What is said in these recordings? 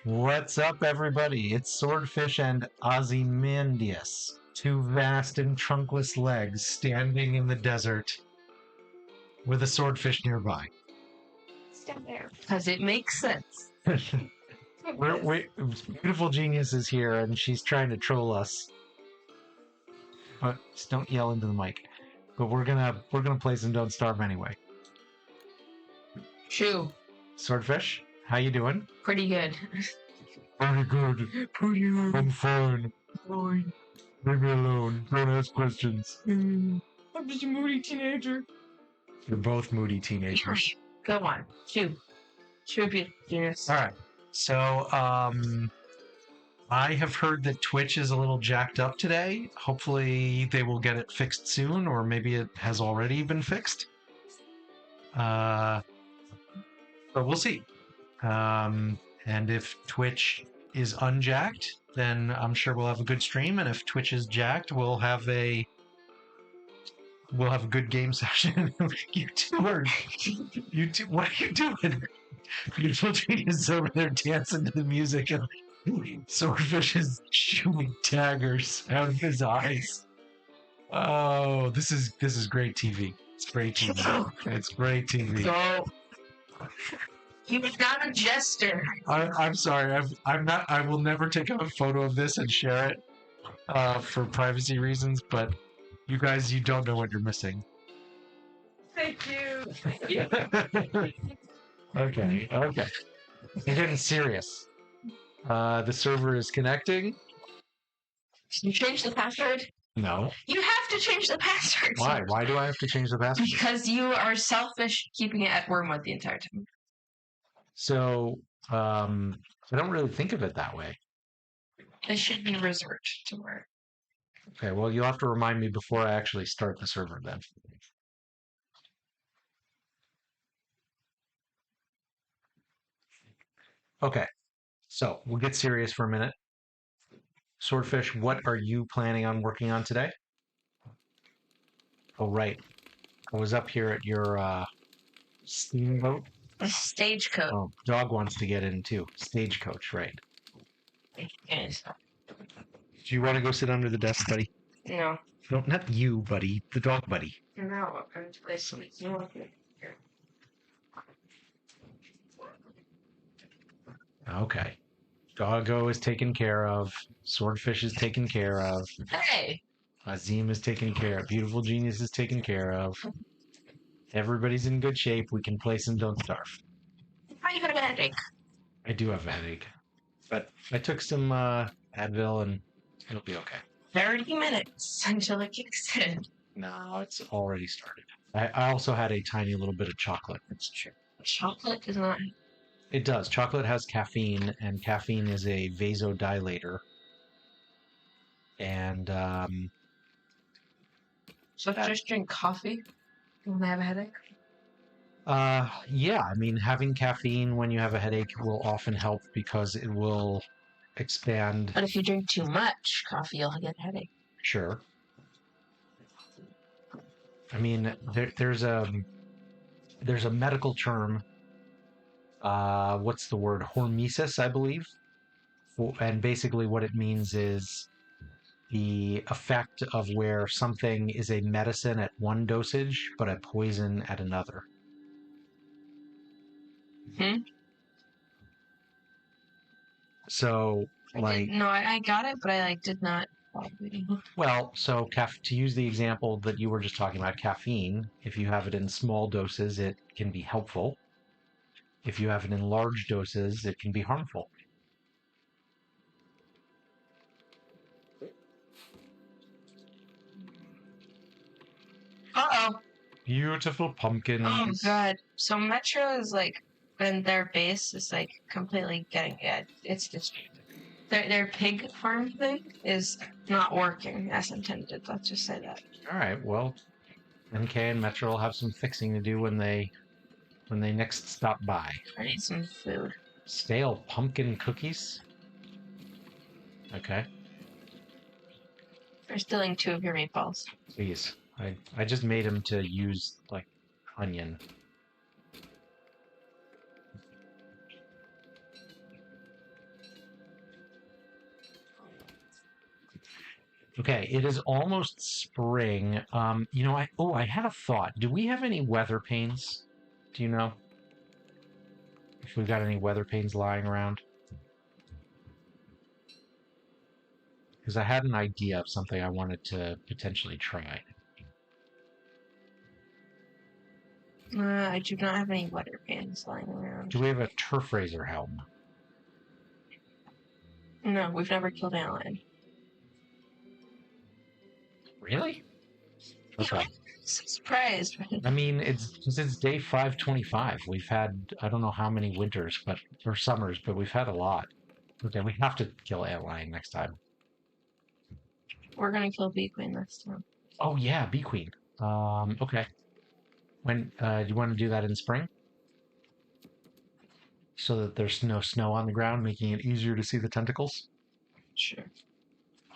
What's up, everybody? It's Swordfish and Ozymandias, two vast and trunkless legs standing in the desert with a swordfish nearby. Stand there. Because it makes sense. Beautiful Genius is here, and she's trying to troll us. But just don't yell into the mic. But we're gonna play some Don't Starve anyway. True. Swordfish, how you doing? Pretty good. Very good. Pretty good. I'm fine. Fine. Leave me alone. Don't ask questions. I'm just a moody teenager. You're both moody teenagers. Go on. Shoot. Tribute, genius. All right. So, I have heard that Twitch is a little jacked up today. Hopefully, they will get it fixed soon, or maybe it has already been fixed. But we'll see. And if Twitch is unjacked, then I'm sure we'll have a good stream. And if Twitch is jacked, we'll have a good game session. You two, what are you doing? Beautiful Genius is over there dancing to the music, and Swordfish is shooting daggers out of his eyes. Oh, this is great TV. It's great TV. It's great TV. So, he was not a jester. I'm sorry. I'm not. I will never take a photo of this and share it for privacy reasons. But you guys, you don't know what you're missing. Thank you. Okay. We're getting serious. The server is connecting. You change the password? No. You have to change the password. Why? Why do I have to change the password? Because you are selfish keeping it at Wormwood the entire time. So, I don't really think of it that way. It should be reserved to work. Okay, well, you'll have to remind me before I actually start the server then. Okay, so we'll get serious for a minute. Swordfish, what are you planning on working on today? Oh, right. I was up here at your steamboat. A stagecoach. Oh, dog wants to get in too. Stagecoach, right. Yes. Do you want to go sit under the desk, buddy? No. No, not you, buddy. The dog buddy. No, I'm placing it. Okay. Doggo is taken care of. Swordfish is taken care of. Hey! Azim is taken care of. Beautiful Genius is taken care of. Everybody's in good shape. We can play some Don't Starve. Why you got a headache? I do have a headache. But I took some Advil and it'll be okay. 30 minutes until it kicks in. No, it's already started. I also had a tiny little bit of chocolate. That's true. Chocolate does not. It does. Chocolate has caffeine, and caffeine is a vasodilator. And, So just drink coffee when I have a headache? yeah, I mean, having caffeine when you have a headache will often help because it will expand. But if you drink too much coffee, you'll get a headache. Sure. I mean, there's a medical term. What's the word? Hormesis, I believe. And basically what it means is the effect of where something is a medicine at one dosage, but a poison at another. So, I got it, but I did not. Well, so to use the example that you were just talking about, caffeine, if you have it in small doses, it can be helpful. If you have it in large doses, it can be harmful. Uh-oh. Beautiful pumpkins. Oh, God. So Metro is and their base is completely getting it. It's just their pig farm thing is not working as intended. Let's just say that. All right. Well, NK and Metro will have some fixing to do when they next stop by. I need some food. Stale pumpkin cookies. Okay. They're stealing 2 of your meatballs. Please. I just made him to use onion. Okay, it is almost spring. I had a thought. Do we have any weather panes? Do you know if we've got any weather panes lying around? Because I had an idea of something I wanted to potentially try. I do not have any weather pans lying around. Do we have a turf razor helm? No, we've never killed an lion. Really? Yeah, Okay. I'm so surprised. I mean, since day 525. We've had I don't know how many winters, or summers, but we've had a lot. Okay, we have to kill antlion next time. We're gonna kill Bee Queen this time. Oh yeah, bee queen. Okay. When do you want to do that in spring? So that there's no snow on the ground, making it easier to see the tentacles? Sure.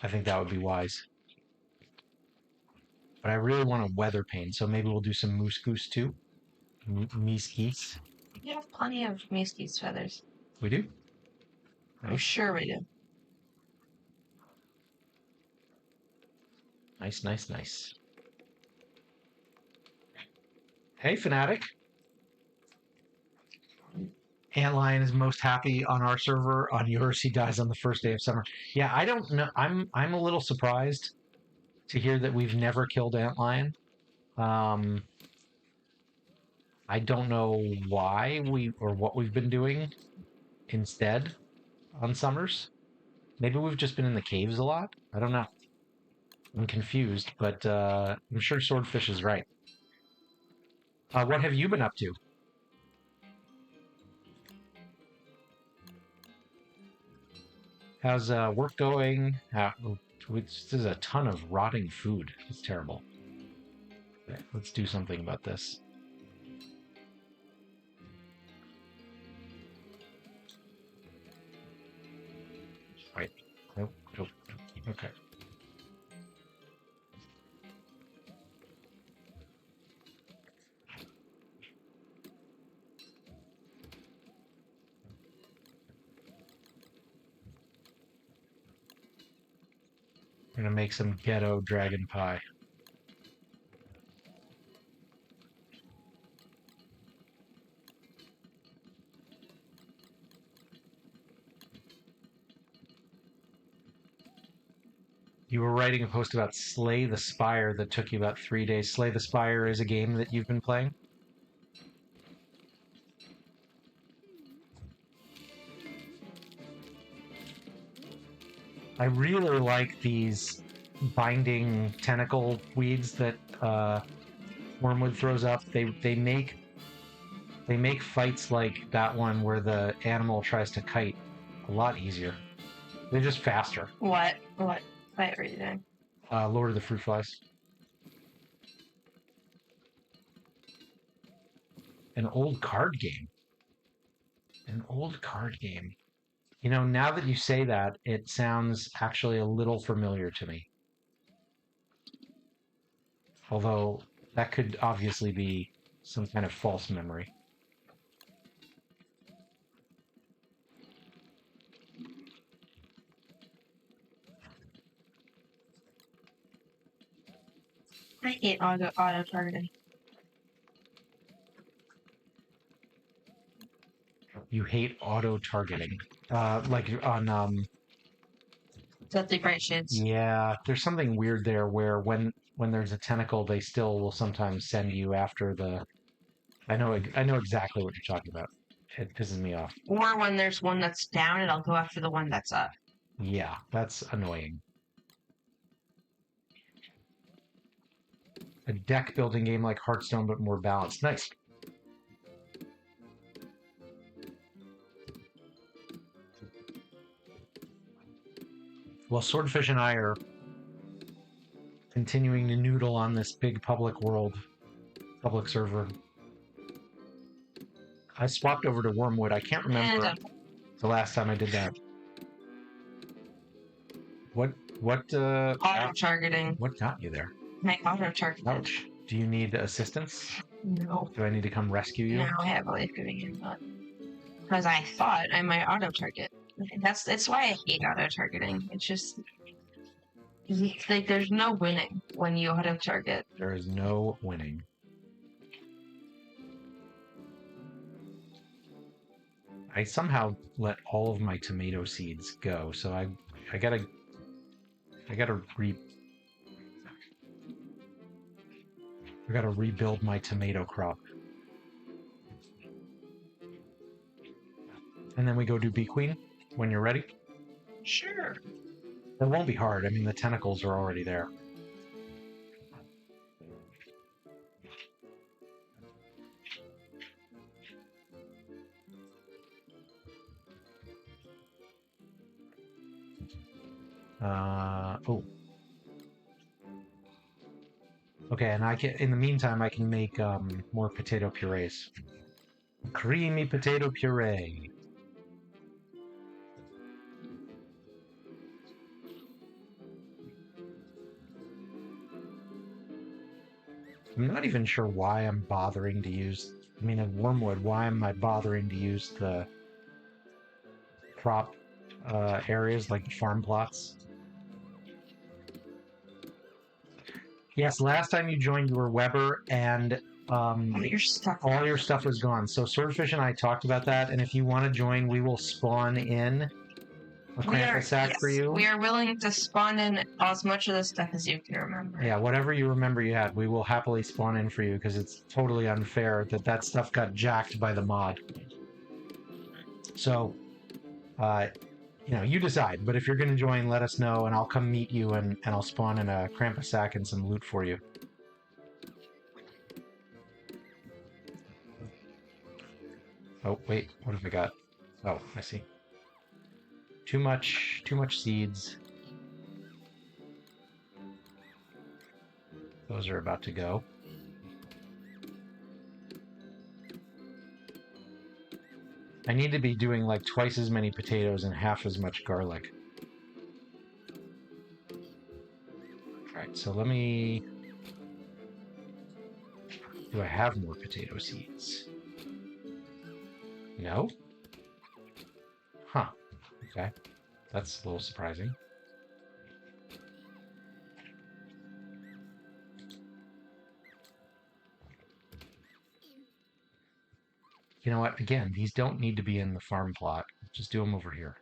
I think that would be wise. But I really want a weather pane, so maybe we'll do some moose goose too. Meese geese. We have plenty of mesquite feathers. We do? I'm sure we do. Nice, nice, nice. Hey, Fanatic. Antlion is most happy on our server. On yours, he dies on the first day of summer. Yeah, I don't know. I'm a little surprised to hear that we've never killed antlion. I don't know why or what we've been doing instead on summers. Maybe we've just been in the caves a lot. I don't know. I'm confused, but I'm sure Swordfish is right. What have you been up to? How's work going? This is a ton of rotting food. It's terrible. Okay, let's do something about this. Right. Nope. Nope. Okay. I'm gonna make some ghetto dragon pie. You were writing a post about Slay the Spire that took you about 3 days. Slay the Spire is a game that you've been playing? I really like these binding tentacle weeds that Wormwood throws up. They make fights like that one where the animal tries to kite a lot easier. They're just faster. What fight were you doing? Lord of the Fruit Flies. An old card game. An old card game. You know, now that you say that, it sounds actually a little familiar to me. Although that could obviously be some kind of false memory. I hate auto targeting. You hate auto targeting. Like on Deathly Bright Shades. yeah, there's something weird there where when there's a tentacle, they still will sometimes send you after the. I know exactly what you're talking about. It pisses me off. Or when there's one that's down, it'll go after the one that's up. Yeah, that's annoying. A deck building game like Hearthstone, but more balanced. Nice. Well, Swordfish and I are continuing to noodle on this big public server. I swapped over to Wormwood. I can't remember the last time I did that. What auto targeting. What got you there? My auto targeting. Ouch. Do you need assistance? No. Do I need to come rescue you? No, I have a life giving input. Because I thought I might auto target. That's why I hate auto targeting. It's just Like, there's no winning when you auto target. There is no winning. I somehow let all of my tomato seeds go, so I gotta rebuild my tomato crop. And then we go do Bee Queen when you're ready. Sure. It won't be hard. I mean, the tentacles are already there. Oh. Okay, and in the meantime, I can make more potato purees. Creamy potato puree. I'm not even sure why I'm bothering to use... I mean, in Wormwood, why am I bothering to use the crop areas like the farm plots? Yes, last time you joined, you were Weber, and All your stuff. all your stuff was gone. So Swordfish and I talked about that, and if you want to join, we will spawn in a Krampus sack for you. We are willing to spawn in as much of the stuff as you can remember. Yeah, whatever you remember you had, we will happily spawn in for you, because it's totally unfair that that stuff got jacked by the mod. So, you decide. But if you're going to join, let us know, and I'll come meet you, and I'll spawn in a Krampus sack and some loot for you. Oh, wait, what have I got? Oh, I see. Too much seeds. Those are about to go. I need to be doing like twice as many potatoes and half as much garlic. Alright, so let me... Do I have more potato seeds? No? Huh. Okay. That's a little surprising. You know what? Again, these don't need to be in the farm plot. Just do them over here.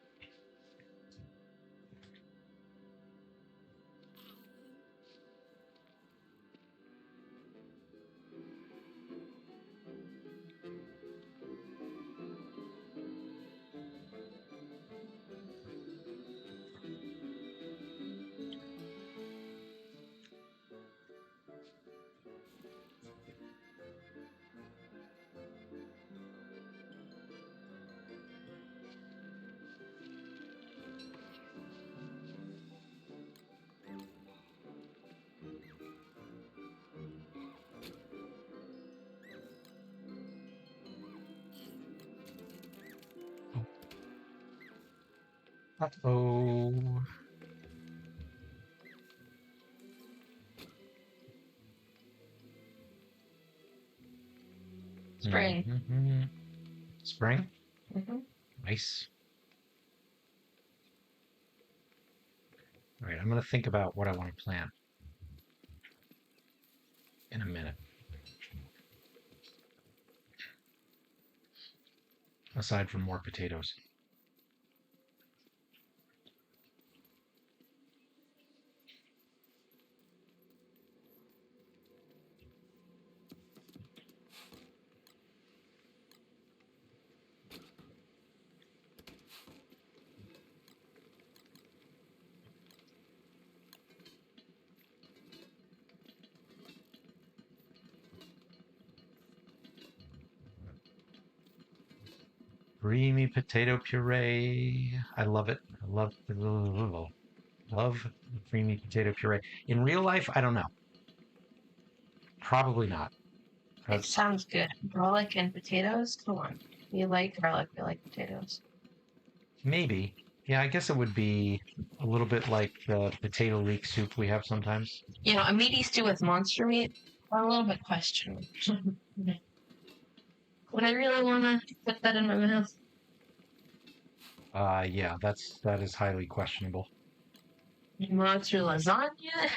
Uh-oh. Spring. Mm-hmm. Spring? Mm-hmm. Nice. All right, I'm going to think about what I want to plant in a minute. Aside from more potatoes. Creamy potato puree. I love it. I love creamy potato puree. In real life, I don't know. Probably not. It sounds good. Garlic and potatoes? Come on. You like garlic, you like potatoes. Maybe. Yeah, I guess it would be a little bit like the potato leek soup we have sometimes. A meaty stew with monster meat? I'm a little bit questionable. Would I really want to put that in my mouth? Yeah, that is highly questionable. You want your lasagna?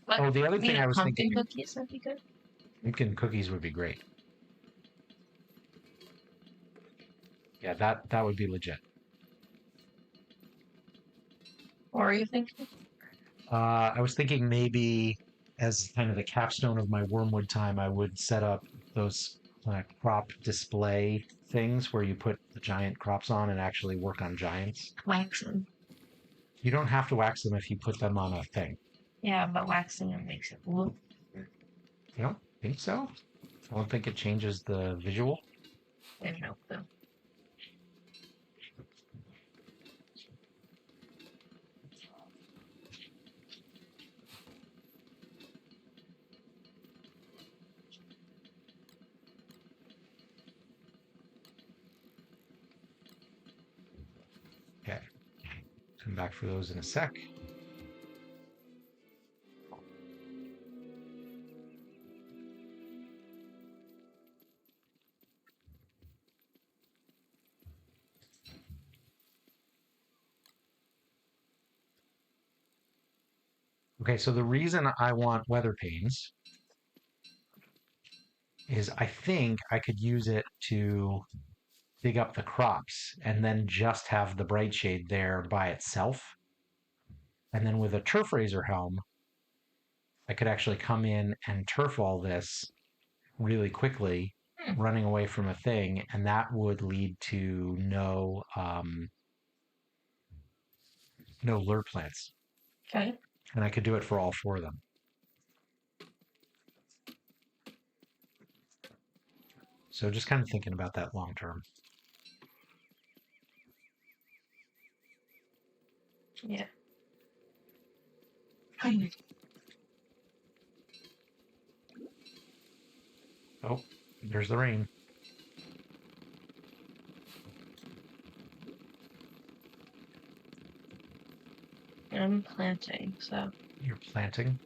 But Oh, the other thing I was pumpkin thinking, cookies, that'd be good. pumpkin cookies would be great. Yeah, that would be legit. What are you thinking? I was thinking maybe as kind of the capstone of my Wormwood time, I would set up those crop display things where you put the giant crops on and actually work on giants. Waxing. You don't have to wax them if you put them on a thing. Yeah, but waxing them makes it look. You don't think so? I don't think it changes the visual. I don't know though. Okay. Come back for those in a sec. Okay, so the reason I want weather panes is I think I could use it to dig up the crops and then just have the bright shade there by itself. And then with a turf raiser helm, I could actually come in and turf all this really quickly, running away from a thing, and that would lead to no lure plants. Okay. And I could do it for all four of them. So just kind of thinking about that long term. Yeah. Oh, there's the rain. I'm planting, so You're planting.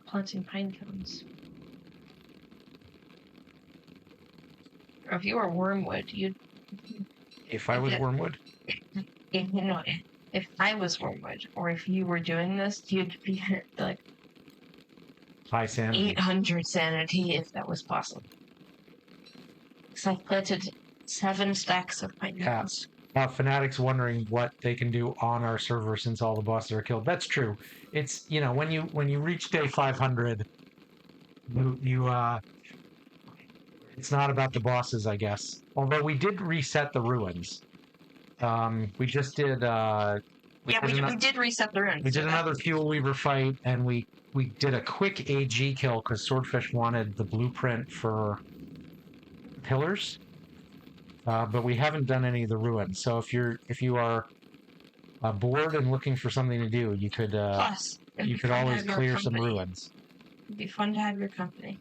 planting pine cones. Or if you were wormwood, you'd. If I was wormwood, If I was wormwood, or if you were doing this, you'd be like high sanity. 800 sanity if that was possible. Because I planted 7 stacks of pine cones. Fanatics wondering what they can do on our server since all the bosses are killed. That's true. It's when you reach day 500, you it's not about the bosses, I guess. Although we did reset the ruins. We just did. We did reset the ruins. We did another Fuel Weaver fight, and we did a quick AG kill because Swordfish wanted the blueprint for pillars. But we haven't done any of the ruins. So if you are bored and looking for something to do, you could always clear some ruins. It'd be fun to have your company.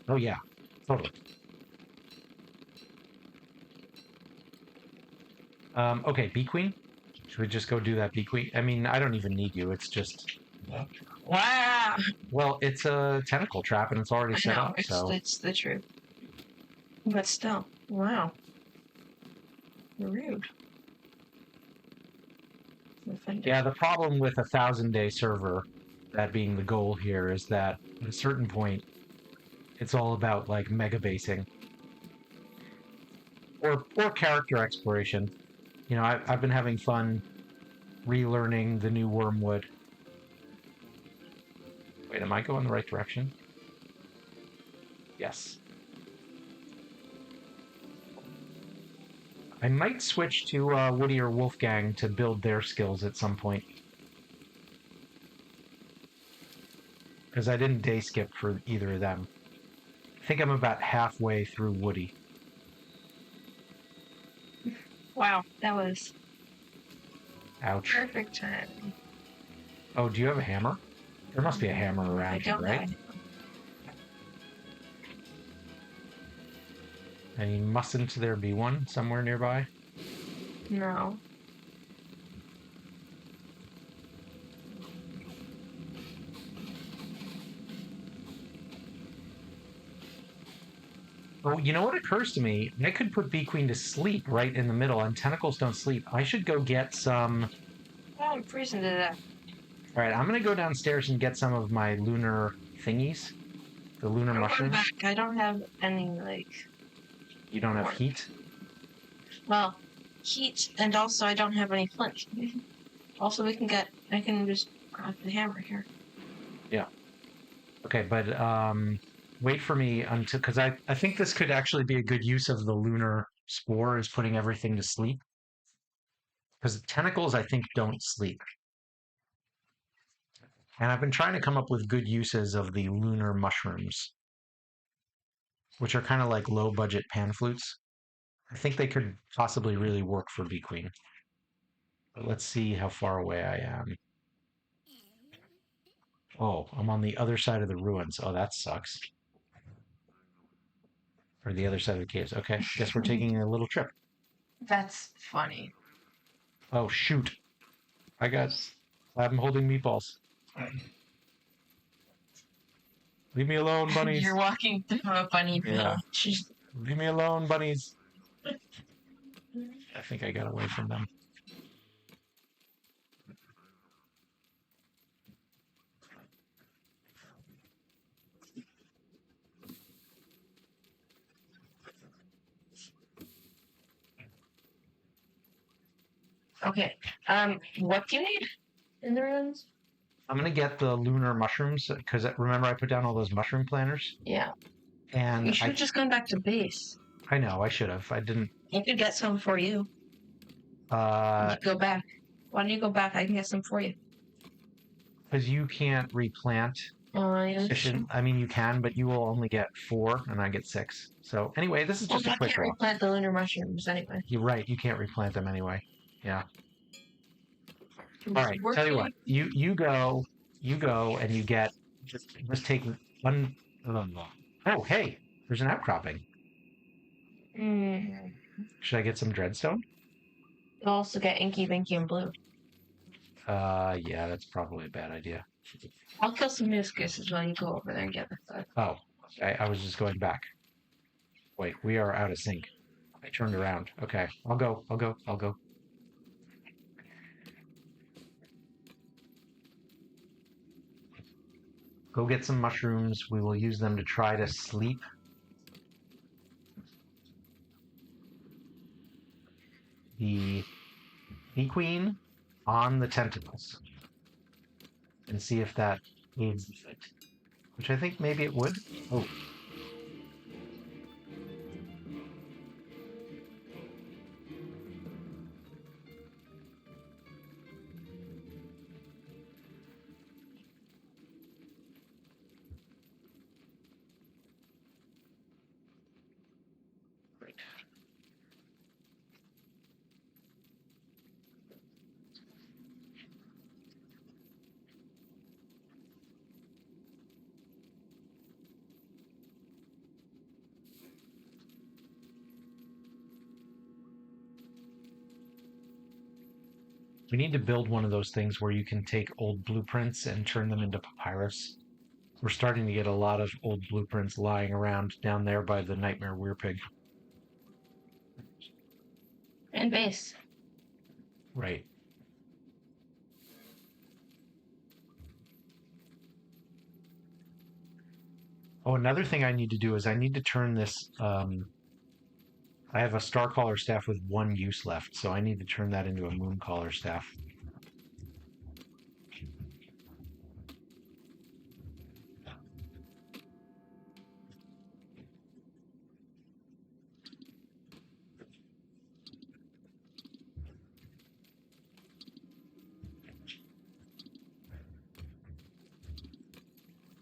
Oh yeah, totally. Okay, Bee Queen. Should we just go do that, Bee Queen? I mean, I don't even need you. It's just. Wow. Well, it's a tentacle trap and it's already set up. It's the truth. But still, wow. Rude. Yeah, the problem with a 1,000-day server, that being the goal here, is that at a certain point, it's all about like mega basing or character exploration. I've been having fun relearning the new Wormwood. Wait, am I going the right direction? Yes. I might switch to Woody or Wolfgang to build their skills at some point. Because I didn't day skip for either of them. I think I'm about halfway through Woody. Wow, that was... Ouch. Perfect time. Oh, do you have a hammer? There must be a hammer around here, right? And mustn't there be one somewhere nearby? No. Oh, you know what occurs to me? I could put Bee Queen to sleep right in the middle, and tentacles don't sleep. I should go get some. Oh, I'm freezing to death. All right, I'm gonna go downstairs and get some of my lunar thingies, the lunar I'm going mushrooms. back. I don't have any, like, You don't have work. heat. Well, heat, and also I don't have any flint. Also, I can just grab the hammer here. Yeah. Okay, but wait for me until because I think this could actually be a good use of the lunar spore is putting everything to sleep because tentacles I think don't sleep. And I've been trying to come up with good uses of the lunar mushrooms, which are kind of like low budget pan flutes. I think they could possibly really work for Bee Queen. But let's see how far away I am. Oh, I'm on the other side of the ruins. Oh, that sucks. Or the other side of the caves. Okay, guess we're taking a little trip. That's funny. Oh, shoot. I'm holding meatballs. Leave me alone, bunnies. You're walking through a bunny Yeah. village. Leave me alone, bunnies. I think I got away from them. Okay. What do you need in the ruins? I'm gonna get the lunar mushrooms because remember I put down all those mushroom planters, Yeah. and You should have just gone back to base. I know I should have. I didn't. I could get some for you. You go back. Why don't you go back? I can get some for you. Because you can't replant. Yeah. I mean, you can, but you will only get 4, and I get 6. So anyway, this is just a quick can't walk. replant the lunar mushrooms anyway. You're right. You can't replant them anyway. Yeah. All right. Tell you what. You go, and you get just take one. Oh, hey, there's an outcropping. Mm. Should I get some dreadstone? You'll also get inky, binky, and blue. Yeah, that's probably a bad idea. I'll kill some moose gooses while you go over there and get the stuff. Oh, I was just going back. Wait, we are out of sync. I turned around. Okay, I'll go. Go get some mushrooms. We will use them to try to sleep. The Bee Queen on the tentacles and see if that aids the fit. Which I think maybe it would. Oh. Great. We need to build one of those things where you can take old blueprints and turn them into papyrus. We're starting to get a lot of old blueprints lying around down there by the Nightmare Weirpig. And base. Right. Oh, another thing I need to do is I need to turn this. I have a star collar staff with 1 use left, so I need to turn that into a moon collar staff.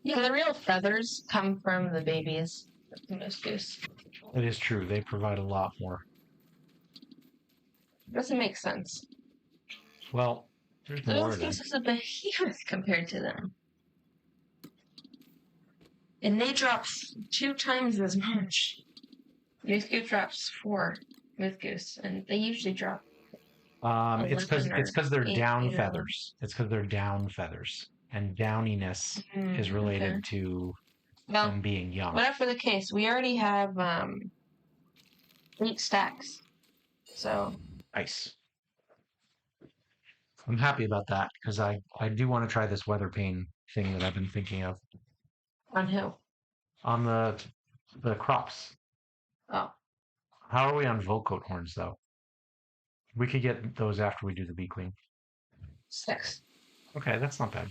Yeah, the real feathers come from the babies of the moose goose. It is true. They provide a lot more. Doesn't make sense. Well, there's The more moose of them. goose is a behemoth compared to them. And they drop 2 times as much. Moose goose drops 4 moose goose, and they usually drop. It's because they're down you know. feathers. It's because they're down feathers, and downiness is related to Well, them being young. whatever the case, we already have 8 stacks. So Nice. I'm happy about that because I do want to try this weather pane thing that I've been thinking of on who? on the crops. Oh, How are we on Volcoat horns though? We could get those after we do the bee queen. 6. Okay, that's not bad.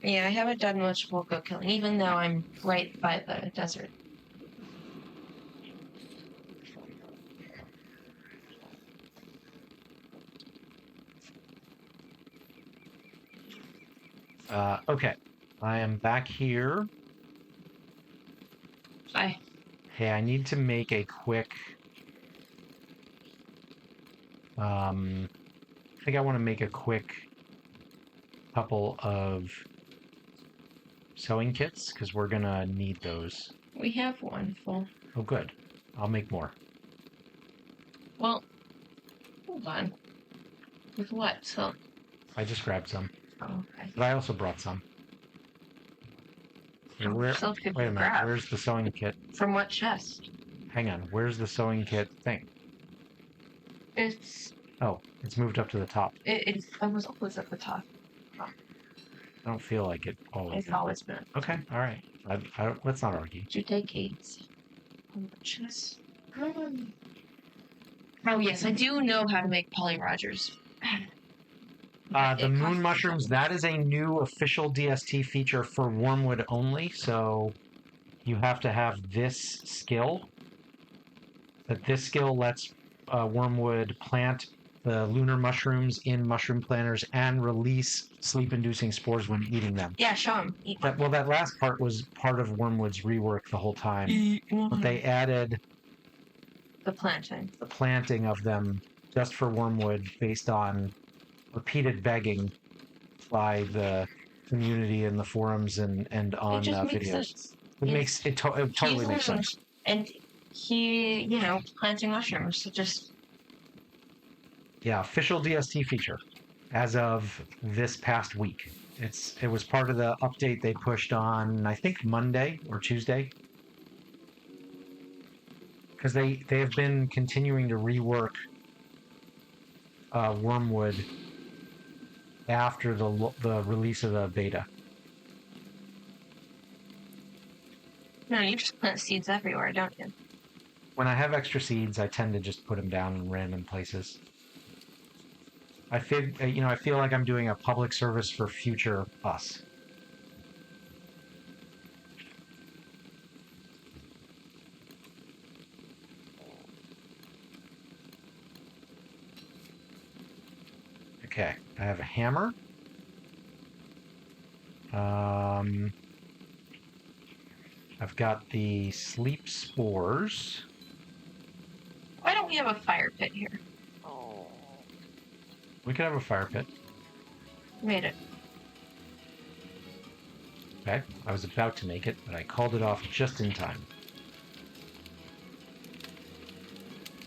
Yeah, I haven't done much Volco killing, even though I'm right by the desert. Okay, I am back here. Bye. Hey, I need to make a quick. I think I want to make a quick couple of sewing kits because we're gonna need those. We have one full. Oh, good. I'll make more. Well, hold on. With what? So. I just grabbed some, Oh, okay. but I also brought some. Oh, Where? so good Wait a to minute. grab. Where's the sewing kit? From what chest? Hang on. Where's the sewing kit thing? It's. Oh, it's moved up to the top. It was always at the top. I don't feel like it always. It's always been. Okay. All right. I don't, let's not argue. Did you take 8? How much is? Oh yes, I do know how to make Polly Rogers. The moon mushrooms, that is a new official DST feature for Wormwood only. So you have to have this skill. That this skill lets Wormwood plant the lunar mushrooms in mushroom planters and release sleep-inducing spores when eating them. Yeah, show him. That last part was part of Wormwood's rework the whole time. But they added the planting of them just for Wormwood based on repeated begging by the community in the forums and on videos. It totally makes sense. And he, planting mushrooms. Just official DST feature as of this past week. It was part of the update they pushed on, I think, Monday or Tuesday. Because they have been continuing to rework Wormwood after the release of the beta. No, you just plant seeds everywhere, don't you? When I have extra seeds, I tend to just put them down in random places. I feel like I'm doing a public service for future us. Okay, I have a hammer. I've got the sleep spores. Why don't we have a fire pit here? We could have a fire pit. Made it. Okay, I was about to make it, but I called it off just in time.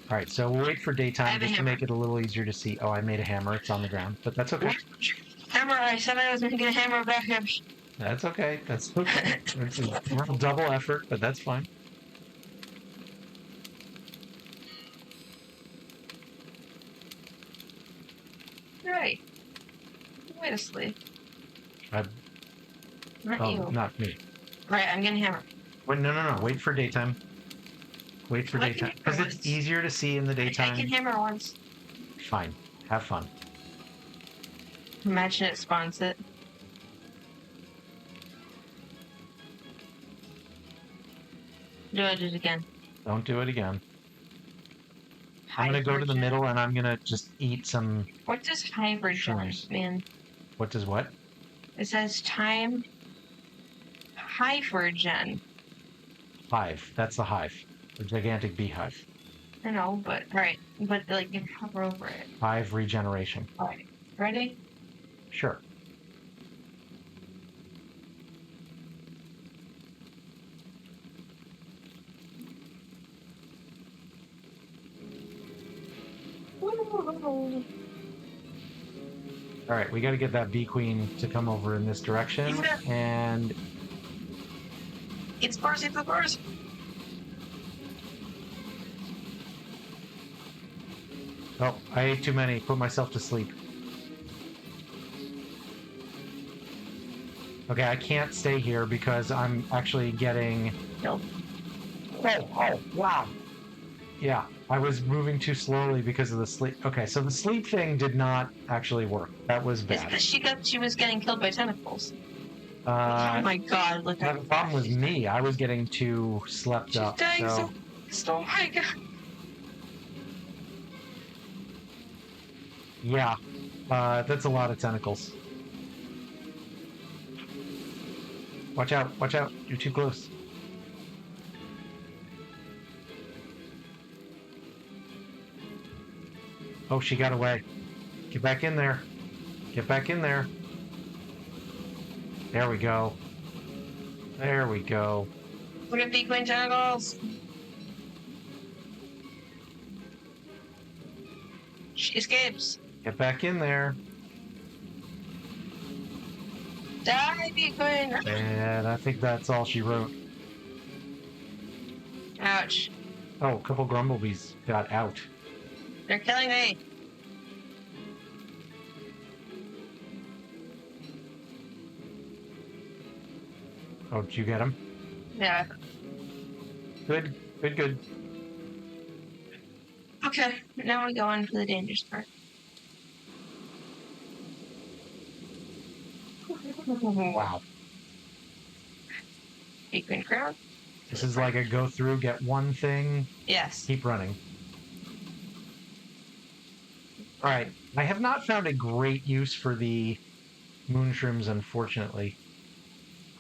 All right, so we'll wait for daytime just to make it a little easier to see. Oh, I made a hammer. It's on the ground, but that's okay. Hammer! I said I was making a hammer back up. That's okay. That's okay. It's a double effort, but that's fine. Right. Wait to sleep. Not you. Not me. Right, I'm getting hammer. Wait, no. Wait for daytime. Wait for daytime. Because it's easier to see in the daytime. I can hammer once. Fine. Have fun. Imagine it spawns it. Do it again. Don't do it again. I'm going to go to the middle and I'm going to just eat some. What does hypergen mean? What does what? It says time. Hypergen. Hive. That's the hive. The gigantic beehive. I know, but right. But like you hover over it. Hive regeneration. Alright. Ready? Sure. All right, we got to get that bee queen to come over in this direction, Yeah. and It's bars, it's the bars. oh, I ate too many. Put myself to sleep. Okay, I can't stay here because I'm actually getting. No. Oh, wow. Yeah, I was moving too slowly because of the sleep. Okay, so the sleep thing did not actually work. That was It's bad. because she was getting killed by tentacles. Oh Uh, my god, look the at problem was me. I was getting too slept she's up. dying So so oh my god. yeah, that's a lot of tentacles. Watch out! Watch out! You're too close. Oh, she got away. Get back in there. Get back in there. There we go. There we go. Look at bee queen tentacles. She escapes. Get back in there. Die, bee queen. And I think that's all she wrote. Ouch. Oh, a couple grumblebees got out. They're killing me. Oh, did you get them? Yeah. Good, good, good. Okay, now we go on to the dangerous part. Wow. Bee queen crown. This is like a go through, get one thing, Yes. keep running. All right. I have not found a great use for the moonshrooms, unfortunately.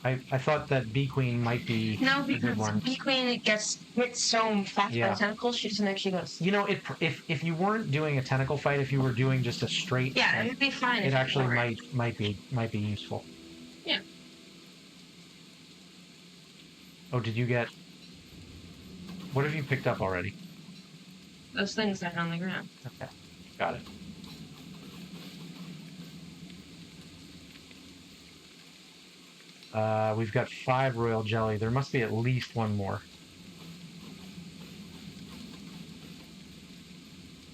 I thought that Bee Queen might be No, a good because one. bee queen gets hit so fast by Yeah. the tentacles, she doesn't actually go. You know, if you weren't doing a tentacle fight, if you were doing just a straight, Yeah, it would be fine. it if actually were. might be useful. Yeah. Oh, did you get? What have you picked up already? Those things that are on the ground. Okay, got it. We've got 5 royal jelly. There must be at least one more.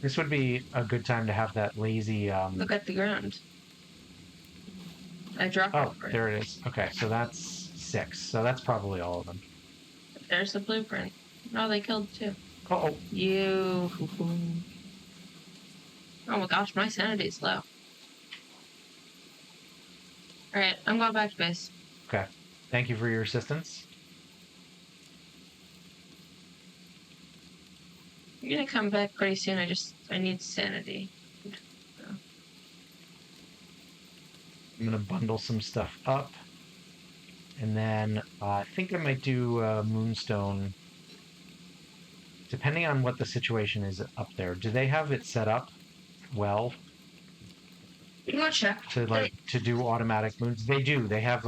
This would be a good time to have that lazy. Look at the ground. I dropped Oh, over it. there it is. Okay, so that's 6. So that's probably all of them. There's the blueprint. Oh, they killed 2. Oh, You. Oh my gosh, my sanity's low. Alright, I'm going back to base. okay. Thank you for your assistance. You're gonna come back pretty soon. I need sanity. I'm gonna bundle some stuff up, and then I think I might do Moonstone. Depending on what the situation is up there, do they have it set up well You can go check. to do automatic moons? They do. They have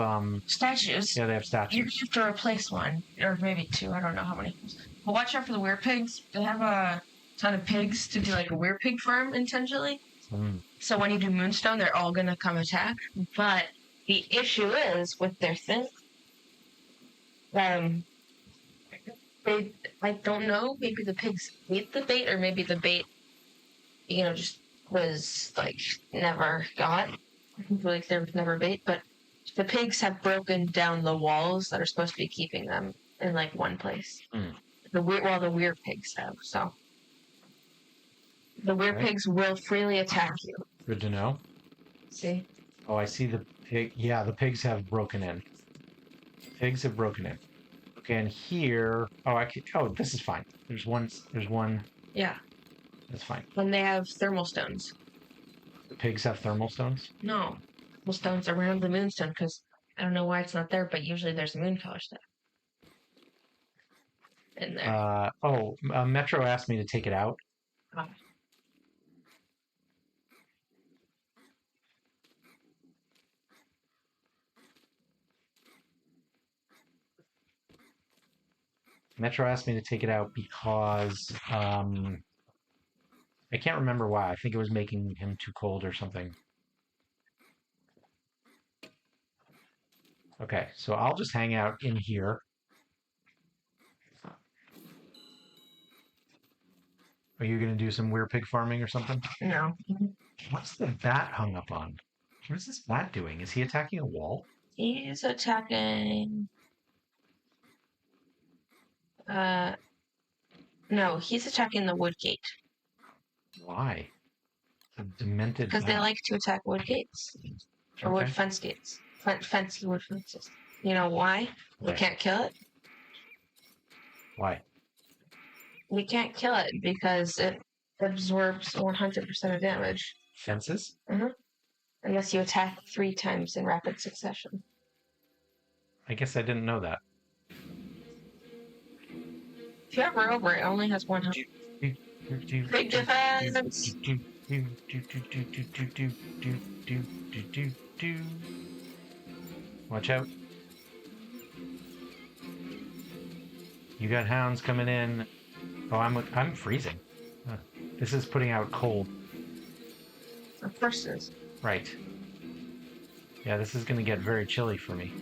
Statues. yeah, they have You statues. have to replace one, or maybe 2. I don't know how many. But watch out for the weird pigs. They have a ton of pigs to do like a weird pig farm intentionally. Mm. So when you do Moonstone, they're all gonna come attack. But the issue is with their thing. They I don't know. Maybe the pigs ate the bait, or maybe the bait, just was like never got. Like there was never bait, but the pigs have broken down the walls that are supposed to be keeping them in like one place. Mm. The weird pigs have. So the weird Okay. pigs will freely attack you. Good to know. See? Oh, I see the pig. Yeah, the pigs have broken in. Pigs have broken in. Okay, and here. Oh, oh, this is fine. There's one. There's one. Yeah. That's fine. And they have thermal stones. The pigs have thermal stones. No, thermal stones around the moonstone because I don't know why it's not there, but usually there's a moon color stuff in there. Metro asked me to take it out. Oh. Metro asked me to take it out because I can't remember why. I think it was making him too cold or something. Okay, so I'll just hang out in here. Are you going to do some weird pig farming or something? No. What's the bat hung up on? What is this bat doing? Is he attacking a wall? He's attacking. No, he's attacking the wood gate. Why? A demented Because they bat. like to attack wood gates. Or wood Okay. fence gates. Fancy wood fences. You know why? We Why? can't kill it. Why? We can't kill it because it absorbs 100% of damage. Fences? Unless you attack 3 times in rapid succession. I guess I didn't know that. If you hover over, it only has 100. Big defense! Watch out. You got hounds coming in. Oh, I'm freezing. This is putting out cold. Of course it is. Right. Yeah, this is going to get very chilly for me.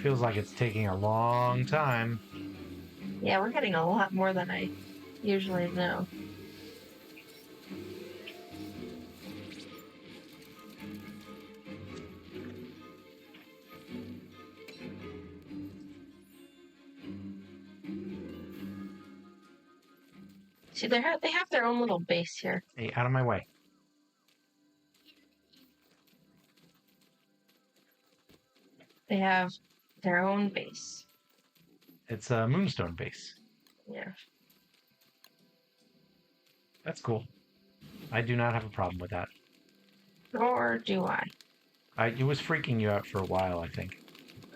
Feels like it's taking a long time. Yeah, we're getting a lot more than I usually know. See, they have their own little base here. Hey, out of my way. They have their own base. It's a moonstone base. Yeah. That's cool. I do not have a problem with that. Nor do I. It was freaking you out for a while, I think.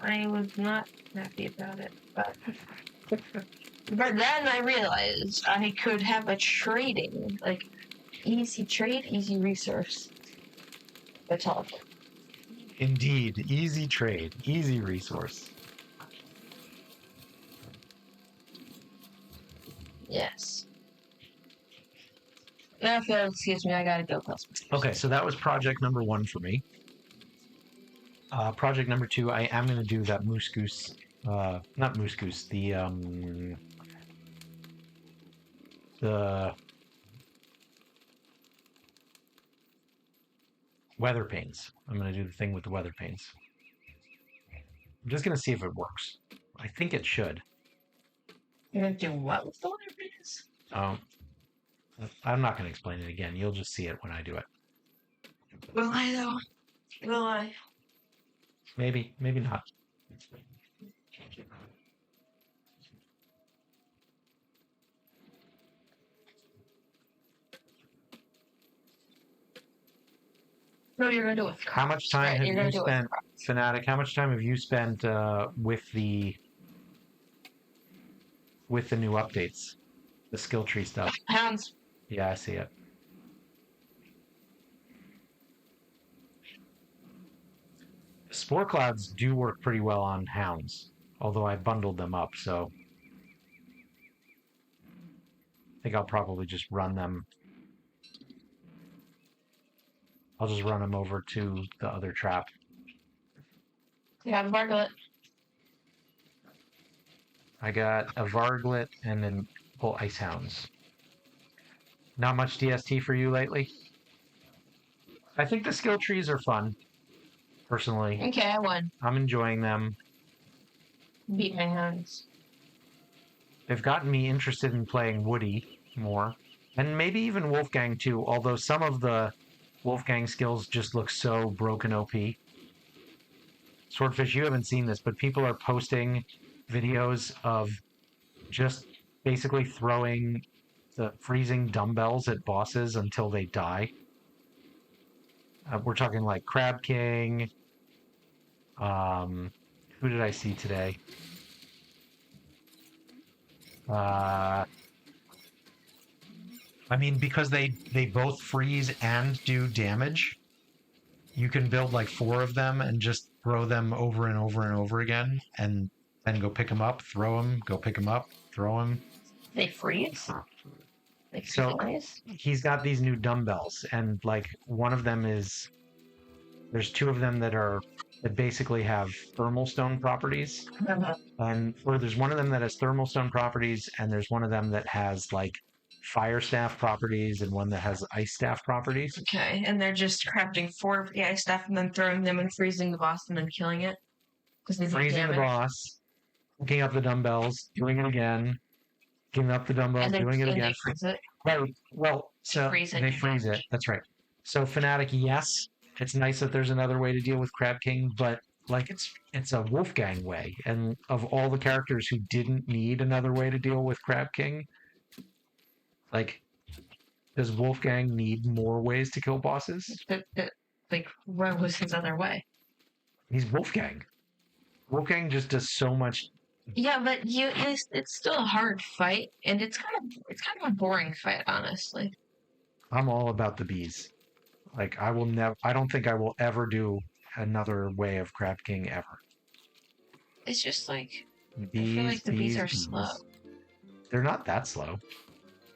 I was not happy about it, but then I realized I could have a trading, like easy trade, easy resource. That's all. Indeed, easy trade, easy resource. Yes. Now, if you'll excuse me, I gotta go close. Okay, so that was project number 1 for me. Project number 2, I am going to do that moose goose, not moose goose, the weather panes. I'm going to do the thing with the weather panes. I'm just going to see if it works. I think it should. You're gonna do what with the water panes? I'm not going to explain it again. You'll just see it when I do it. Will I though? Will I? Maybe, maybe not. No, you're gonna do it. How much time have you spent, Fanatic? How much time have you spent with the new updates, the skill tree stuff? Hounds. Yeah, I see it. Spore clouds do work pretty well on hounds, although I bundled them up, so I think I'll probably just run them. I'll just run them over to the other trap. Yeah, the varglet. I got a varglet and then full ice hounds. Not much DST for you lately? I think the skill trees are fun, personally. Okay, I won. I'm enjoying them. Beat my hounds. They've gotten me interested in playing Woody more. And maybe even Wolfgang too, although some of the Wolfgang skills just look so broken OP. Swordfish, you haven't seen this, but people are posting videos of just basically throwing the freezing dumbbells at bosses until they die. We're talking like Crab King. Who did I see today? I mean, because they both freeze and do damage, you can build like 4 of them and just throw them over and over and over again, and Then go pick them up, throw them, go pick them up, throw them. They freeze? Like So freeze? he's got these new dumbbells, and like one of them is there's two of them that basically have thermal stone properties, and or there's one of them that has thermal stone properties, and there's one of them that has like fire staff properties, and one that has ice staff properties. Okay, and they're just crafting 4 of the ice staff and then throwing them and freezing the boss and then killing it because they do Freezing the damage. boss, picking up the dumbbells, doing it again, picking up the dumbbells, doing it again. They freeze it. Right. Well, so Freeze it, they do freeze it. damage. That's right. So Fnatic, yes, it's nice that there's another way to deal with Crab King, but like it's a Wolfgang way, and of all the characters who didn't need another way to deal with Crab King, like does Wolfgang need more ways to kill bosses? Like, what was his other way? He's Wolfgang. Wolfgang just does so much. Yeah, but it's still a hard fight, and it's kind of a boring fight, honestly. I'm all about the bees. Like I will never. I don't think I will ever do another way of Crab King ever. It's just like Bees, I feel like the bees are bees. slow. They're not that slow.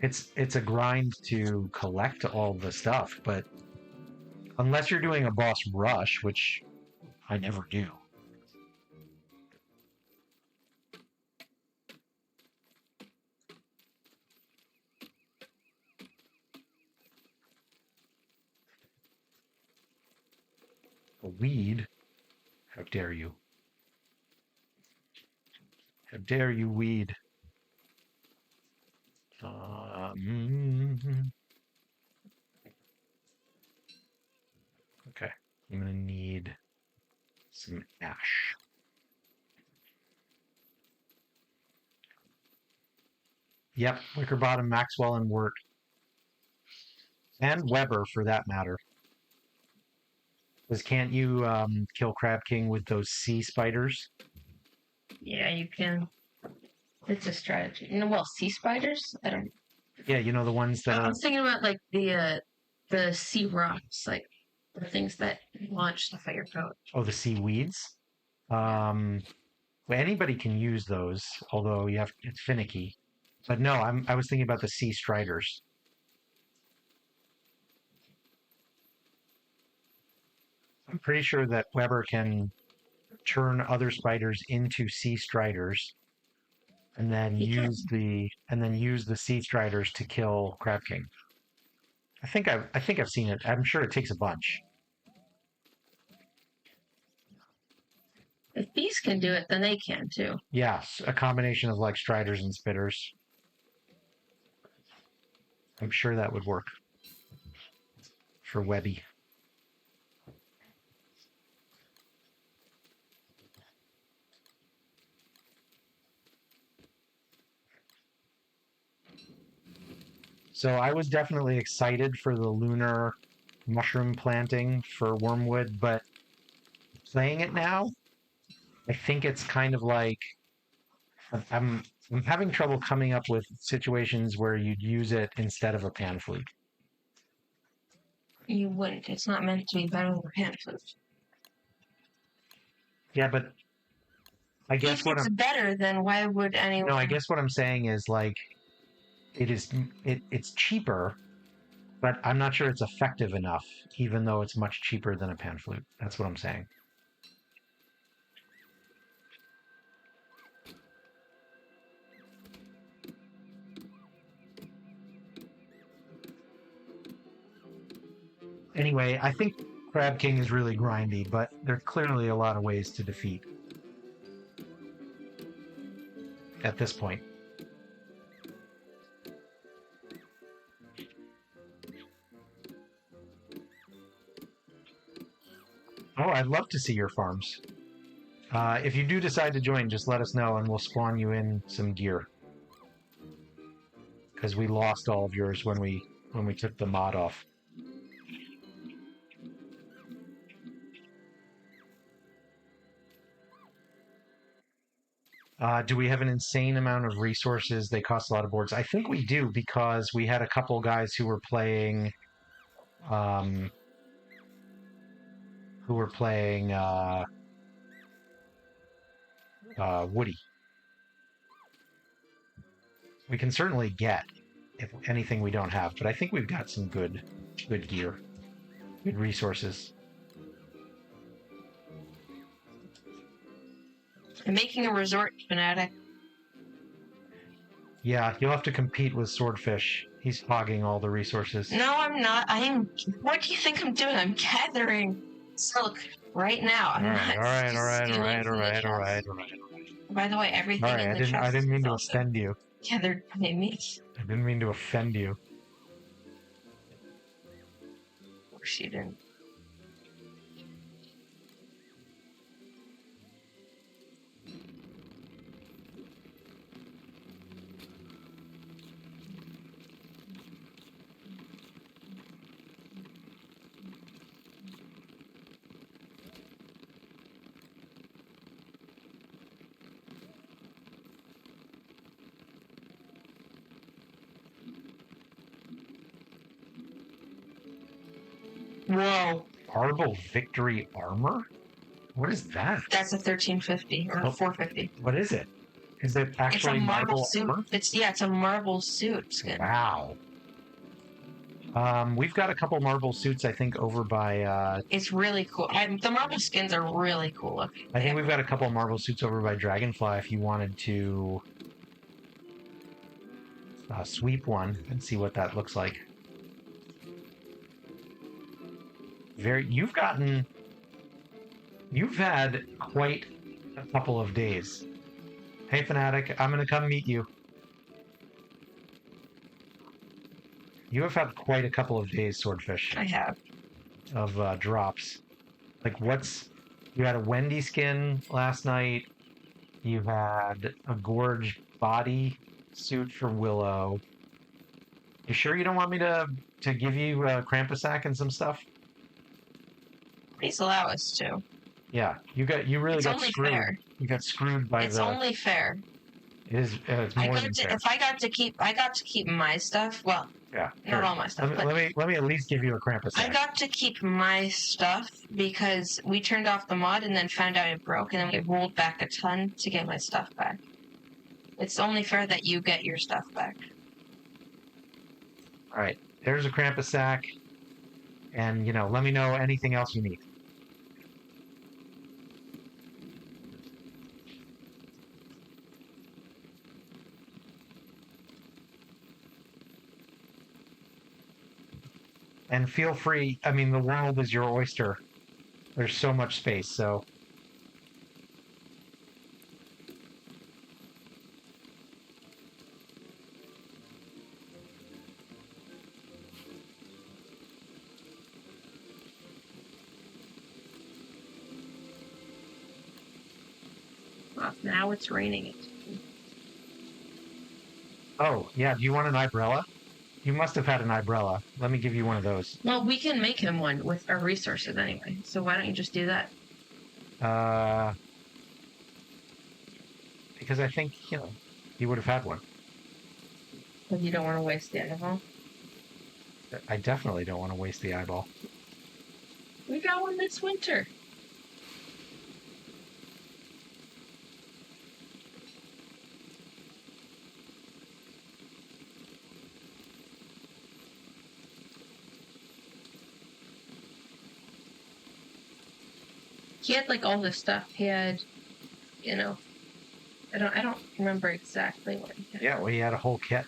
It's a grind to collect all the stuff, but unless you're doing a boss rush, which I never do. A weed? How dare you? How dare you, weed? Okay, I'm gonna need some ash. Yep, Wickerbottom, Maxwell, and Wirt. And Weber, for that matter. Because can't you kill Crab King with those sea spiders? Yeah, you can. It's a strategy. Well, sea spiders. I don't. Yeah, you know the ones that I was thinking about like the sea rocks, like the things that launch stuff at your boat. Oh, the seaweeds. Well, anybody can use those, although it's finicky. But no, I was thinking about the sea striders. I'm pretty sure that Weber can turn other spiders into sea striders, and then use the sea striders to kill Crab King. I think I've seen it. I'm sure it takes a bunch. If bees can do it, then they can too. Yes, a combination of like striders and spitters. I'm sure that would work for Webby. So I was definitely excited for the lunar mushroom planting for Wormwood, but playing it now, I think it's kind of like I'm having trouble coming up with situations where you'd use it instead of a pan flute. You wouldn't. It's not meant to be better than a pan flute. Yeah, but I guess if it's better, then why would anyone? No, I guess what I'm saying is like it's cheaper, but I'm not sure it's effective enough, even though it's much cheaper than a pan flute. That's what I'm saying. Anyway, I think Crab King is really grindy, but there are clearly a lot of ways to defeat at this point. Oh, I'd love to see your farms. If you do decide to join, just let us know and we'll spawn you in some gear. Because we lost all of yours when we took the mod off. Do we have an insane amount of resources? They cost a lot of boards. I think we do because we had a couple guys who were playing Woody. We can certainly get if anything we don't have, but I think we've got some good gear, good resources. I'm making a resort fanatic. Yeah, you'll have to compete with Swordfish. He's hogging all the resources. No, I'm not. What do you think I'm doing? I'm gathering silk right now. I'm not All right. stealing from the chest. By the way, everything in the chest I didn't mean is to also offend you. gathered by me. I didn't mean to offend you. Or she didn't. Whoa. Marble Victory Armor? What is that? That's a 1350 or 450. What is it? Is it actually It's a marble suit. armor? It's a marble suit skin. Wow. We've got a couple marble suits, I think, over by. It's really cool. The marble skins are really cool looking. I think we've got a couple marble suits over by Dragonfly. If you wanted to sweep one and see what that looks like. You've had quite a couple of days. Hey, Fanatic, I'm gonna come meet you. You have had quite a couple of days, Swordfish. I have. Of drops. Like, you had a Wendy skin last night. You had a Gorge body suit for Willow. You sure you don't want me to give you a Krampusack and some stuff? Please allow us to. Yeah, you really got screwed. Fair. You got screwed by It's only fair. It is. It's more than fair. If I got to keep my stuff. Well, yeah, not all my stuff. Let me at least give you a Krampusack. I got to keep my stuff because we turned off the mod and then found out it broke, and then we rolled back a ton to get my stuff back. It's only fair that you get your stuff back. All right, there's a Krampusack, and let me know anything else you need. And feel free, I mean, the world is your oyster. There's so much space, so. Well, now it's raining. Oh, yeah, do you want an umbrella? You must have had an umbrella. Let me give you one of those. Well, we can make him one with our resources anyway, so why don't you just do that? Because I think, you would have had one. But you don't want to waste the eyeball? I definitely don't want to waste the eyeball. We got one this winter. He had like all this stuff. He had, I don't remember exactly what he had. Yeah, well, he had a whole kit.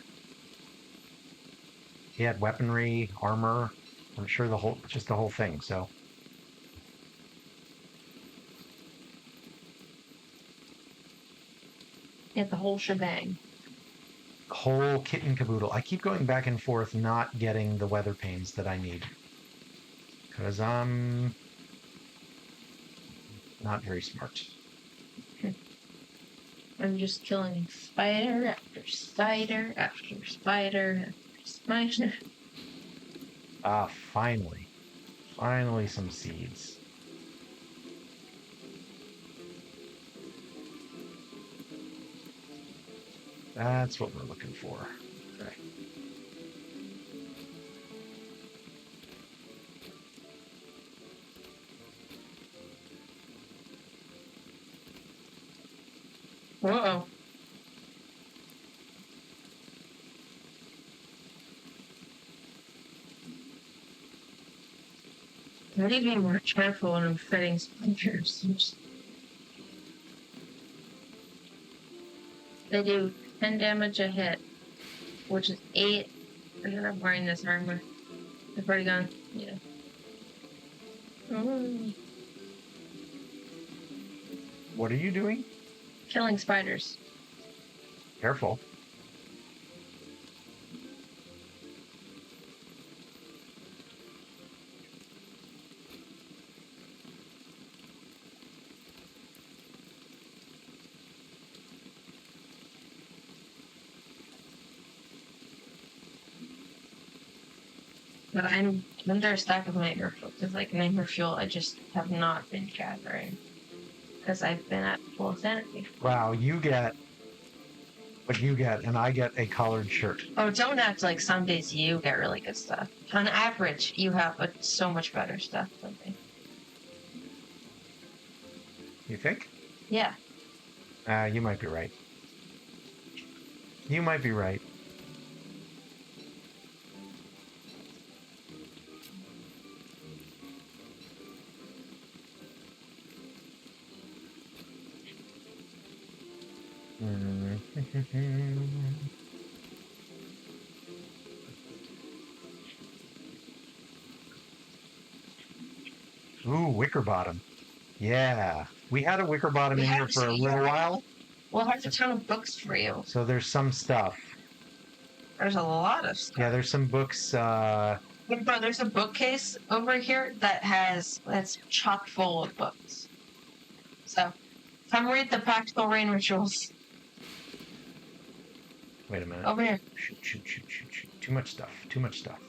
He had weaponry, armor. I'm sure the whole thing. So. He had the whole shebang. The whole kit and caboodle. I keep going back and forth, not getting the weather panes that I need, because I'm not very smart. I'm just killing spider after spider after spider after spider. Ah, finally. Finally some seeds. That's what we're looking for. Okay. Uh-oh. I need to be more careful when I'm fighting spiders. They do 10 damage a hit, which is 8, and then I'm wearing this armor. I've already gone, yeah. What are you doing? Killing spiders. Careful. But I'm under a stack of nightmare fuel, because like nightmare fuel I just have not been gathering. Because I've been at full sanity. Wow, you get what you get, and I get a collared shirt. Oh, don't act like some days you get really good stuff. On average, you have so much better stuff than me. You think? Yeah. You might be right. You might be right. Ooh, wicker bottom. Yeah. We had a wicker bottom in here for a little while. Well, I have a ton of books for you. So there's some stuff. There's a lot of stuff. Yeah, there's some books. But there's a bookcase over here that's chock full of books. So, come read the Practical Rain Rituals. Wait a minute. Over here. Shoot. Too much stuff. Too much stuff.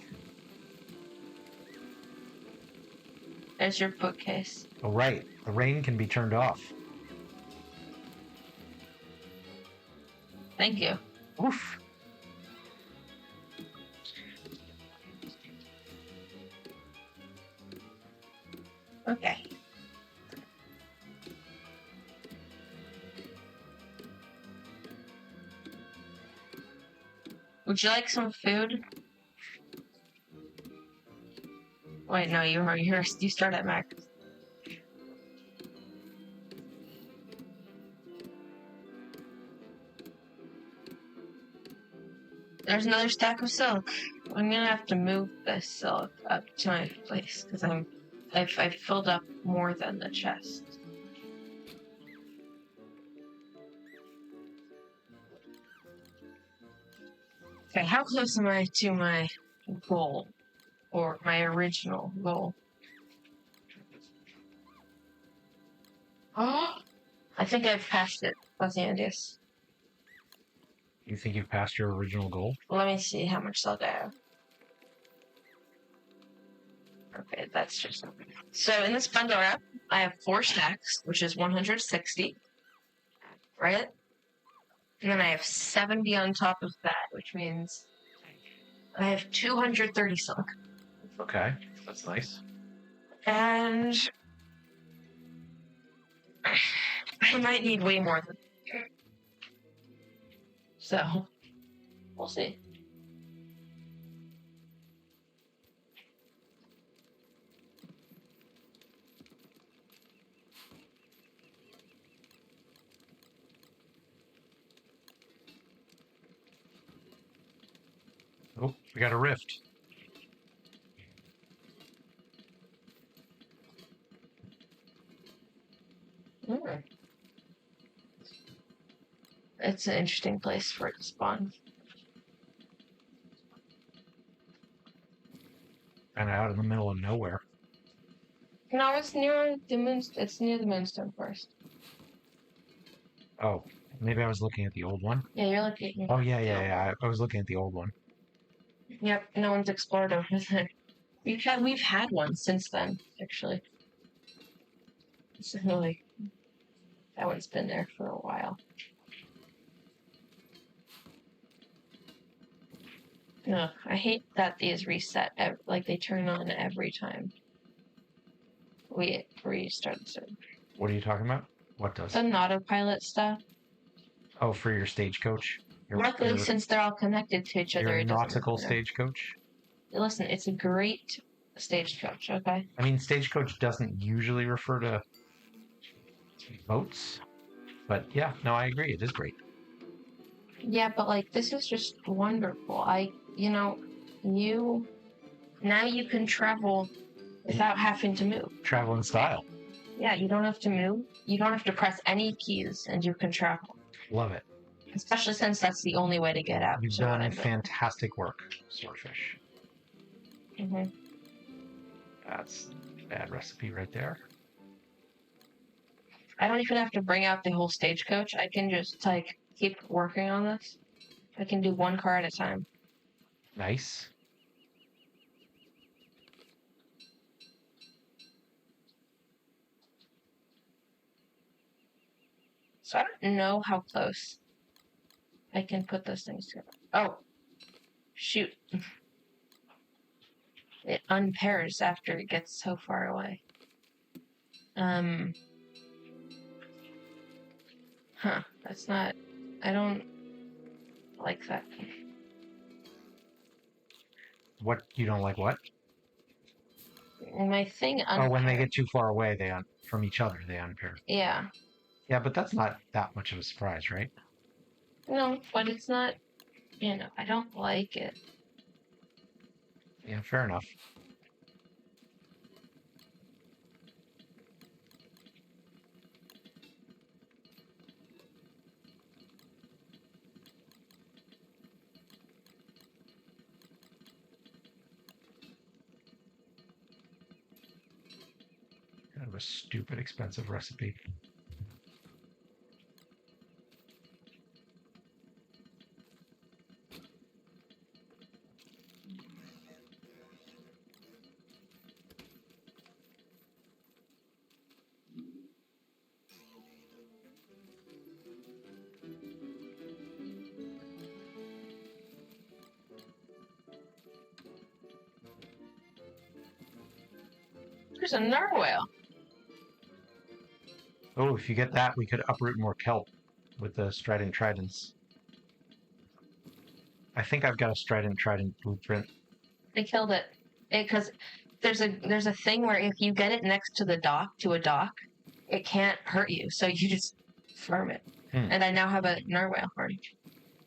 There's your bookcase. Oh, right. The rain can be turned off. Thank you. Oof. Okay. Would you like some food? Wait, no, you start at max. There's another stack of silk. I'm gonna have to move this silk up to my place because I've filled up more than the chest. Okay, how close am I to my goal? Or my original goal? Oh, I think I've passed it, Ozymandias. You think you've passed your original goal? Let me see how much silk I have. Okay, that's just... So in this bundle wrap, I have 4 stacks, which is 160. Right? And then I have 70 on top of that, which means I have 230 silk. Okay, that's nice. And I might need way more than that. So, we'll see. Oh, we got a rift. Mm. It's an interesting place for it to spawn. And out in the middle of nowhere. No, it's near the It's near the Moonstone Forest. Oh, maybe I was looking at the old one. Yeah, you're looking. Oh yeah. I was looking at the old one. Yep, no one's explored over there. We've had one since then, actually. So like, that one's been there for a while. No, I hate that these reset, like they turn on every time we restart the server. What are you talking about? What does? The autopilot stuff. Oh, for your stagecoach? Luckily, since they're all connected to each other, Your it doesn't nautical matter. stagecoach? Listen, it's a great stagecoach, okay? I mean, stagecoach doesn't usually refer to boats, but yeah, no, I agree. It is great. Yeah, but like this is just wonderful. Now you can travel without having to move. Travel in style. Yeah, you don't have to move. You don't have to press any keys, and you can travel. Love it. Especially since that's the only way to get out. You've done fantastic work, Swordfish. Mm-hmm. That's a bad recipe right there. I don't even have to bring out the whole stagecoach. I can just like keep working on this. I can do one car at a time. Nice. So I don't know how close I can put those things together. Oh, shoot. It unpairs after it gets so far away. That's not... I don't like that. What, you don't like what? My thing unpaired. Oh, when they get too far away, from each other, they unpair. Yeah. Yeah, but that's not that much of a surprise, right? No, but it's not, I don't like it. Yeah, fair enough. Kind of a stupid, expensive recipe. There's a narwhal. Oh, if you get that, we could uproot more kelp with the strident tridents. I think I've got a strident trident blueprint. They killed it. Because there's a thing where if you get it next to a dock, it can't hurt you. So you just farm it. And I now have a narwhal horn.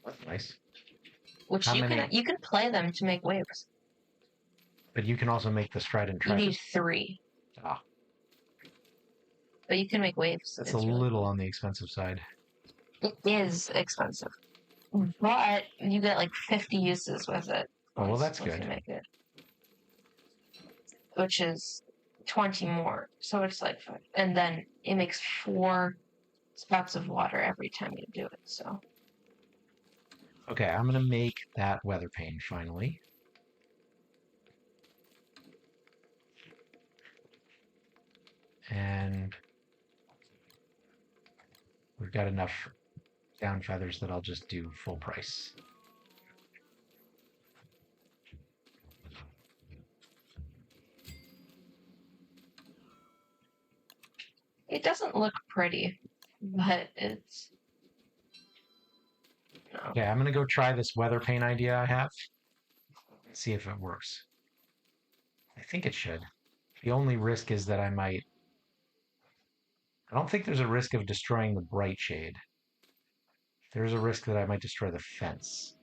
That's nice. Which you can play them to make waves. But you can also make the strident trident. You need 3. Ah. But you can make waves. That's a little on the expensive side. It is expensive. But you get like 50 uses with it. Oh, well, that's good. You make it. Which is 20 more. So it's like 5. And then it makes 4 spouts of water every time you do it. So. Okay, I'm going to make that weather pane finally. And we've got enough down feathers that I'll just do full price. It doesn't look pretty, but it's... No. Okay, I'm going to go try this weather pane idea I have. See if it works. I think it should. The only risk is that I don't think there's a risk of destroying the bright shade. There's a risk that I might destroy the fence.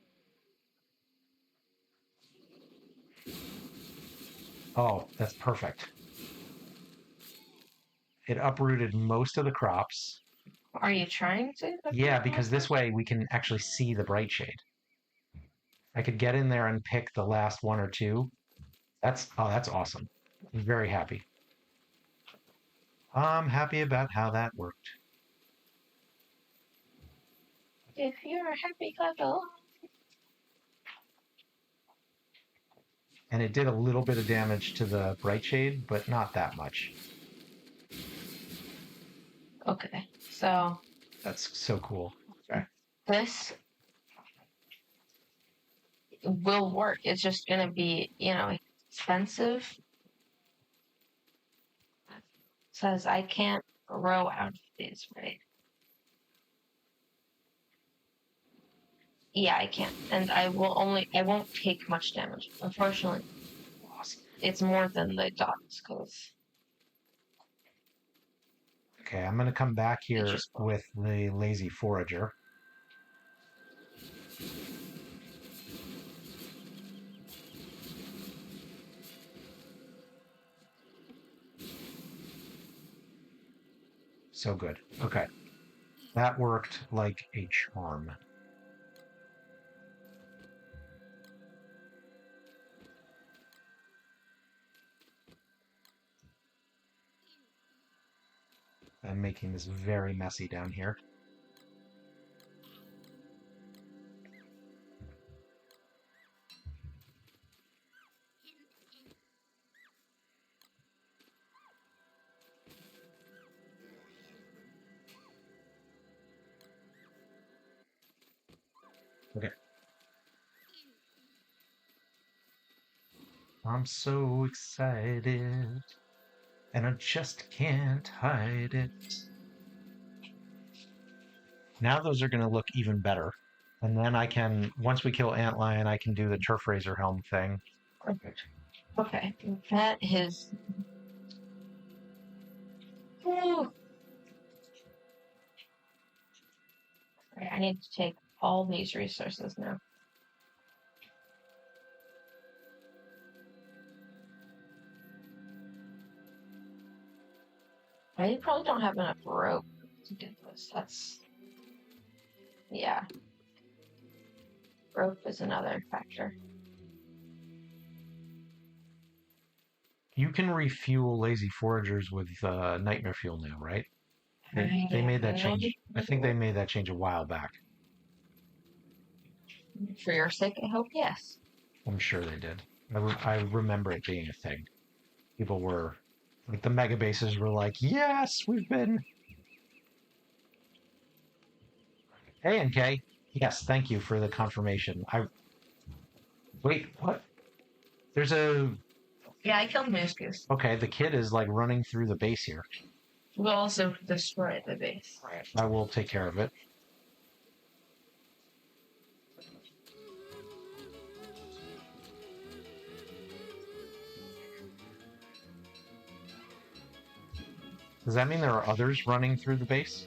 Oh, that's perfect. It uprooted most of the crops. Are you trying to? Yeah, because this way we can actually see the bright shade. I could get in there and pick the last 1 or 2. That's awesome. I'm very happy. I'm happy about how that worked. If you're a happy couple. And it did a little bit of damage to the bright shade, but not that much. Okay, so... That's so cool. Okay. This will work. It's just going to be, expensive. It says I can't grow out of these, right? Yeah, I can't. And I won't take much damage. Unfortunately, Awesome. it's more than the dots, because Okay, I'm gonna come back here just with the lazy forager. So good. Okay. That worked like a charm. I'm making this very messy down here. Okay. I'm so excited, and I just can't hide it. Now those are going to look even better. And then I can, once we kill Antlion, I can do the Turf Razor Helm thing. perfect. Okay, that is. Whew. Right, I need to take all these resources now. I probably don't have enough rope to do this. That's. Yeah. Rope is another factor. You can refuel lazy foragers with nightmare fuel now, right? They made that change. I think they made that change a while back. For your sake, I hope yes. I'm sure they did. I remember it being a thing. People were, like, the mega bases were like, yes, we've been. Hey, NK. Yes, thank you for the confirmation. Wait, what? There's a. Yeah, I killed Moose Goose. Okay, the kid is like running through the base here. We'll also destroy the base. I will take care of it. Does that mean there are others running through the base?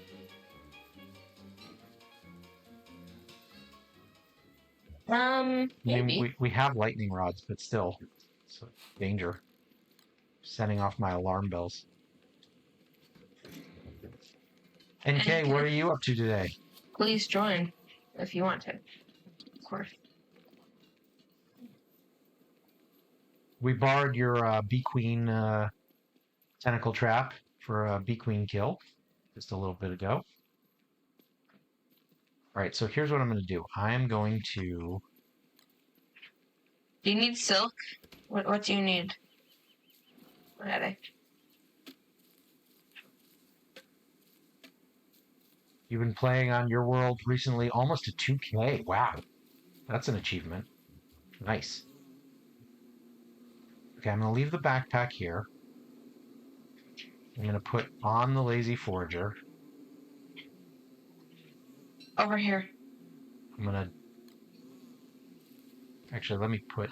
Maybe. I mean, we have lightning rods, but still, it's a danger. Setting off my alarm bells. NK, what are you up to today? Please join if you want to. Of course. We borrowed your Bee Queen tentacle trap for a Bee Queen kill just a little bit ago. All right, so here's what I'm going to do. I am going to. Do you need silk? What do you need? Ready. You've been playing on your world recently, almost to 2K. Wow, that's an achievement. Nice. Okay, I'm going to leave the backpack here. I'm going to put on the lazy forager. Over here. I'm going to. Actually, let me put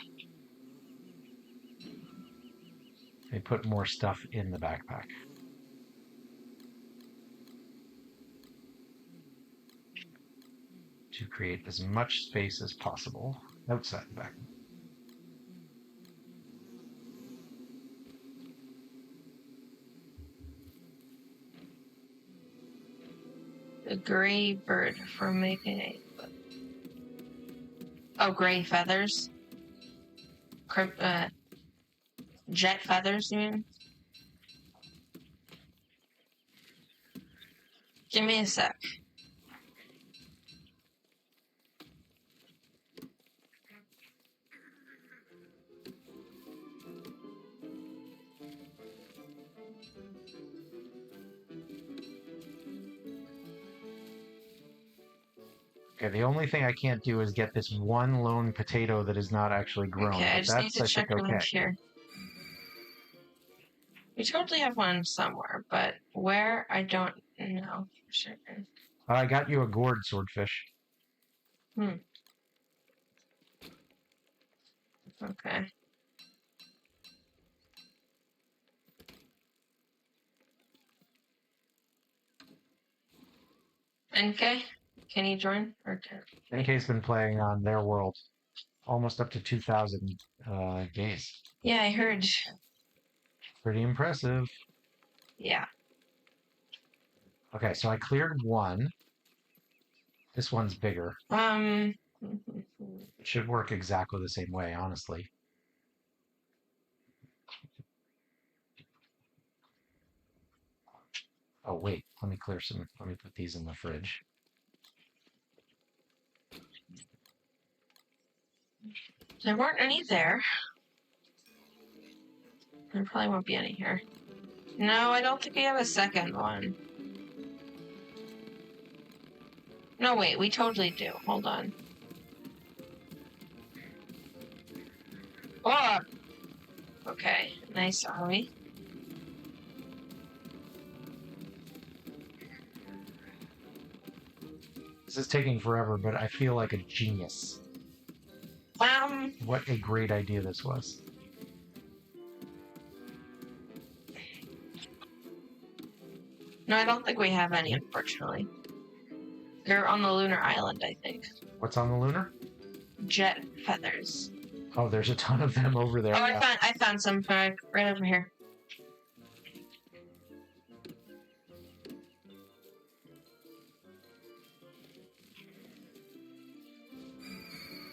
more stuff in the backpack. To create as much space as possible outside the backpack. The gray bird for making a. Oh, gray feathers. Jet feathers, you mean? Give me a sec. Okay, the only thing I can't do is get this one lone potato that is not actually grown. Okay, I but just need that's, to I check think, okay. around here. We totally have one somewhere, but where, I don't know for certain. I got you a gourd swordfish. Hmm. Okay. NK, can you join? Or NK's been playing on their world almost up to 2,000 days. yeah, I heard. Pretty impressive. Yeah. Okay, so I cleared one. This one's bigger. Um. It should work exactly the same way, honestly. Oh, wait. Let me clear some. Let me put these in the fridge. There weren't any there. There probably won't be any here. No, I don't think we have a second one. No, wait, we totally do. Hold on. Oh! Okay, nice, are we? This is taking forever, but I feel like a genius. What a great idea this was. No, I don't think we have any, unfortunately. They're on the lunar island, I think. What's on the lunar? Jet feathers. Oh, there's a ton of them over there. Oh, I found some right over here.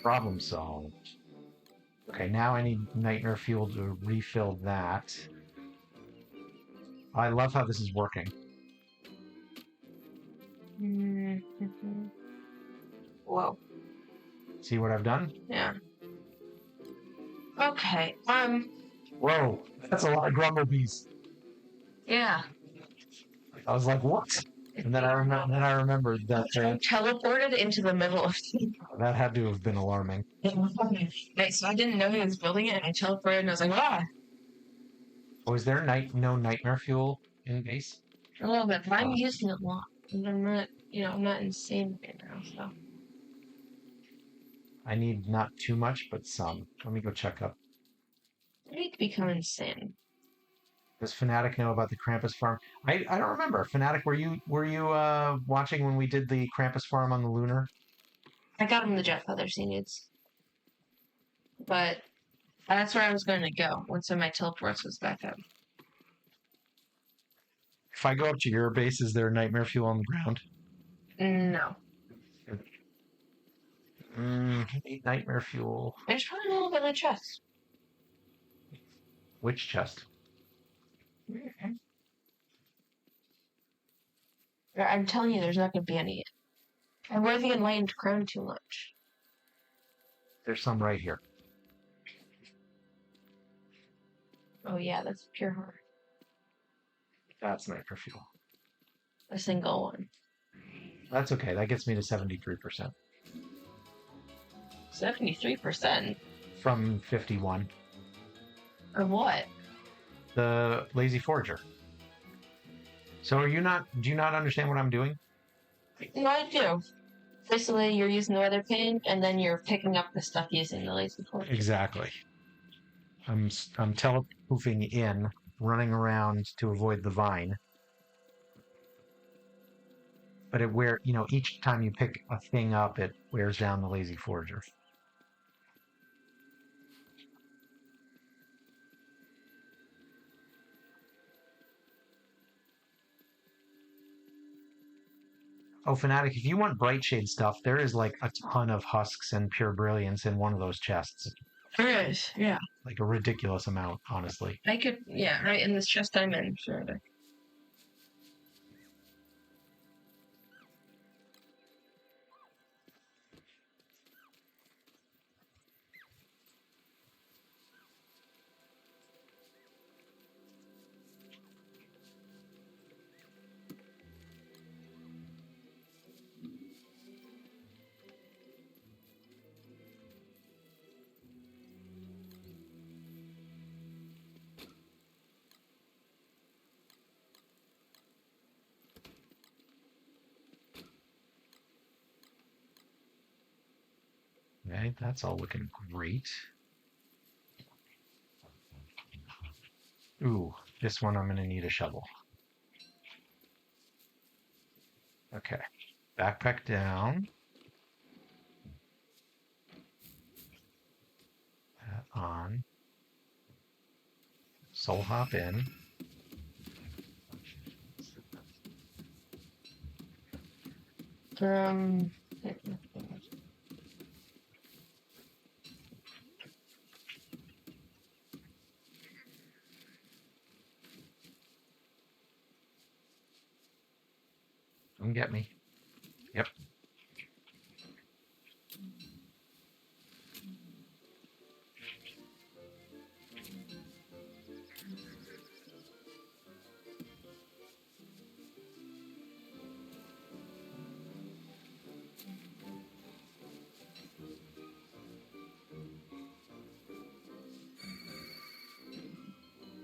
Problem solved. Okay, now I need nightmare fuel to refill that. I love how this is working. Mm-hmm. Whoa. See what I've done? Yeah. Okay. Whoa, that's a lot of grumblebees. Yeah. I was like, what? And then I remembered that I teleported into the middle of that had to have been alarming. Right, so I didn't know he was building it, and I teleported, and I was like, ah! Oh, is there no nightmare fuel in base? A little bit, but I'm using it a lot. And I'm not, I'm not insane right now, so. I need not too much, but some. Let me go check up. I need to become insane. Does Fnatic know about the Krampus farm? I don't remember. Fnatic, were you watching when we did the Krampus farm on the lunar? I got him the jet feathers he needs. But that's where I was going to go once my teleports was back up. If I go up to your base, is there nightmare fuel on the ground? No. Need nightmare fuel. There's probably a little bit in the chest. Which chest? I'm telling you, there's not going to be any. I wear the enlightened crown too much. There's some right here. Oh yeah, that's pure heart. That's nightmare fuel. A single one. That's okay. That gets me to 73%. 73%? From 51. Of what? The Lazy Forager. So do you not understand what I'm doing? No, I do. Basically, you're using the weather pane, and then you're picking up the stuff using the lazy forge. Exactly. I'm telepoofing in, running around to avoid the vine. But each time you pick a thing up, it wears down the Lazy Forager. Oh, Fnatic, if you want Brightshade stuff, there is like a ton of husks and pure brilliance in one of those chests. There is, yeah. Like a ridiculous amount, honestly. I could, yeah, right in this chest I'm in, sure. Okay, that's all looking great. Ooh, this one I'm gonna need a shovel. Okay. Backpack down. On. Soul hop in. Um, Come get me. Yep.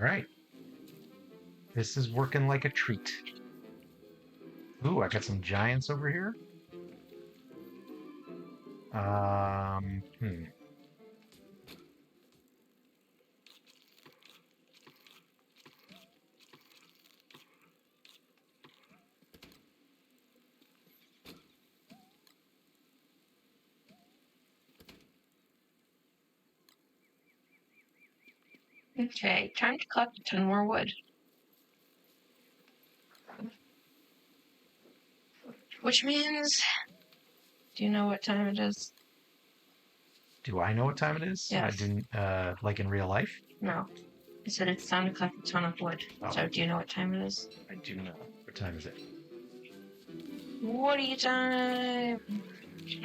All right. This is working like a treat. Ooh, I got some giants over here. Hmm. okay, time to collect 10 more wood. Which means, do you know what time it is? Do I know what time it is? I Yes. didn't, like in real life? No. I said it's time to collect a ton of wood. Oh. So do you know what time it is? I do know. What time is it? Woody time!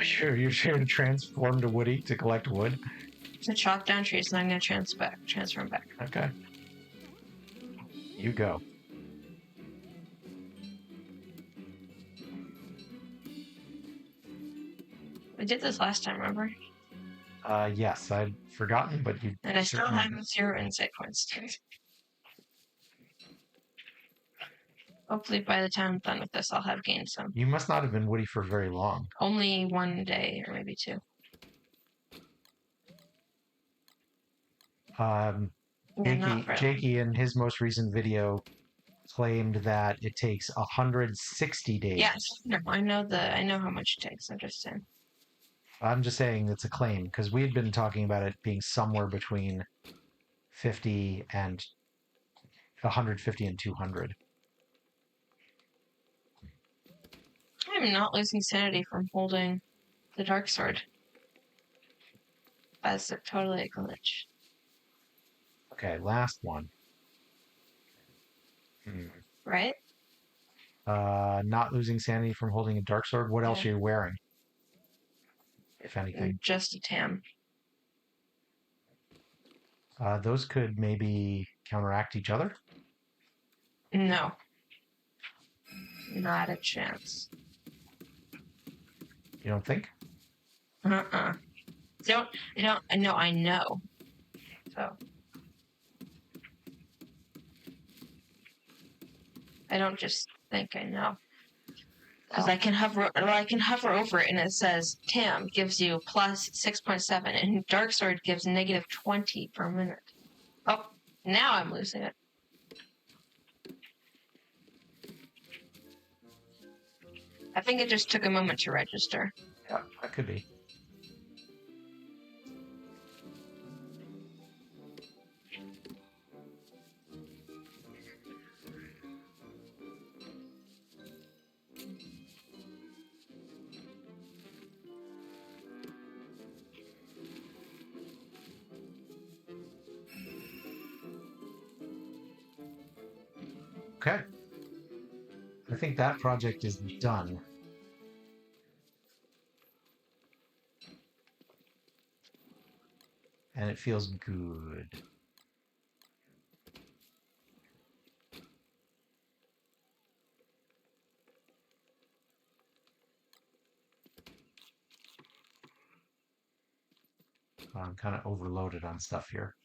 Sure, you're sure to transform to Woody to collect wood? To chop down trees, and I'm going to transfer them back. Okay. You go. We did this last time, remember? Yes, I'd forgotten, but you And I still certainly- have 0 insight points. Hopefully by the time I'm done with this, I'll have gained some. You must not have been Woody for very long. Only 1 day, or maybe 2. Yeah, not really. Jakey in his most recent video claimed that it takes 160 days. Yes, no, I know how much it takes. I'm just saying. I'm just saying it's a claim because we had been talking about it being somewhere between 50 and 150 and 200. I'm not losing sanity from holding the dark sword. That's totally a glitch. Okay, last one. Right? Not losing sanity from holding a dark sword. What else are you wearing? If anything. Just a tam. Those could maybe counteract each other. No. Not a chance. You don't think? I know. So. I don't just think I know. Because I can hover over it and it says Tam gives you plus 6.7 and Dark Sword gives negative 20 per minute. Oh, now I'm losing it. I think it just took a moment to register. Yeah, that could be. Okay. I think that project is done. And it feels good. I'm kind of overloaded on stuff here.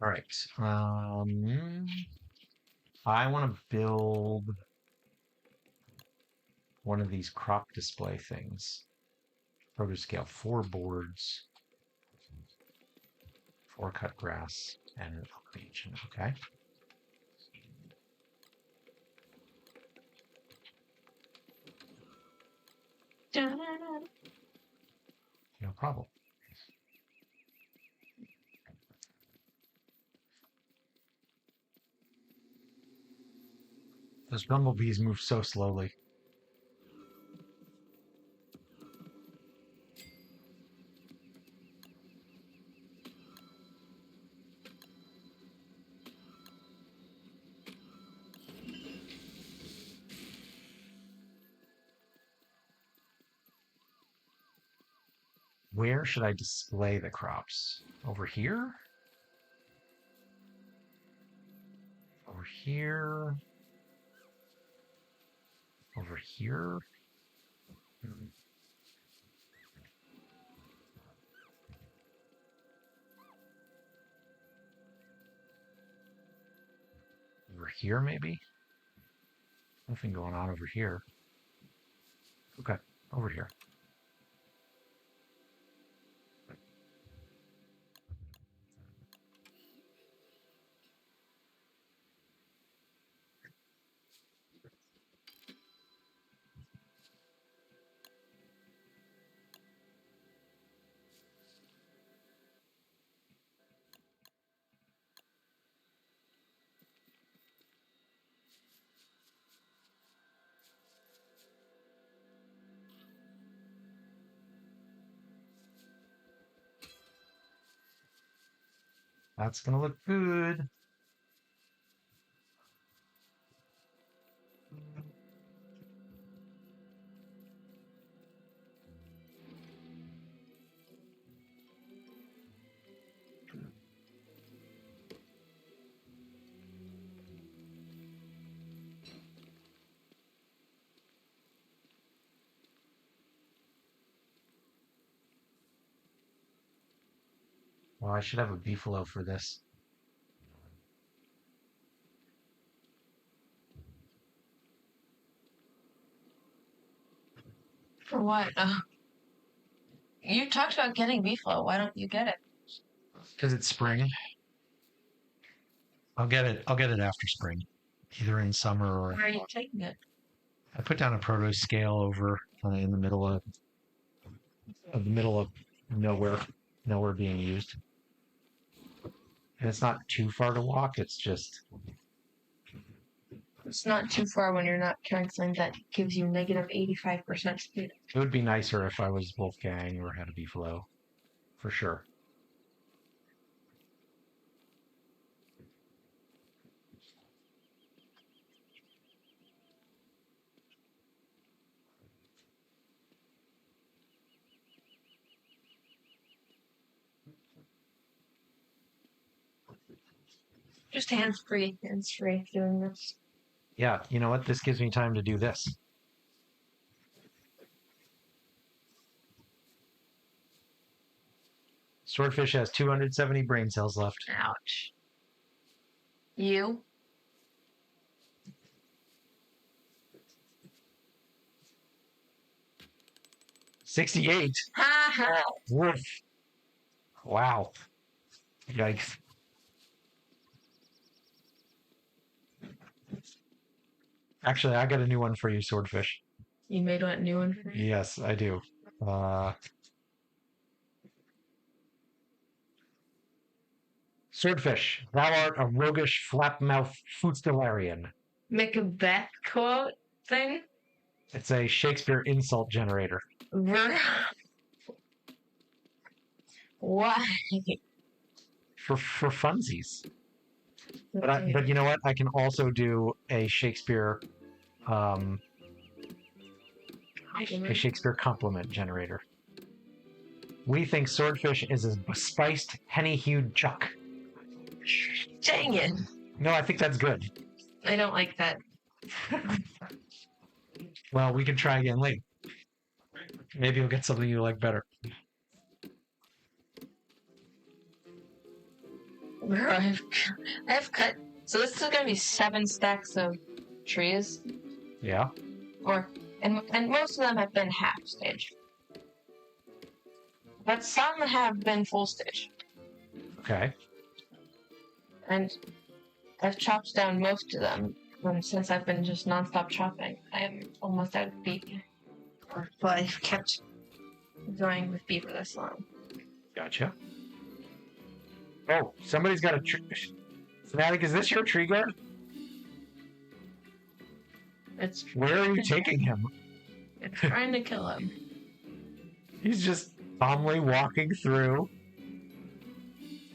All right. I want to build one of these crop display things. Produce scale, 4 boards, 4 cut grass, and an beach. Okay. No problem. Those bumblebees move so slowly. Where should I display the crops? Over here? Over here? Over here? Over here, maybe? Nothing going on over here. Okay, over here. That's gonna look good. Well, I should have a beefalo for this. For what? You talked about getting beefalo. Why don't you get it? Because it's spring. I'll get it after spring. Either in summer or Where are you taking it? I put down a produce scale over in the middle of nowhere being used. And it's not too far to walk, it's not too far when you're not canceling. That gives you negative 85% speed. it would be nicer if I was Wolfgang or had a beefalo. For sure. Just hands-free doing this. Yeah, you know what? This gives me time to do this. Swordfish has 270 brain cells left. Ouch. You? 68. Ha ha. Woof. Wow. Yikes. Actually, I got a new one for you, Swordfish. You made a new one for me? Yes, I do. Swordfish, thou art a roguish, flap-mouthed fustellarian. Make a bet quote thing? It's a Shakespeare insult generator. Why? For funsies. But you know what? I can also do a Shakespeare a Shakespeare compliment generator. We think Swordfish is a spiced, henny-hued chuck. Dang it. No, I think that's good. I don't like that. Well, we can try again later. Maybe you'll get something you like better. Bro, I've cut. So this is gonna be 7 stacks of trees, Yeah. and most of them have been half stage, but some have been full stage, Okay. and I've chopped down most of them. And since I've been just nonstop chopping, I am almost out of beef. But I've kept going with beef for this long. Gotcha. Oh, somebody's got a tree. Fanatic, is this your tree guard? It's Where are you taking him? it's trying to kill him. He's just calmly walking through.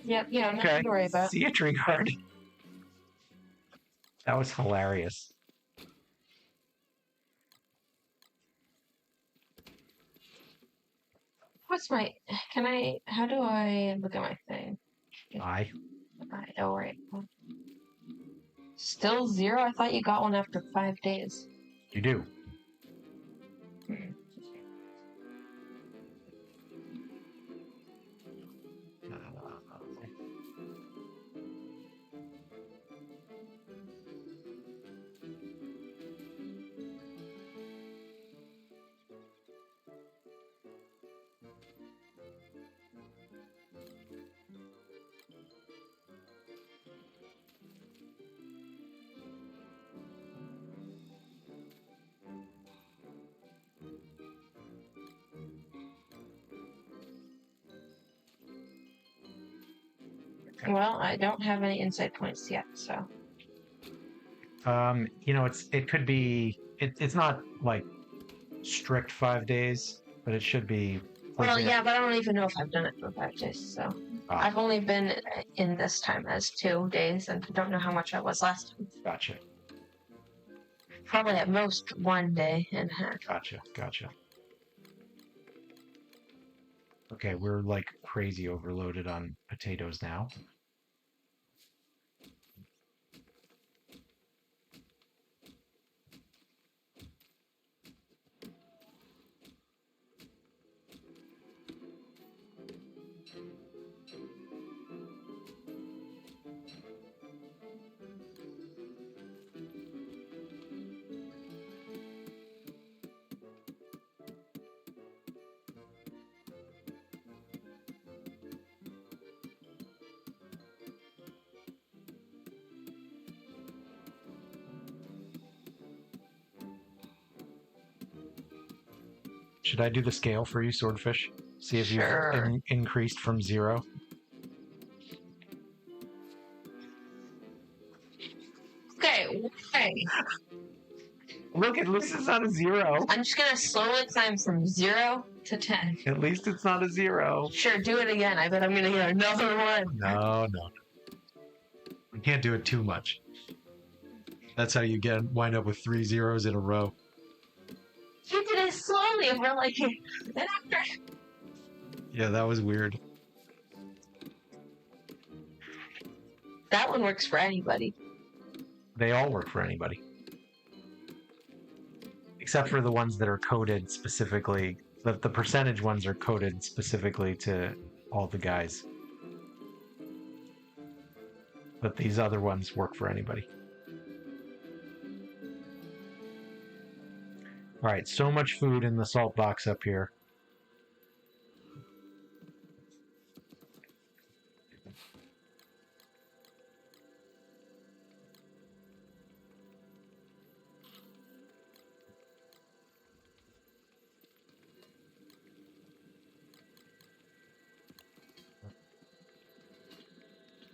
Yep, nothing Okay. to worry about. See a tree guard. That was hilarious. What's my? Can I? How do I look at my thing? Aye. Oh right. Still 0? I thought you got one after 5 days. You do. Well, I don't have any insight points yet, so. It could be. It's not like strict 5 days, but it should be. Well, yeah, but I don't even know if I've done it for 5 days, so. I've only been in this time as 2 days, and I don't know how much I was last time. Gotcha. Probably at most 1 day and a half. Gotcha. Okay, we're like crazy overloaded on potatoes now. Should I do the scale for you, Swordfish? See if Sure. you've increased from 0. Okay. Look, at least it's not a 0. I'm just gonna slowly climb from 0 to 10. At least it's not a 0. Sure, do it again. I bet I'm gonna get another one. No. You can't do it too much. That's how you wind up with 3 zeros in a row. You did it slowly over like an after. Yeah, that was weird. That one works for anybody. They all work for anybody. Except for the ones that are coded specifically. The percentage ones are coded specifically to all the guys. But these other ones work for anybody. Alright, so much food in the salt box up here.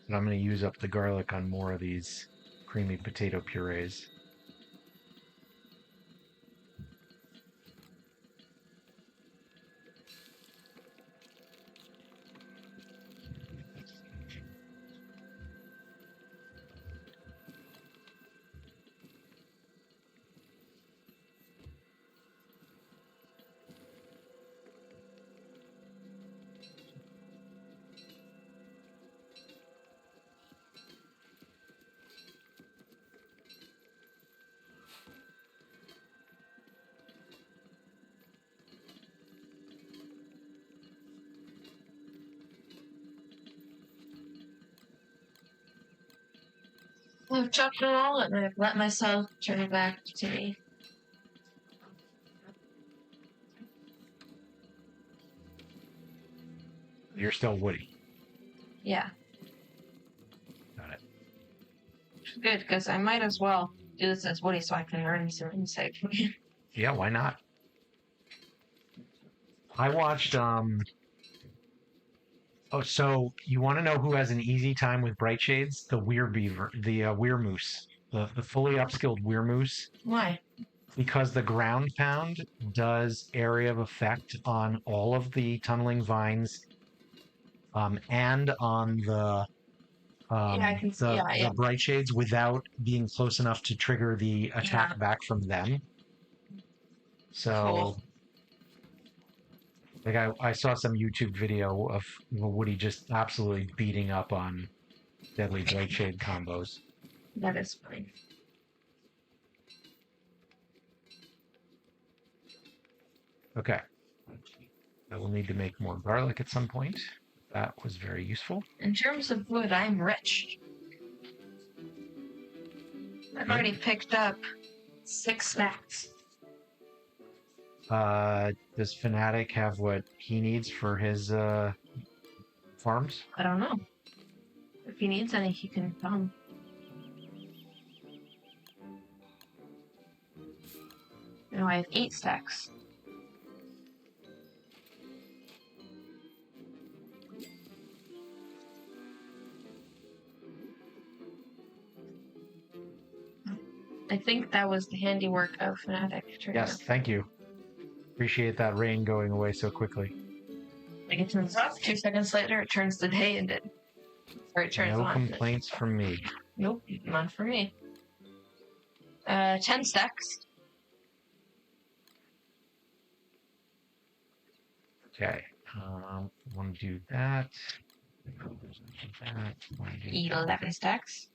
And I'm going to use up the garlic on more of these creamy potato purees. I've chopped them all and I've let myself turn it back to me. You're still Woody. Yeah, Got it. which is good because I might as well do this as Woody so I can earn some insight. Yeah, why not? I watched oh, so you want to know who has an easy time with bright shades? The weir beaver, the weir moose, the fully upskilled weir moose, Why? because the ground pound does area of effect on all of the tunneling vines, and on Yeah, I can. Yeah, yeah. the bright shades without being close enough to trigger the attack Yeah. back from them. So, Cool. like, I saw some YouTube video of Woody just absolutely beating up on deadly bright shade combos. That is fine. Okay. I will need to make more garlic at some point. That was very useful. In terms of wood, I'm rich. I've already picked up 6 stacks. Does Fnatic have what he needs for his farms? I don't know. If he needs any, he can come. No, I have 8 stacks. I think that was the handiwork of Fnatic. Yes, thank you. Appreciate that rain going away so quickly. Like it turns off, 2 seconds later it turns the day and it turns No on. complaints from me. Nope, none for me. 10 stacks. Okay. Want to do that. Wanna do 11 stacks.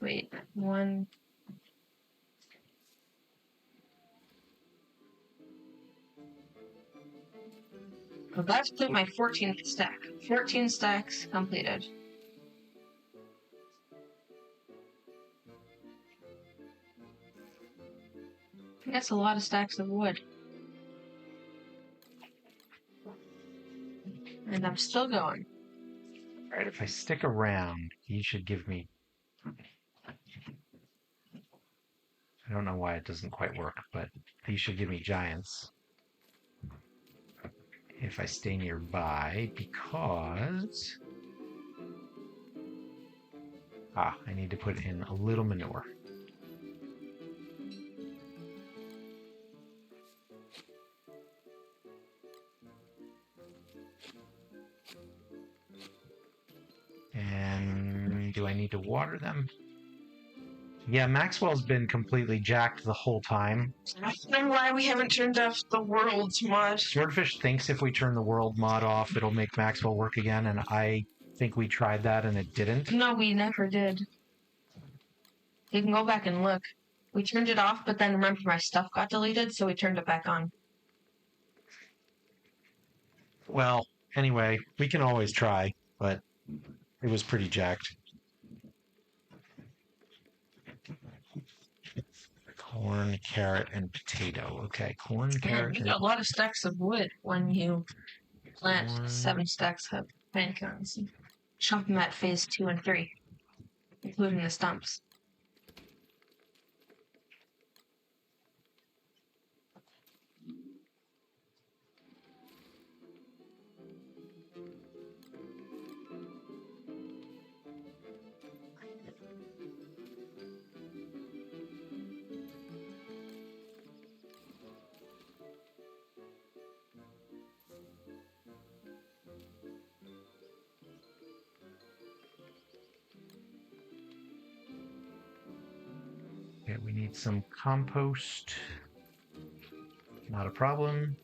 Wait, 1. I'm about to complete my 14th stack. 14 stacks completed. That's a lot of stacks of wood. And I'm still going. All right, if I stick around, he should give me. I don't know why it doesn't quite work, but he should give me giants if I stay nearby, because I need to put in a little manure. And do I need to water them? Yeah, Maxwell's been completely jacked the whole time. I don't know why we haven't turned off the world's mod. Swordfish thinks if we turn the world mod off, it'll make Maxwell work again, and I think we tried that and it didn't. No, we never did. You can go back and look. We turned it off, but then remember my stuff got deleted, so we turned it back on. Well, anyway, we can always try, but it was pretty jacked. Corn, carrot, and potato. Okay, corn, carrot, You got a lot of stacks of wood when you plant 7 stacks of pine cones. Chop them at phase 2 and 3, including the stumps. Okay, we need some compost. Not a problem.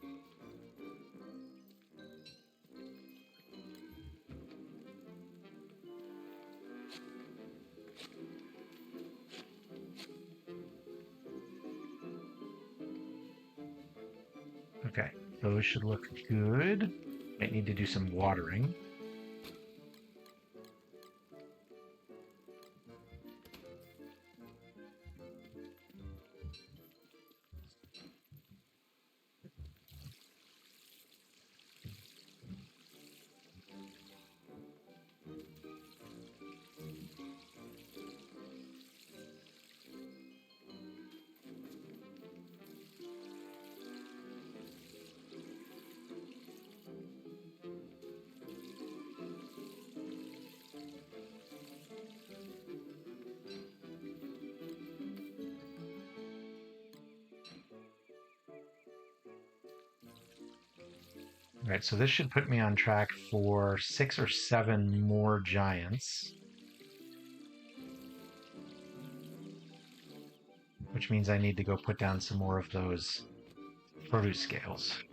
Okay, those should look good. Might need to do some watering. All right, so this should put me on track for 6 or 7 more giants. Which means I need to go put down some more of those produce scales.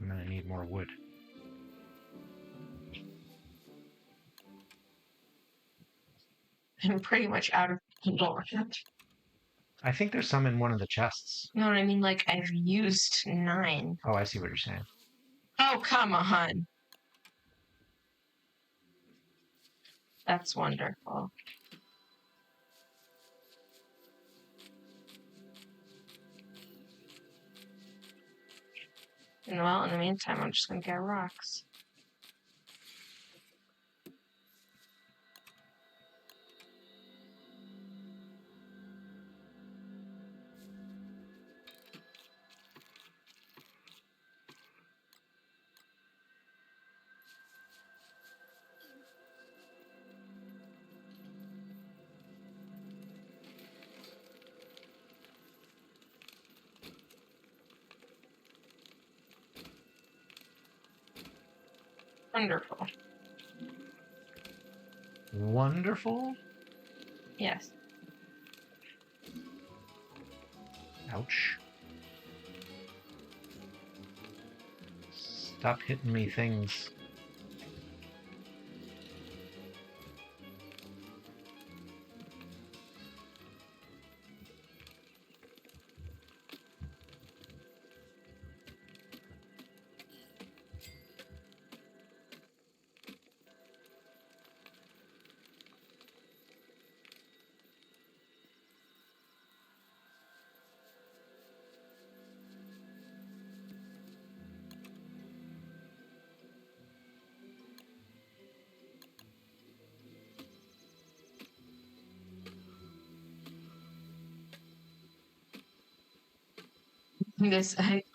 I'm gonna need more wood. I'm pretty much out of control. I think there's some in one of the chests. You know what I mean? Like, I've used 9. Oh, I see what you're saying. Oh, come on. That's wonderful. And well, in the meantime, I'm just gonna get rocks. Wonderful. Wonderful? Yes. Ouch. Stop hitting me, things.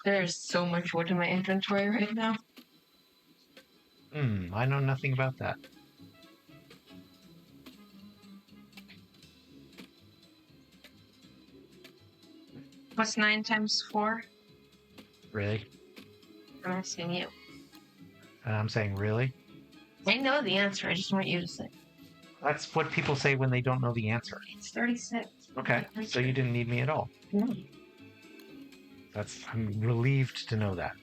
There's so much wood in my inventory right now. I know nothing about that. What's 9 times 4? Really? I'm asking you. And I'm saying, really? I know the answer. I just want you to say. That's what people say when they don't know the answer. It's 36. Okay, so you didn't need me at all. No. I'm relieved to know that.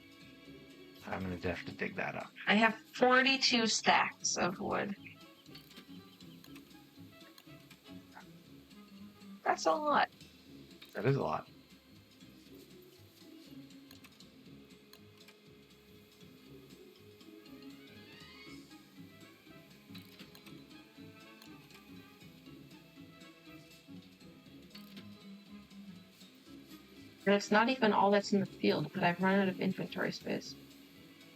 I'm gonna have to dig that up. I have 42 stacks of wood. That's a lot. That is a lot. And it's not even all that's in the field, but I've run out of inventory space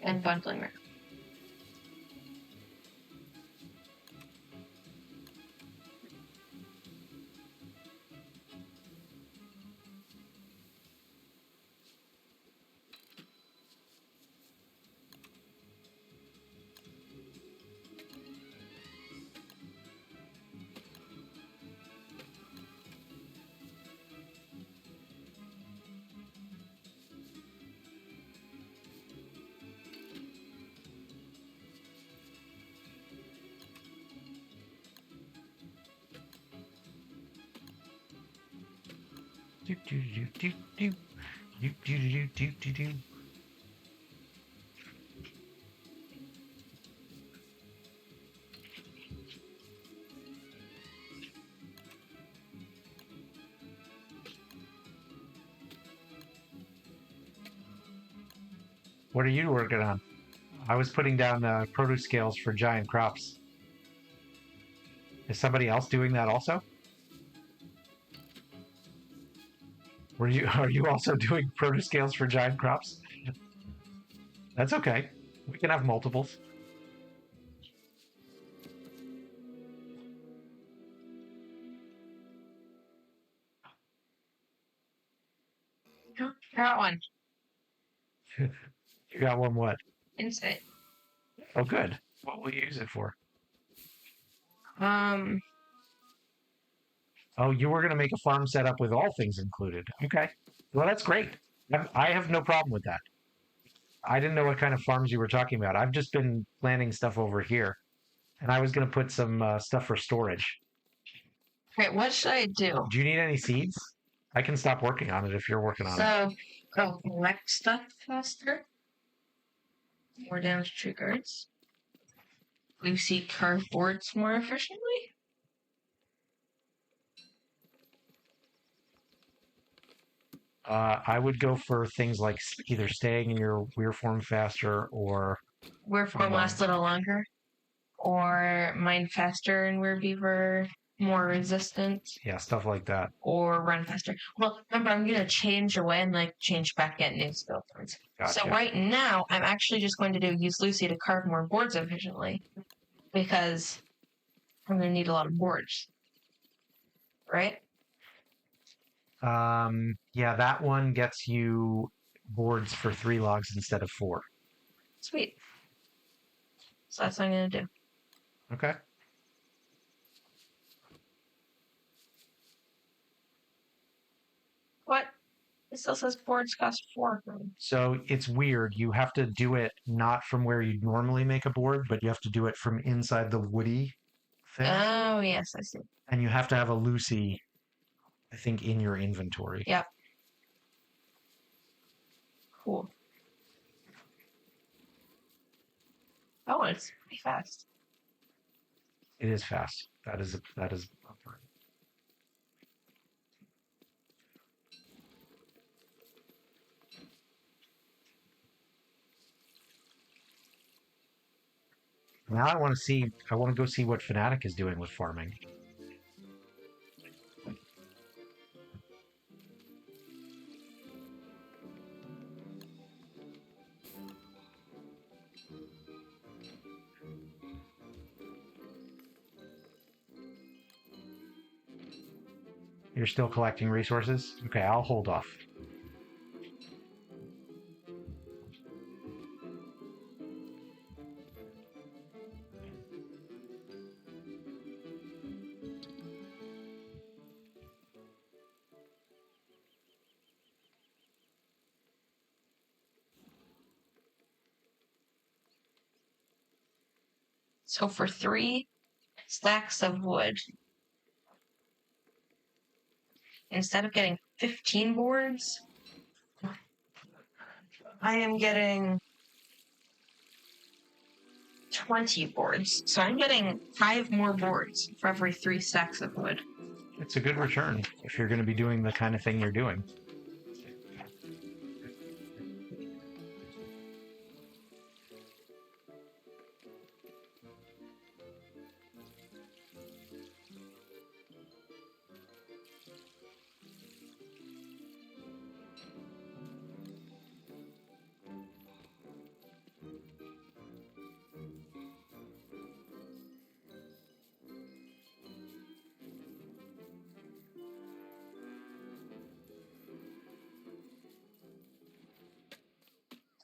and bundling room. Do do do do do do do do do do do. What are you working on? I was putting down produce scales for giant crops. Is somebody else doing that also? Are you also doing produce scales for giant crops? That's okay. We can have multiples. Got one. You got one what? Insight. Oh, good. What will you use it for? Oh, you were going to make a farm setup with all things included. Okay. Well, that's great. I have no problem with that. I didn't know what kind of farms you were talking about. I've just been planting stuff over here, and I was going to put some stuff for storage. Okay, what should I do? Do you need any seeds? I can stop working on it if you're working on it. So, collect stuff faster. More damage to guards. We see curve boards more efficiently. I would go for things like either staying in your weir form faster or Weir form lasts a little longer. Or mine faster and we're beaver more resistant. Yeah, stuff like that. Or run faster. Well, remember, I'm going to change away and change back in new skill points. Gotcha. So right now, I'm actually just going to use Lucy to carve more boards efficiently because I'm going to need a lot of boards. Right? Yeah, that one gets you boards for 3 logs instead of 4. Sweet. So that's what I'm going to do. Okay. What? It still says boards cost 4. So it's weird. You have to do it not from where you normally make a board, but you have to do it from inside the woody thing. Oh, yes, I see. And you have to have a Lucy, I think, in your inventory. Yep. Cool. Oh, it's pretty fast. It is fast. That is. Now I want to see. I want to go see what Fnatic is doing with farming. You're still collecting resources? Okay, I'll hold off. So for 3 stacks of wood, instead of getting 15 boards, I am getting 20 boards. So I'm getting 5 more boards for every 3 stacks of wood. It's a good return if you're going to be doing the kind of thing you're doing.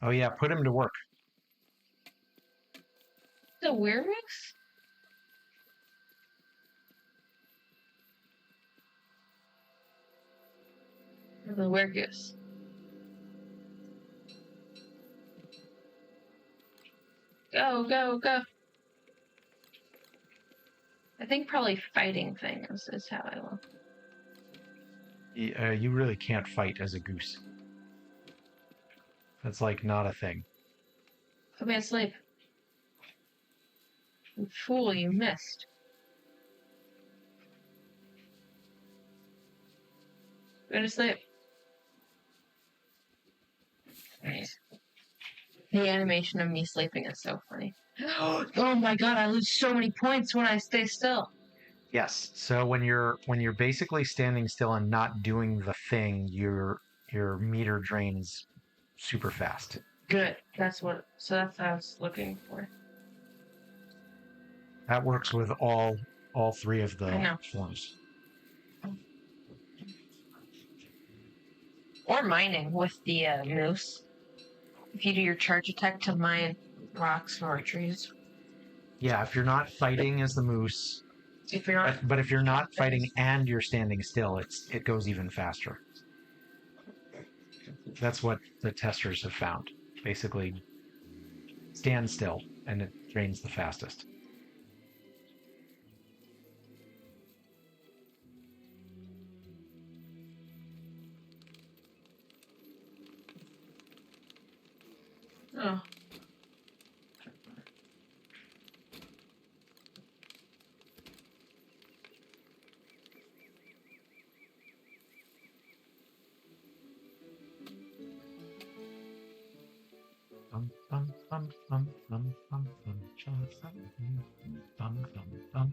Oh yeah, put him to work. The weird mix? The weird goose. Go, go, go. I think probably fighting things is how I will. You really can't fight as a goose. That's like not a thing. Put me asleep. You fool, you missed. Go to sleep. The animation of me sleeping is so funny. Oh my god, I lose so many points when I stay still. Yes. So when you're basically standing still and not doing the thing, your meter drains super fast. Good. That's what I was looking for. That works with all 3 of the I know. forms. Or mining with the moose. If you do your charge attack to mine rocks or trees. Yeah, if you're not fighting as the moose, If you're not, but if you're not fighting and you're standing still, it goes even faster. That's what the testers have found. Basically, stand still and it drains the fastest. oh. Bum, bum, bum, bum, bum, bum, bum, bum, bum, bum, bum.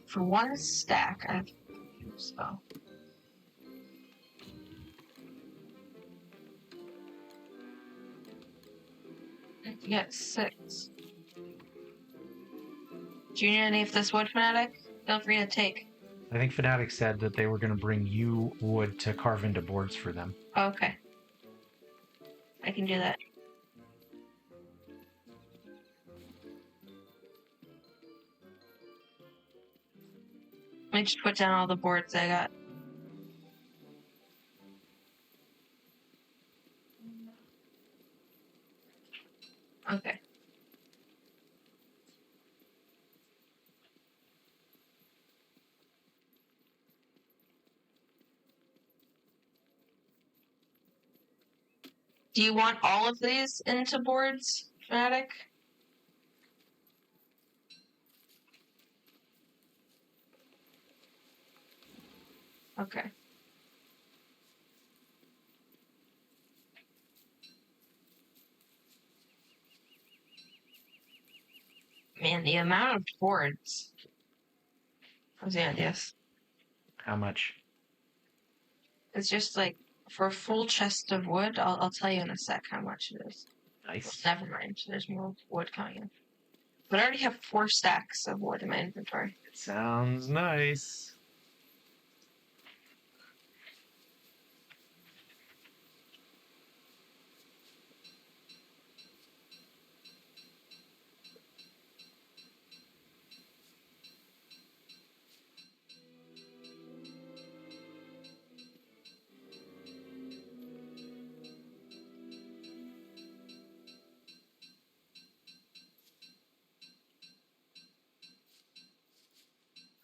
For one stack, I have to use, oh. You get 6. Do you need any of this wood, Fanatic? Feel free to take. I think Fnatic said that they were going to bring you wood to carve into boards for them. Okay. I can do that. Let me just put down all the boards I got. Okay. Do you want all of these into boards, Fanatic? Okay. Man, the amount of boards. Yes. How much? It's just like for a full chest of wood. I'll tell you in a sec how much it is. Nice. Never mind. There's more wood coming in. But I already have 4 stacks of wood in my inventory. It sounds nice.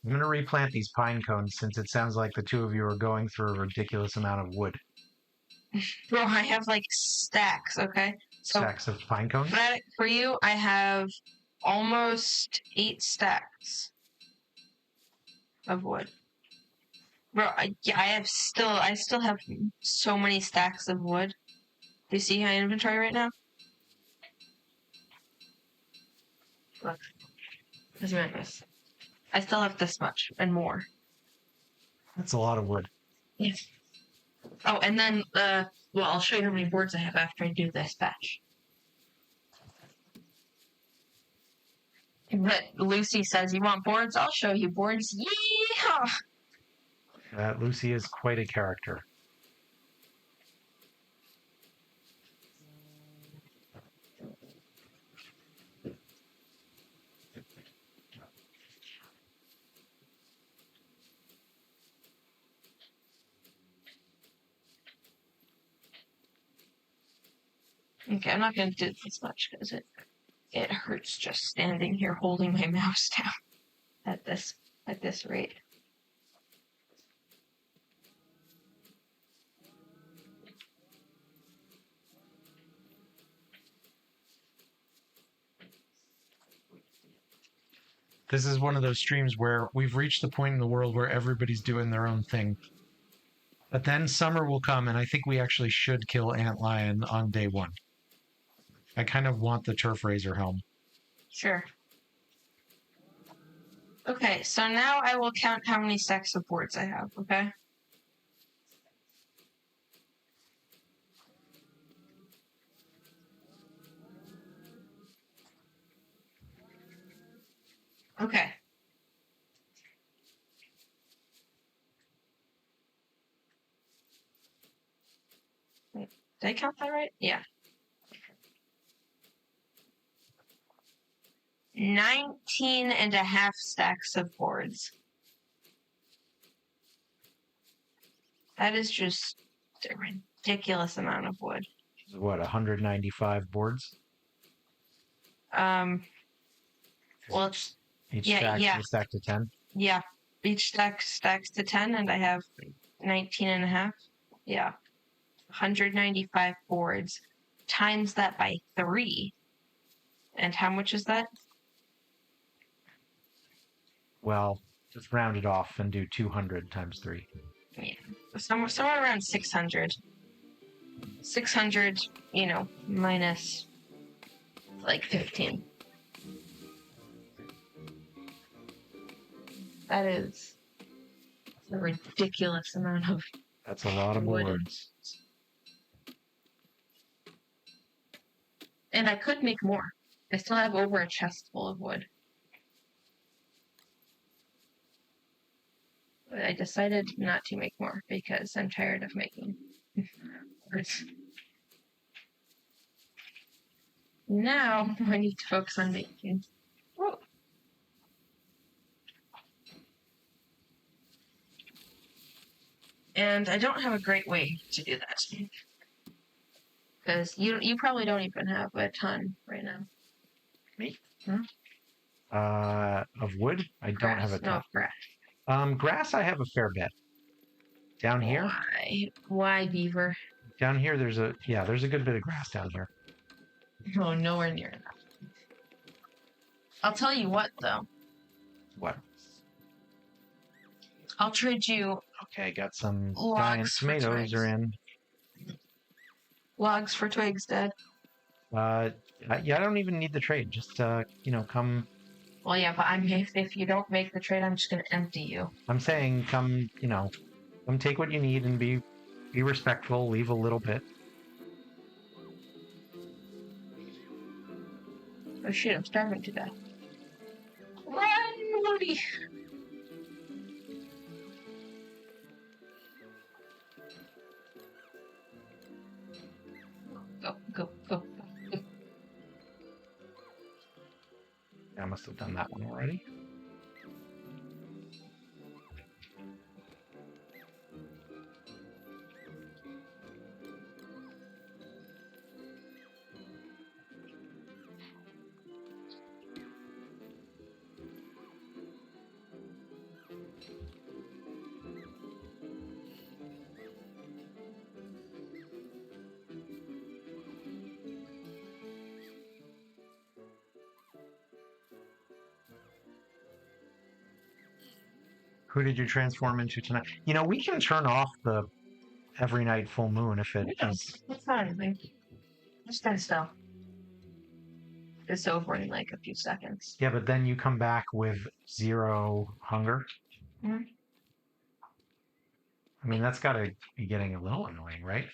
I'm going to replant these pine cones since it sounds like the two of you are going through a ridiculous amount of wood. Bro, I have like stacks, okay? So Stacks of pine cones? for you, I have almost 8 stacks of wood. Bro, I still have so many stacks of wood. Do you see my inventory right now? Look. This. I still have this much and more. That's a lot of wood. Yes. Oh, and then, well, I'll show you how many boards I have after I do this batch. But Lucy says, you want boards? I'll show you boards. Yeah! Lucy is quite a character. Okay, I'm not going to do this much because it hurts just standing here holding my mouse down at this rate. This is one of those streams where we've reached the point in the world where everybody's doing their own thing. But then summer will come, and I think we actually should kill Antlion on day 1. I kind of want the Turf Razor helm. Sure. Okay, so now I will count how many stacks of boards I have, okay? Okay. Wait, did I count that right? Yeah. 19 and a half stacks of boards. That is just a ridiculous amount of wood. What, 195 boards? Well, it's Each yeah, stack yeah, is stacked to 10? yeah. Each stack stacks to 10, and I have 19 and a half. Yeah. 195 boards. Times that by 3. And how much is that? Well, just round it off and do 200 times 3. Yeah. Somewhere around 600. 600, minus like 15. That is a ridiculous amount of That's a lot of wood. boards. And I could make more. I still have over a chest full of wood. But I decided not to make more because I'm tired of making boards. Now I need to focus on making. Whoa. And I don't have a great way to do that. Because you probably don't even have a ton right now. Me? Huh? Of wood? I don't have a ton. No, grass. Grass I have a fair bit. Down here? Why, beaver? Down here there's a good bit of grass down here. No, nowhere near enough. I'll tell you what, though. What? I'll trade you Okay, got some logs giant for tomatoes twigs. are in. Logs for twigs, Dad. Yeah, I don't even need the trade. Just come. Well, yeah, but if you don't make the trade, I'm just gonna empty you. I'm saying come take what you need and be respectful. Leave a little bit. Oh shit, I'm starving to death. Run, Woody! Go. I must have done that one already. Who did you transform into tonight? We can turn off the every night full moon if it is. It's not anything. Just stand still. It's over in like a few seconds. Yeah, but then you come back with 0 hunger. Mm-hmm. I mean, that's got to be getting a little annoying, right?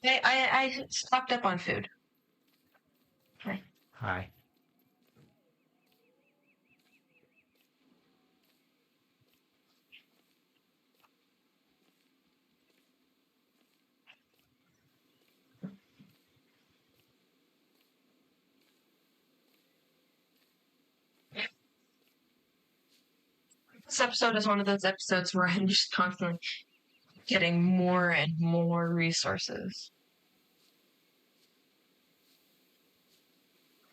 I stocked up on food. Hi. This episode is one of those episodes where I'm just constantly getting more and more resources.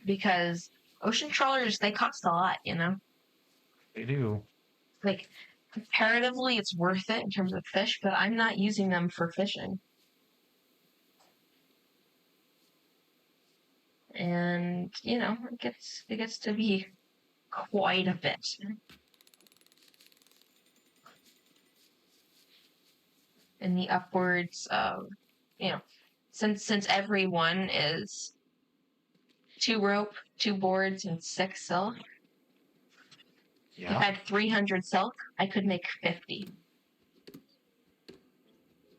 Because ocean trawlers, they cost a lot, They do. Like, comparatively, it's worth it in terms of fish, but I'm not using them for fishing. And, it gets to be quite a bit. In the upwards of, since every one is 2 rope, 2 boards, and 6 silk. Yeah. If I had 300 silk, I could make 50,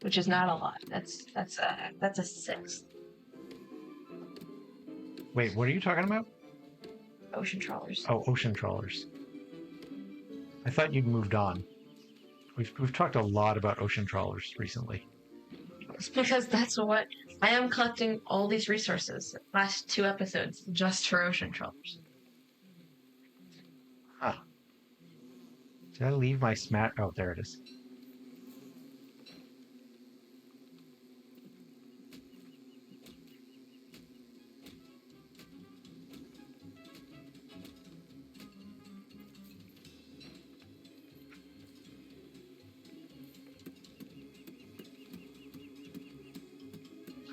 which is not a lot. That's a 6. Wait, what are you talking about? Ocean trawlers. Oh, ocean trawlers. I thought you'd moved on. We've talked a lot about ocean trawlers recently. It's because that's what I am collecting all these resources. Last 2 episodes just for ocean trawlers. Huh. Did I leave my smat? Oh, there it is.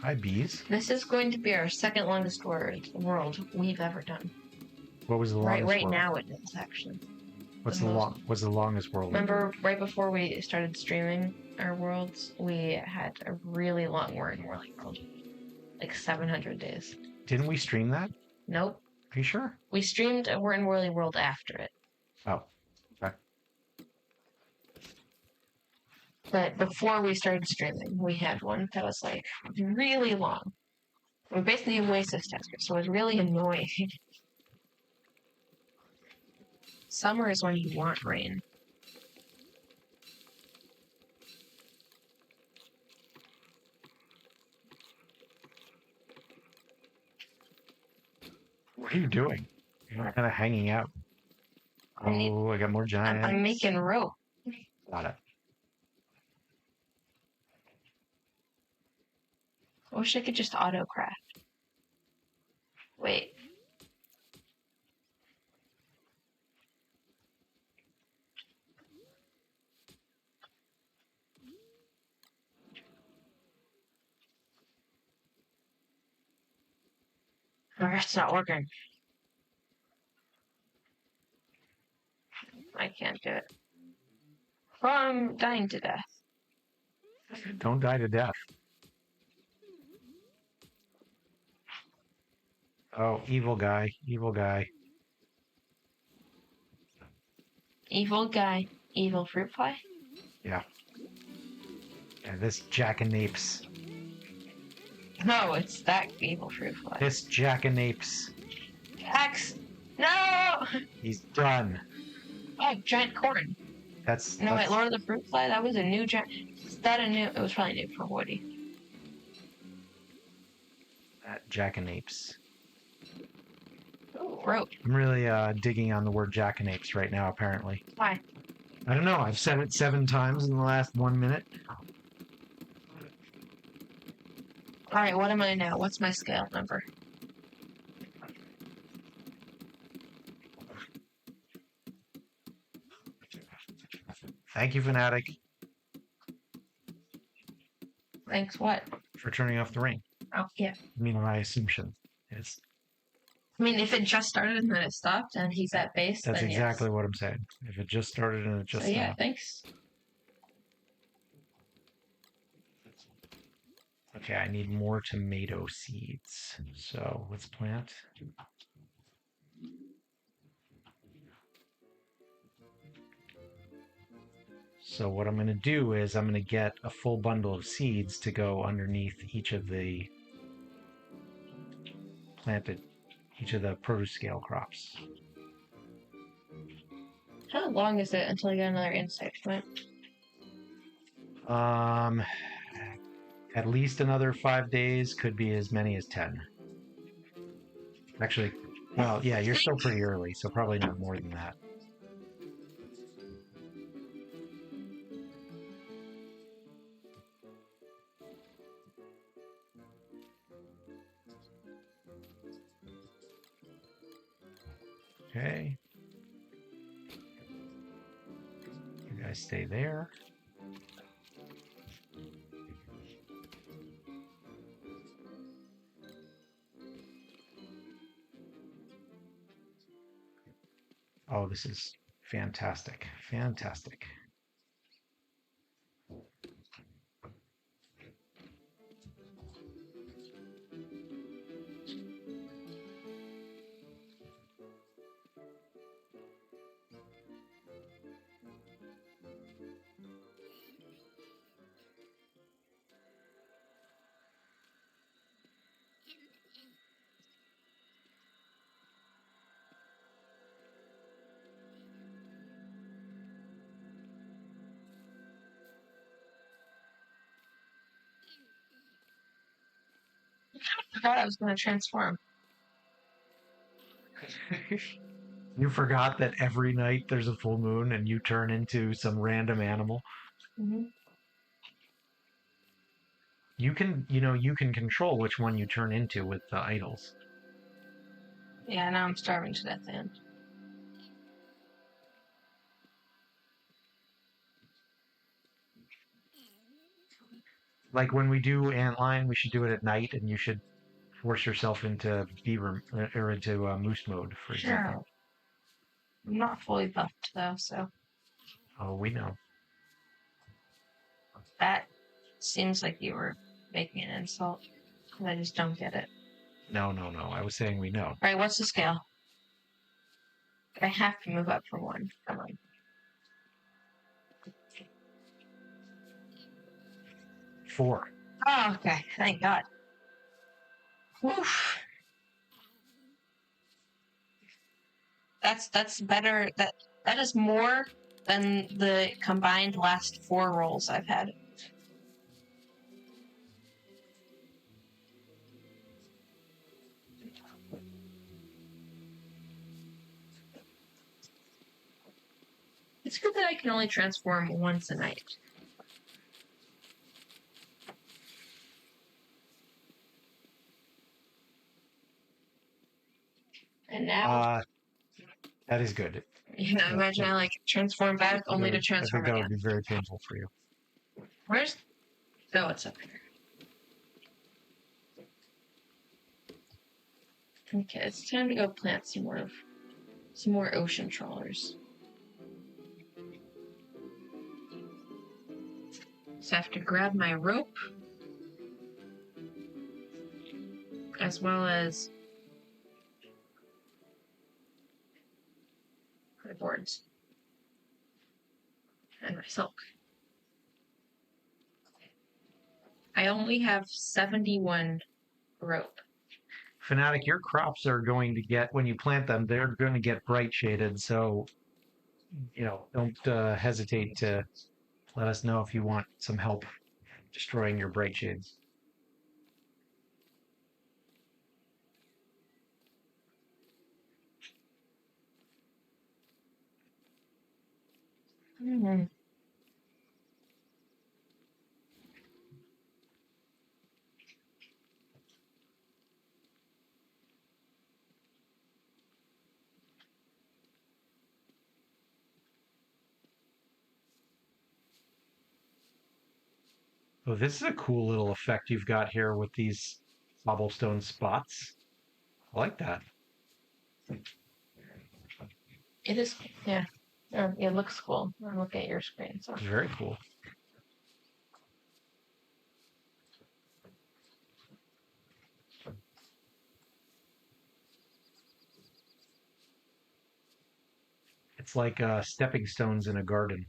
Hi, bees. This is going to be our second longest world we've ever done. What was the longest Right world? now it is actually. What's the longest world? Remember, right before we started streaming our worlds, we had a really long We're in Whirling World, like 700 days. Didn't we stream that? Nope. Are you sure? We streamed a We're in Whirling World after it. Oh, okay. But before we started streaming, we had one that was like really long. We're basically Oasis testers, so it was really annoying. Summer is when you want rain. What are you doing? You're kind of hanging out. I got more giants. I'm making rope. Got it. I wish I could just auto craft. Wait. It's not working. I can't do it. Oh, I'm dying to death. Don't die to death. Oh, evil guy. Evil guy. Evil guy. Evil fruit fly? Yeah. Yeah, this jackanapes. No, it's that evil fruit fly. This jackanapes. Axe! No! He's done. Oh, giant corn. No, wait, Lord of the Fruit Fly? That was a new giant. Is that a new? It was probably new for Woody. That jackanapes. Ooh, rope. I'm really digging on the word jackanapes right now, apparently. Why? I don't know. I've said it 7 times in the last 1 minute. Alright, what am I now? What's my scale number? Thank you, Fanatic, Thanks, what? for turning off the rain. Oh, yeah. I mean, my assumption is I mean, if it just started and then it stopped and he's at base, that's then exactly yes. what I'm saying. If it just started and it just So, yeah, stopped. thanks. Okay, I need more tomato seeds. So let's plant. So what I'm going to do is I'm going to get a full bundle of seeds to go underneath each of the produce scale crops. How long is it until I get another insect plant? At least another 5 days, could be as many as 10. Actually, well, yeah, you're still pretty early, so probably not more than that. Okay. You guys stay there. Oh, this is fantastic. Fantastic. forgot I was going to transform. You forgot that every night there's a full moon and you turn into some random animal. Mm-hmm. You can control which one you turn into with the idols. Yeah, now I'm starving to death, and Like when we do antline, we should do it at night, and you should force yourself into beaver or into moose mode, for example. sure. I'm not fully buffed though, so Oh, we know. that seems like you were making an insult. I just don't get it. No, no, no. I was saying we know. All right, what's the scale? I have to move up for one. Come on. 4. Oh, okay. Thank God. Woof. That's better. That is more than the combined last 4 rolls I've had. It's good that I can only transform once a night. And now, That is good. imagine I like transform back only to I transform think that again. would be very painful for you. Where's? Oh, it's up here. Okay, it's time to go plant some more ocean trawlers. So I have to grab my rope, as well as my boards and my silk. I only have 71 rope. Fanatic, your crops are going to get, when you plant them, they're going to get bright shaded. So, don't hesitate to let us know if you want some help destroying your bright shades. Mm-hmm. Oh, this is a cool little effect you've got here with these cobblestone spots. I like that. It is, yeah. It looks cool. I'm looking at your screen, so. It's very cool. It's like stepping stones in a garden.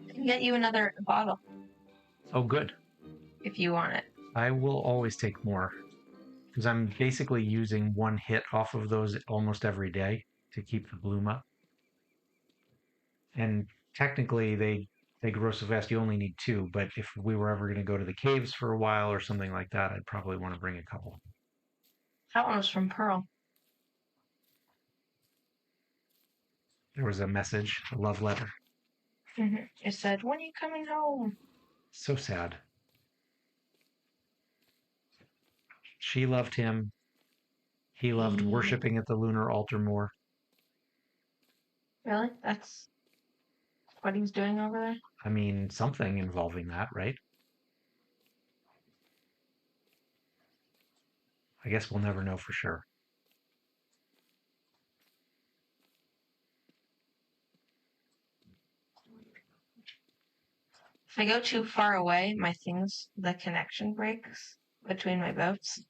I can get you another bottle Oh, good. if you want it. I will always take more because I'm basically using one hit off of those almost every day to keep the bloom up. And technically, they grow so fast you only need 2. But if we were ever going to go to the caves for a while or something like that, I'd probably want to bring a couple. That one was from Pearl. There was a message, a love letter. Mm-hmm. It said, "When are you coming home?" So sad. She loved him. He loved worshiping at the lunar altar more. Really? That's what he's doing over there? I mean, something involving that, right? I guess we'll never know for sure. If I go too far away, the connection breaks between my boats.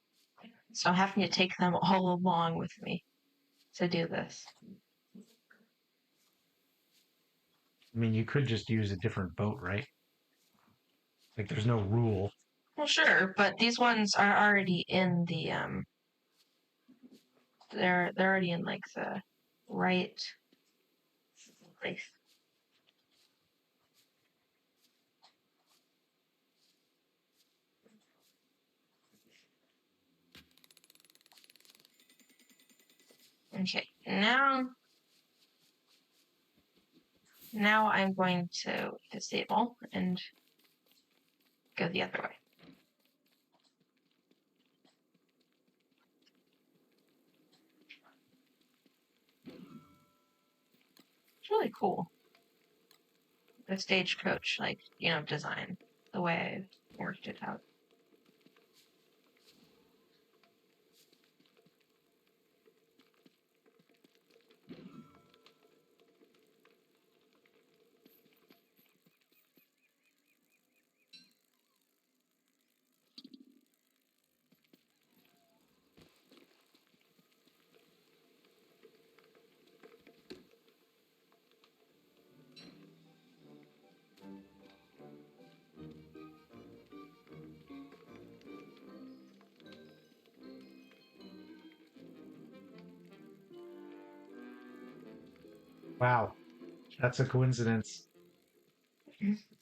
So I'm having to take them all along with me to do this. I mean, you could just use a different boat, right? Like, there's no rule. Well, sure, but these ones are already in the they're already in like the right place. Okay, now I'm going to disable and go the other way. It's really cool. The stagecoach, like, design, the way I worked it out. Wow, that's a coincidence.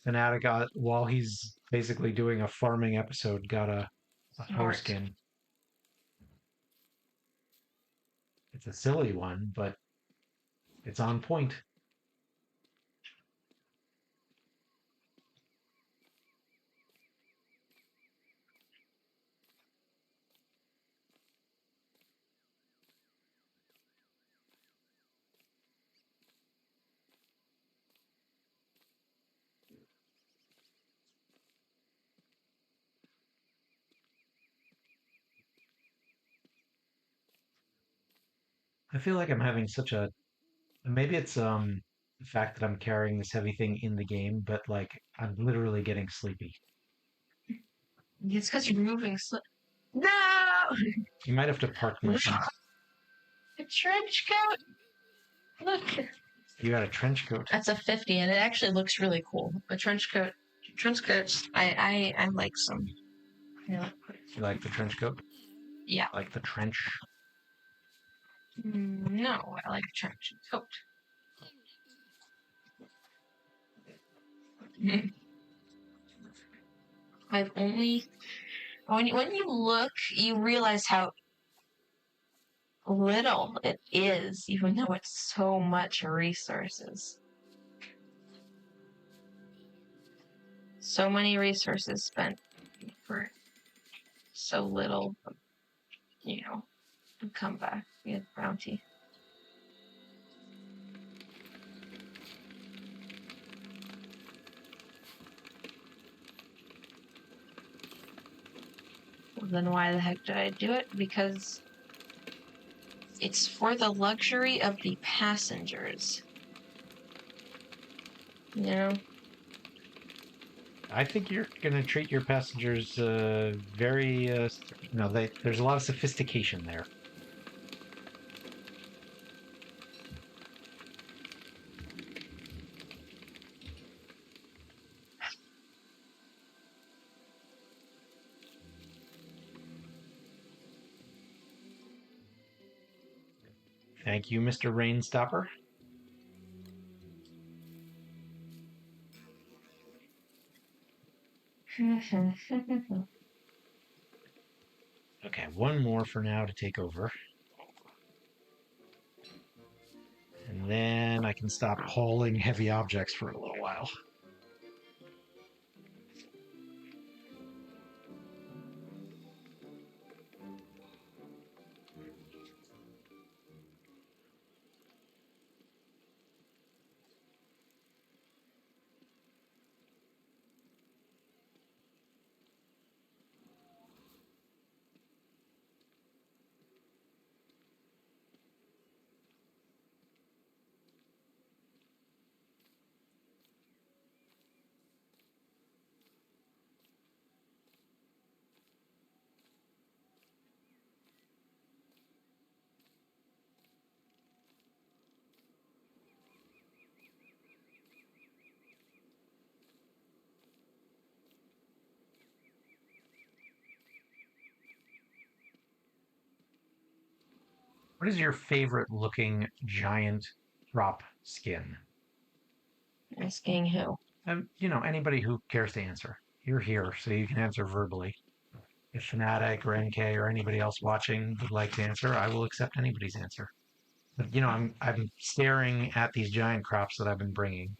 Fanatic got, while he's basically doing a farming episode, got a toe Smart. skin. It's a silly one, but it's on point. I feel like I'm having such a, maybe it's the fact that I'm carrying this heavy thing in the game, but like I'm literally getting sleepy. It's because you're moving slow. No! You might have to park me. A trench coat! Look! You got a trench coat. That's a 50, and it actually looks really cool. A trench coats, I like some. Yeah. You like the trench coat? Yeah. Like the trench? No, I like a trench coat. I've only when you look, you realize how little it is, even though it's so much resources. So many resources spent for so little, come back, bounty. Well, then why the heck did I do it? Because it's for the luxury of the passengers. I think you're gonna treat your passengers very. There's a lot of sophistication there. Thank you, Mr. Rainstopper. Okay, one more for now to take over. And then I can stop hauling heavy objects for a little while. What is your favorite looking giant crop skin? Asking who? Anybody who cares to answer. You're here, so you can answer verbally. If Fnatic or NK or anybody else watching would like to answer, I will accept anybody's answer. But I'm staring at these giant crops that I've been bringing.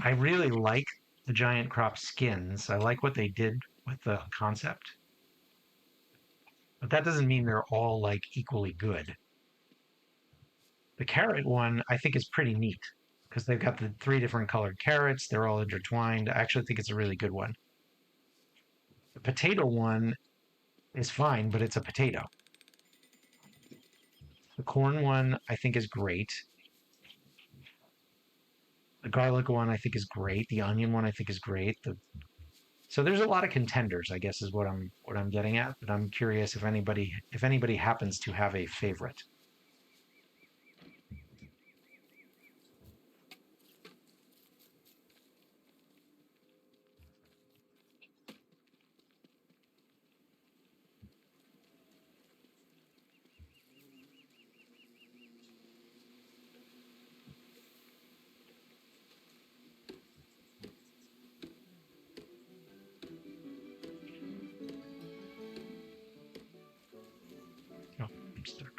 I really like the giant crop skins. I like what they did with the concept, but that doesn't mean they're all like equally good. The carrot one I think is pretty neat because they've got the three different colored carrots. They're all intertwined. I actually think it's a really good one. The potato one is fine, but it's a potato. The corn one I think is great. The garlic one I think is great. The onion one I think is great. So there's a lot of contenders, I guess, is what I'm getting at. But I'm curious if anybody happens to have a favorite. Oh, I'm stuck.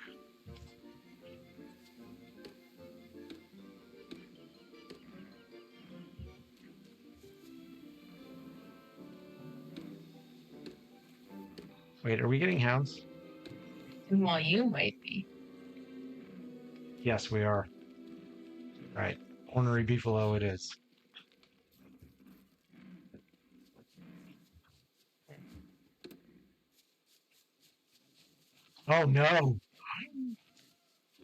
Wait, are we getting hounds? Well, you might be. Yes, we are. All right, ornery beefalo it is. Oh no!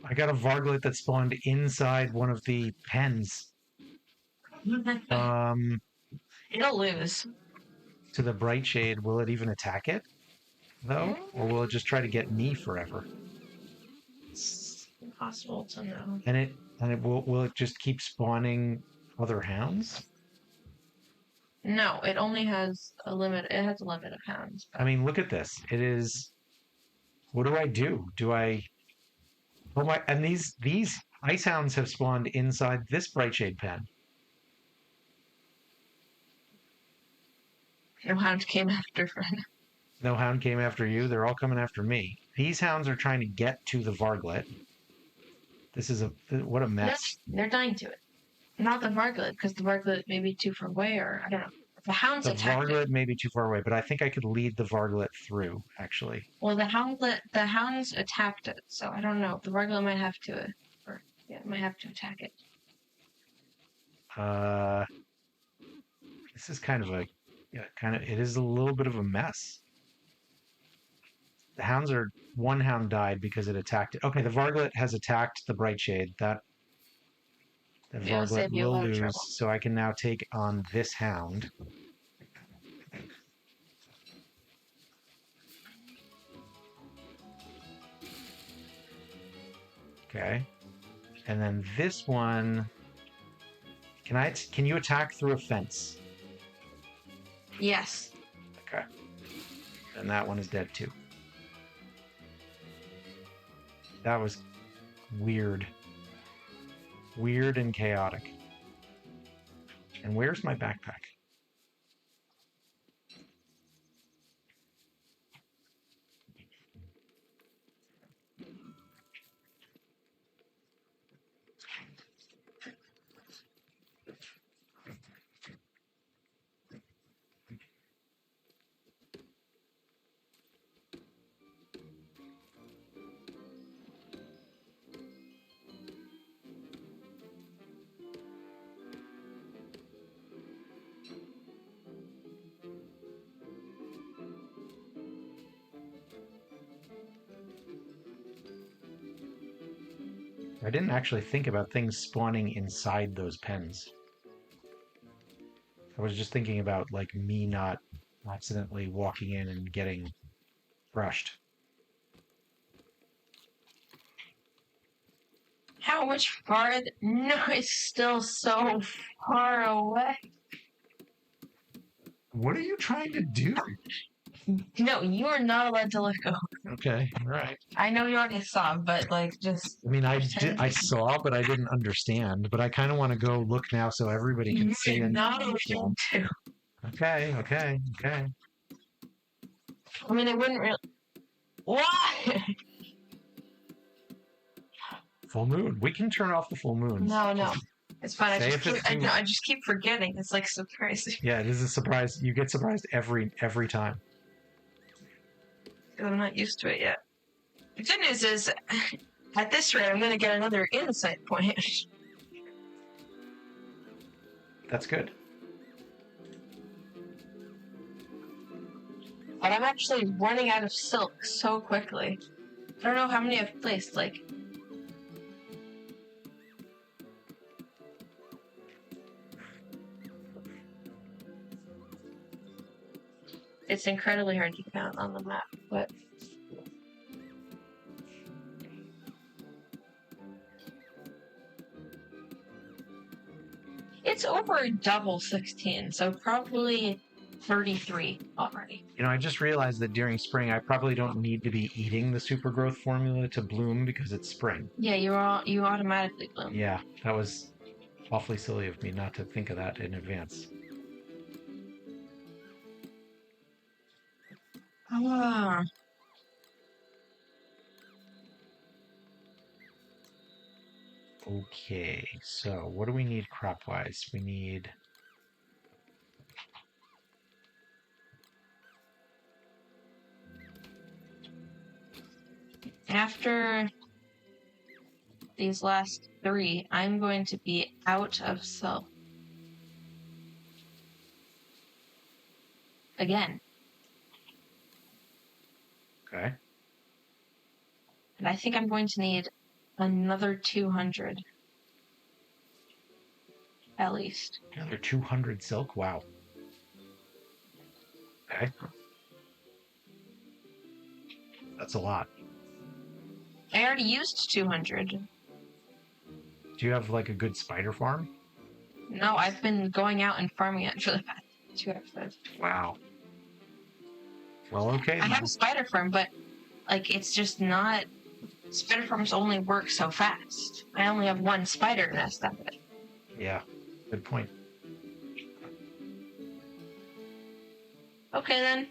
I got a varglet that spawned inside one of the pens. Um, It'll lose. to the bright shade. Will it even attack it though, or will it just try to get me forever? It's impossible to know. And it will it just keep spawning other hounds? No, it only has a limit. It has a limit of hounds. I mean, look at this. It is. What do I do? Do I? Oh my! And these ice hounds have spawned inside this brightshade pen. No hound came after friend. No hound came after you. They're all coming after me. These hounds are trying to get to the varglet. This is what a mess. They're dying to it. Not the Varglet, because the Varglet may be too far away, or I don't know. The hounds The attacked varglet it. may be too far away, but I think I could lead the varglet through. Actually, Well, the hounds attacked it, so I don't know. The Varglet might have to, might have to attack it. uh, this is kind of a, yeah, it is a little bit of a mess. The hounds are one hound died because it attacked it. Okay, the varglet has attacked the brightshade. That It'll varglet save you a will lot of lose, trouble. so I can now take on this hound. Okay, and then this one. Can you attack through a fence? Yes. Okay, and that one is dead too. That was weird. Weird and chaotic. And where's my backpack? I didn't actually think about things spawning inside those pens. I was just thinking about like me not accidentally walking in and getting brushed. How much farther? No, it's still so far away. What are you trying to do? No, you are not allowed to let go. Okay, all right. I know you already saw, but like just I mean, I pretend. saw, but I didn't understand. But I kind of want to go look now so everybody can see and Not understand. to. Okay, okay, okay. I mean, it wouldn't really. Why? Full moon. We can turn off the full moons. No. It's fine. Say if it's too- I just keep forgetting. It's like surprising. Yeah, it is a surprise. You get surprised every time. I'm not used to it yet. The good news is, at this rate, I'm going to get another insight point. That's good. But I'm actually running out of silk so quickly. I don't know how many I've placed. Like, it's incredibly hard to count on the map, but it's over double 16, so probably 33 already. You know, I just realized that during spring, I probably don't need to be eating the super growth formula to bloom because it's spring. Yeah, you automatically bloom. Yeah, that was awfully silly of me not to think of that in advance. Ah. Okay, so what do we need crop-wise? We need... After these last 3, I'm going to be out of silk. Again. Okay. And I think I'm going to need another 200. At least. Another 200 silk? Wow. Okay. That's a lot. I already used 200. Do you have like a good spider farm? No, I've been going out and farming it for the past 2 episodes. Wow. Well, okay. I have a spider farm, but like it's just not. Spider farms only work so fast. I only have 1 spider nest of it. Yeah. Good point. Okay then.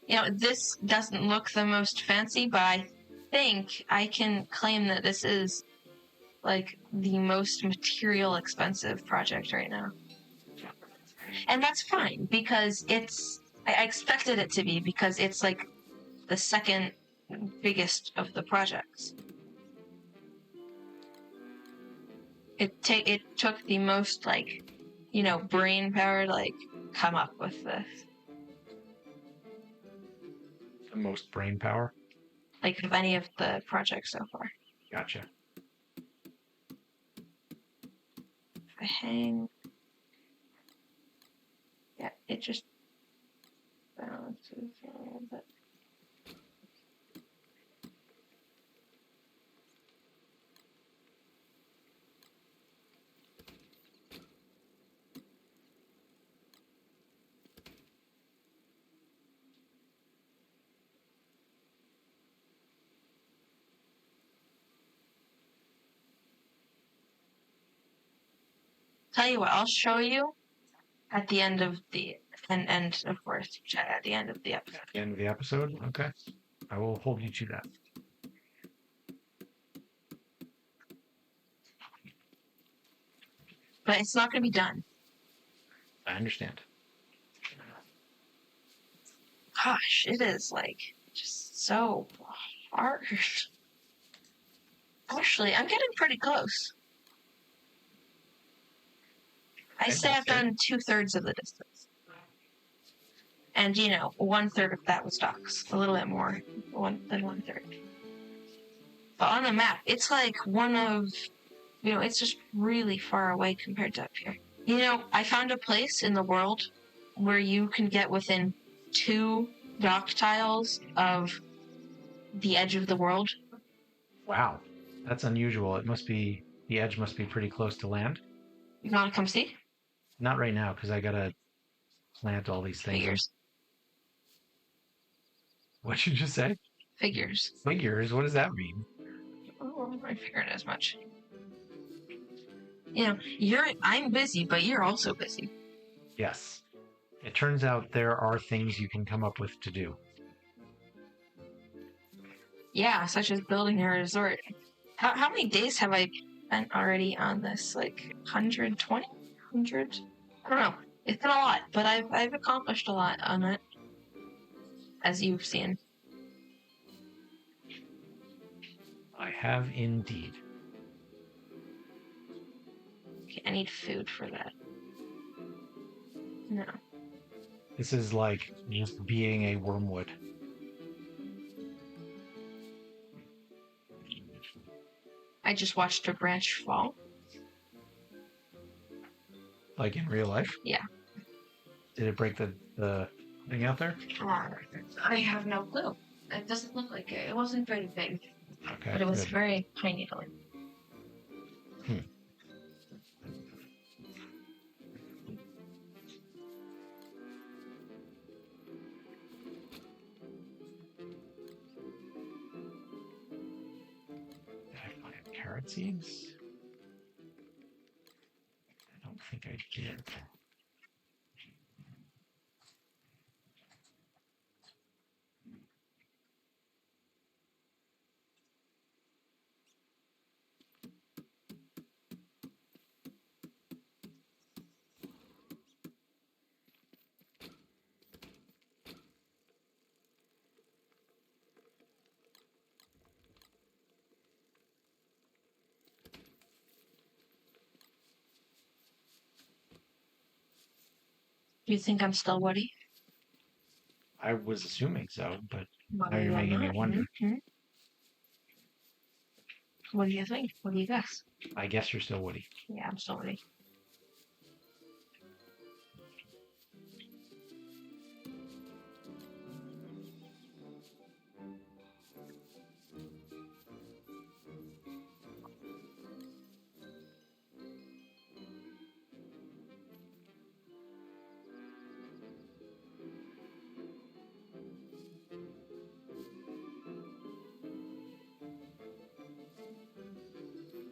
You know, this doesn't look the most fancy, but I think I can claim that this is like the most material expensive project right now. And that's fine because I expected it to be because it's like the second biggest of the projects. It took the most like, you know, brain power to like come up with this. The most brain power? Like of any of the projects so far. Gotcha. If I hang, yeah, it just balances a little bit. Tell you what, I'll show you at the end of the and of course at the end of the episode. At the end of the episode? Okay. I will hold you to that. But it's not going to be done. I understand. Gosh, it is like just so hard. Actually, I'm getting pretty close. I say I've done 2/3 of the distance. And, you know, 1/3 of that was docks. A little bit more than 1/3. But on the map, it's like one of, you know, it's just really far away compared to up here. You know, I found a place in the world where you can get within 2 dock tiles of the edge of the world. Wow. That's unusual. The edge must be pretty close to land. You want to come see? Not right now, because I gotta plant all these things. Figures. What'd you just say? Figures. Figures? What does that mean? Oh, I figured as much. You know, I'm busy, but you're also busy. Yes. It turns out there are things you can come up with to do. Yeah, such as building a resort. How many days have I spent already on this? Like 120? 100? I don't know. It's been a lot, but I've accomplished a lot on it, as you've seen. I have indeed. Okay, I need food for that. No. This is like just being a wormwood. I just watched a branch fall. Like in real life? Yeah. Did it break the thing out there? I have no clue. It doesn't look like it. It wasn't very big, Okay. but it was good. very tiny. Hmm. Did I find carrot seeds? I don't think I did. Do you think I'm still Woody? I was assuming so, but Well, now you're I'm making me not. wonder. Mhm. What do you think? What do you guess? I guess you're still Woody. Yeah, I'm still Woody.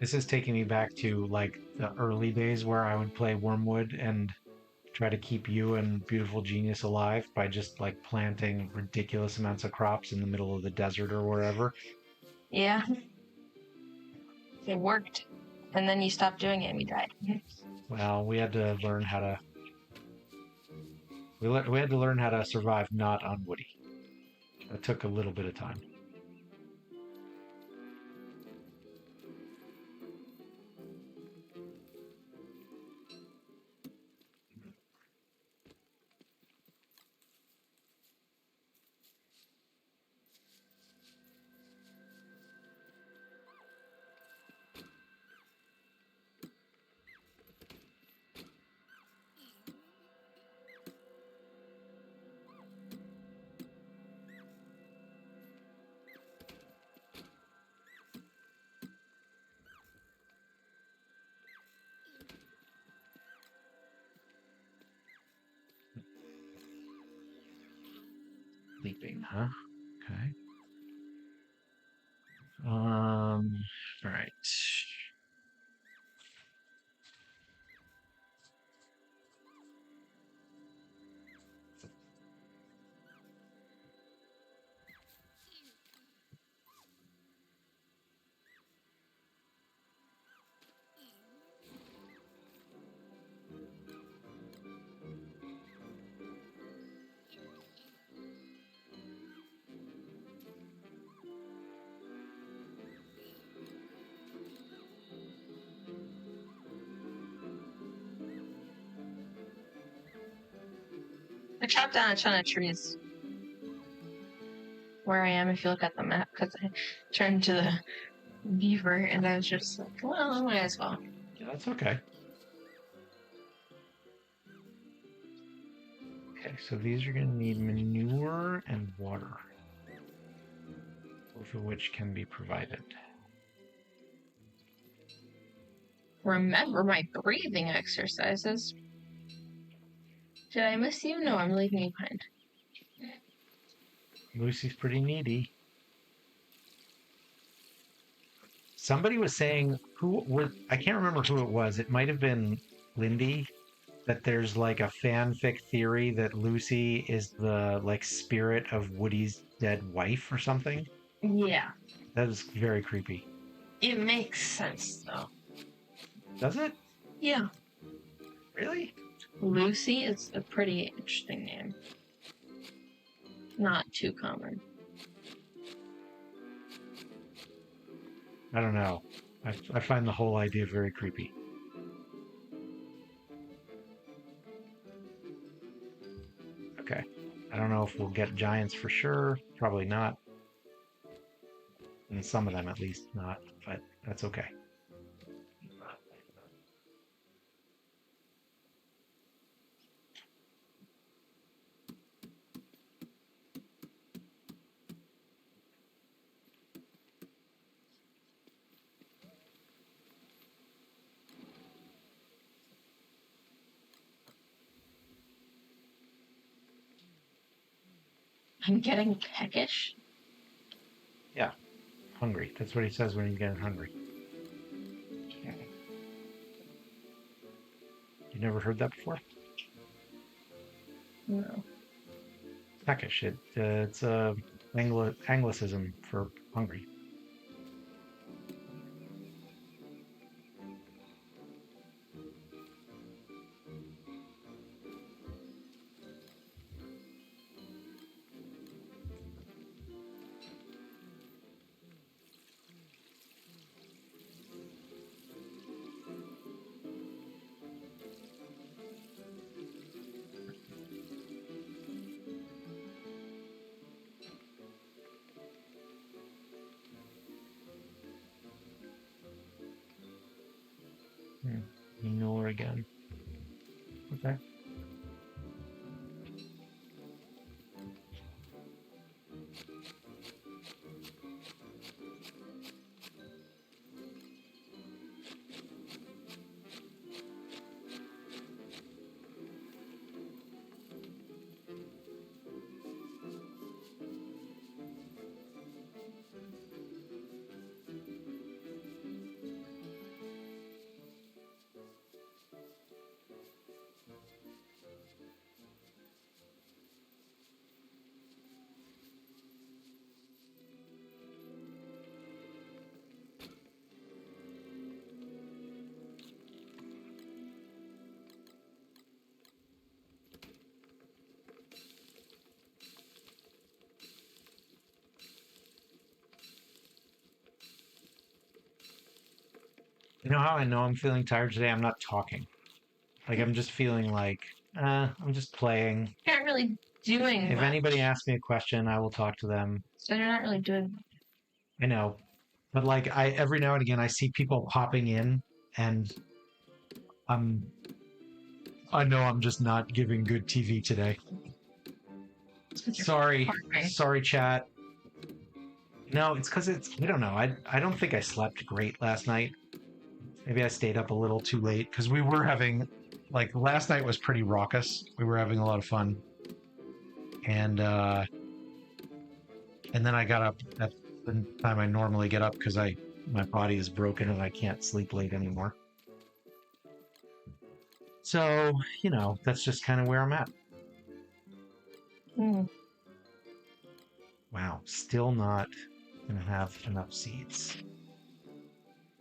This is taking me back to like the early days where I would play Wormwood and try to keep you and Beautiful Genius alive by just like planting ridiculous amounts of crops in the middle of the desert or wherever. Yeah, it worked. And then you stopped doing it and we died. Well, we had to learn how to we had to learn how to survive not on Woody. That took a little bit of time. Sleeping, huh? Okay. All right. I chopped down a ton of trees where I am if you look at the map because I turned to the beaver and I was just like, well, I might as well. Yeah, that's okay. Okay, so these are going to need manure and water, both of which can be provided. Remember my breathing exercises. Did I miss you? No, I'm leaving you behind. Lucy's pretty needy. Somebody was saying I can't remember who it was. It might have been Lindy, that there's like a fanfic theory that Lucy is the like spirit of Woody's dead wife or something. Yeah. That is very creepy. It makes sense though. Does it? Yeah. Really? Lucy is a pretty interesting name. Not too common. I don't know. I find the whole idea very creepy. Okay. I don't know if we'll get giants for sure. Probably not. And some of them at least not, but that's okay. I'm getting peckish. Yeah. Hungry. That's what he says when he's getting hungry. You never heard that before? No. Peckish. It's a Anglicism for hungry. Ignore again. Okay. You know how I know I'm feeling tired today? I'm not talking. Like I'm just feeling like, I'm just playing. You're not really doing If much. anybody asks me a question, I will talk to them. So you're not really doing much. I know. But like I every now and again I see people popping in and I'm I know I'm just not giving good TV today. Sorry. Sorry, chat. No, it's because I don't know. I don't think I slept great last night. Maybe I stayed up a little too late because we were having, like, last night was pretty raucous. We were having a lot of fun. And then I got up at the time I normally get up because my body is broken and I can't sleep late anymore. So, that's just kind of where I'm at. Wow, still not gonna have enough seeds.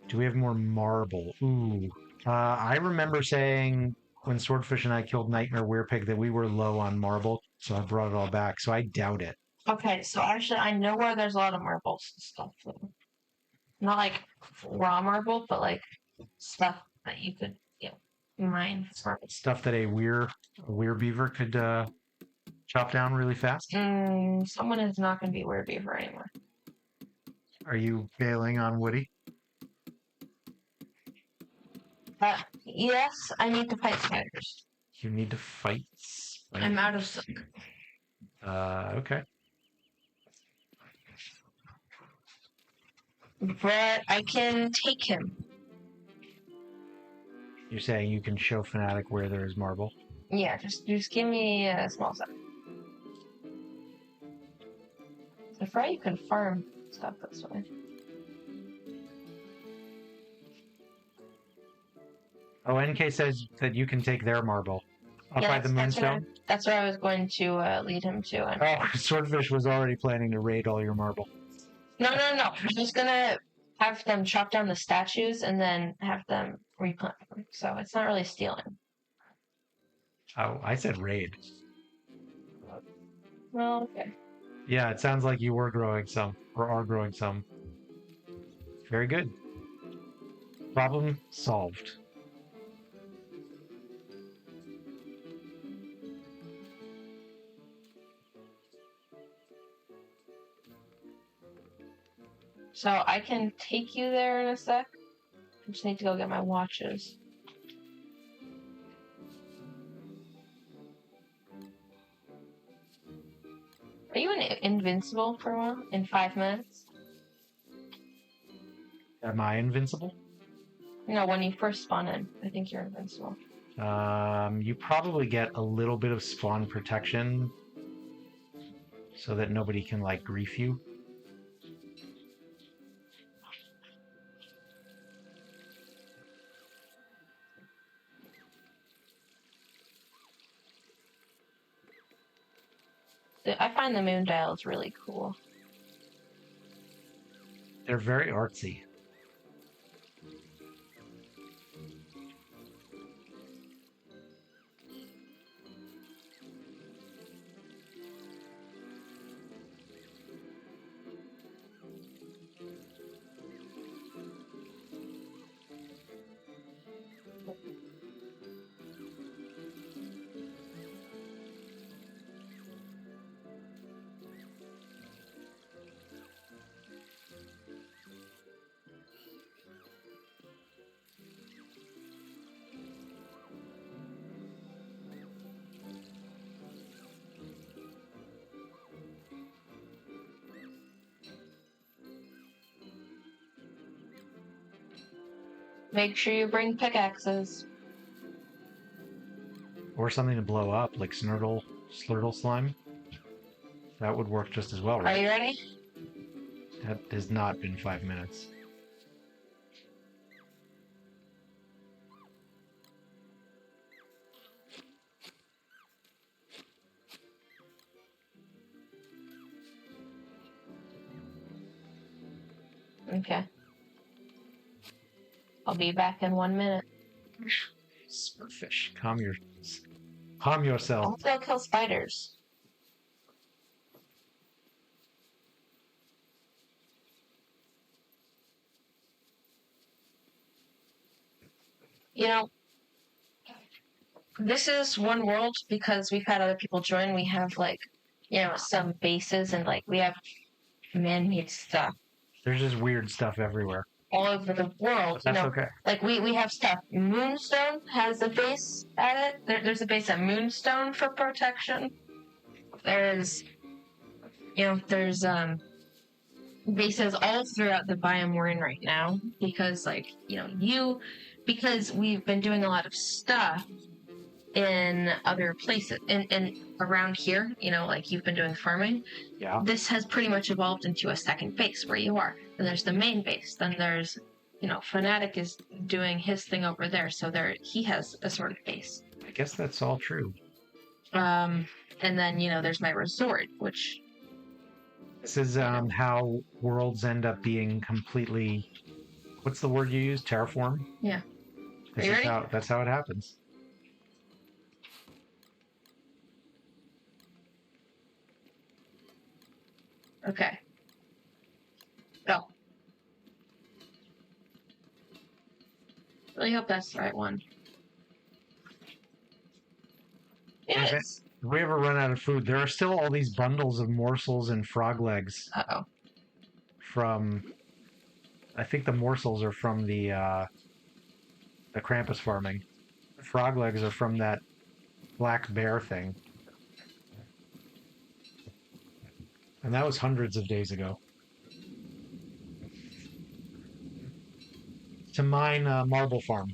Do we have more marble? Ooh. I remember saying when Swordfish and I killed Nightmare Werepig that we were low on marble, so I brought it all back. So I doubt it. Okay, so actually, I know where there's a lot of marbles and stuff. Though. Not like raw marble, but like stuff that you could, mine. Stuff that a weir beaver could chop down really fast. Someone is not going to be weir beaver anymore. Are you bailing on Woody? Yes, I need to fight spiders. You need to fight spiders. I'm out of silk. Okay. But I can take him. You're saying you can show Fnatic where there is marble? Yeah, just give me a small set. forgot you can farm stuff this way. Oh, NK says that you can take their marble. Up by the moonstone? That's where I was going to lead him to. Oh, Swordfish was already planning to raid all your marble. No. I'm just gonna have them chop down the statues and then have them replant them. So it's not really stealing. Oh, I said raid. Well, okay. Yeah, it sounds like you were growing some, or are growing some. Very good. Problem solved. So I can take you there in a sec. I just need to go get my watches. Are you invincible for a while? In 5 minutes? Am I invincible? No, when you first spawn in, I think you're invincible. You probably get a little bit of spawn protection so that nobody can, like, grief you. I find the moon dials really cool. They're very artsy. Make sure you bring pickaxes. Or something to blow up, like Slurtle Slime. That would work just as well, right? Are you ready? That has not been 5 minutes. Okay. I'll be back in 1 minute. Swordfish, calm yourself. I'll go kill spiders. You know, this is one world because we've had other people join. We have, like, some bases and, like, we have man-made stuff. There's just weird stuff everywhere. All over the world. But that's okay. Like, we have stuff. Moonstone has a base at it. There's a base at Moonstone for protection. There's bases all throughout the biome we're in right now because, like, because we've been doing a lot of stuff in other places and around here, like you've been doing farming. Yeah. This has pretty much evolved into a second base where you are. Then there's the main base. Then there's, Fnatic is doing his thing over there, so he has a sort of base. I guess that's all true. And then, there's my resort, which... This is how worlds end up being completely... What's the word you use? Terraform? Yeah. Are you ready? That's how it happens. Okay. Go. Really hope that's the right one. Yes. If we ever run out of food, there are still all these bundles of morsels and frog legs. Uh-oh. I think the morsels are from the Krampus farming. The frog legs are from that black bear thing. And that was hundreds of days ago. To mine Marble Farm.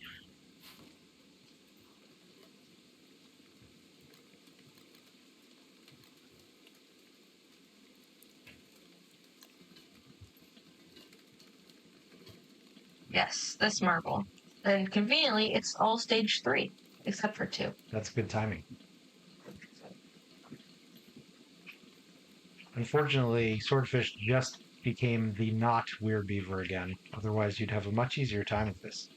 Yes, this marble. And conveniently, it's all stage 3, except for 2. That's good timing. Unfortunately, Swordfish just became the not Weird Beaver again. Otherwise, you'd have a much easier time with this.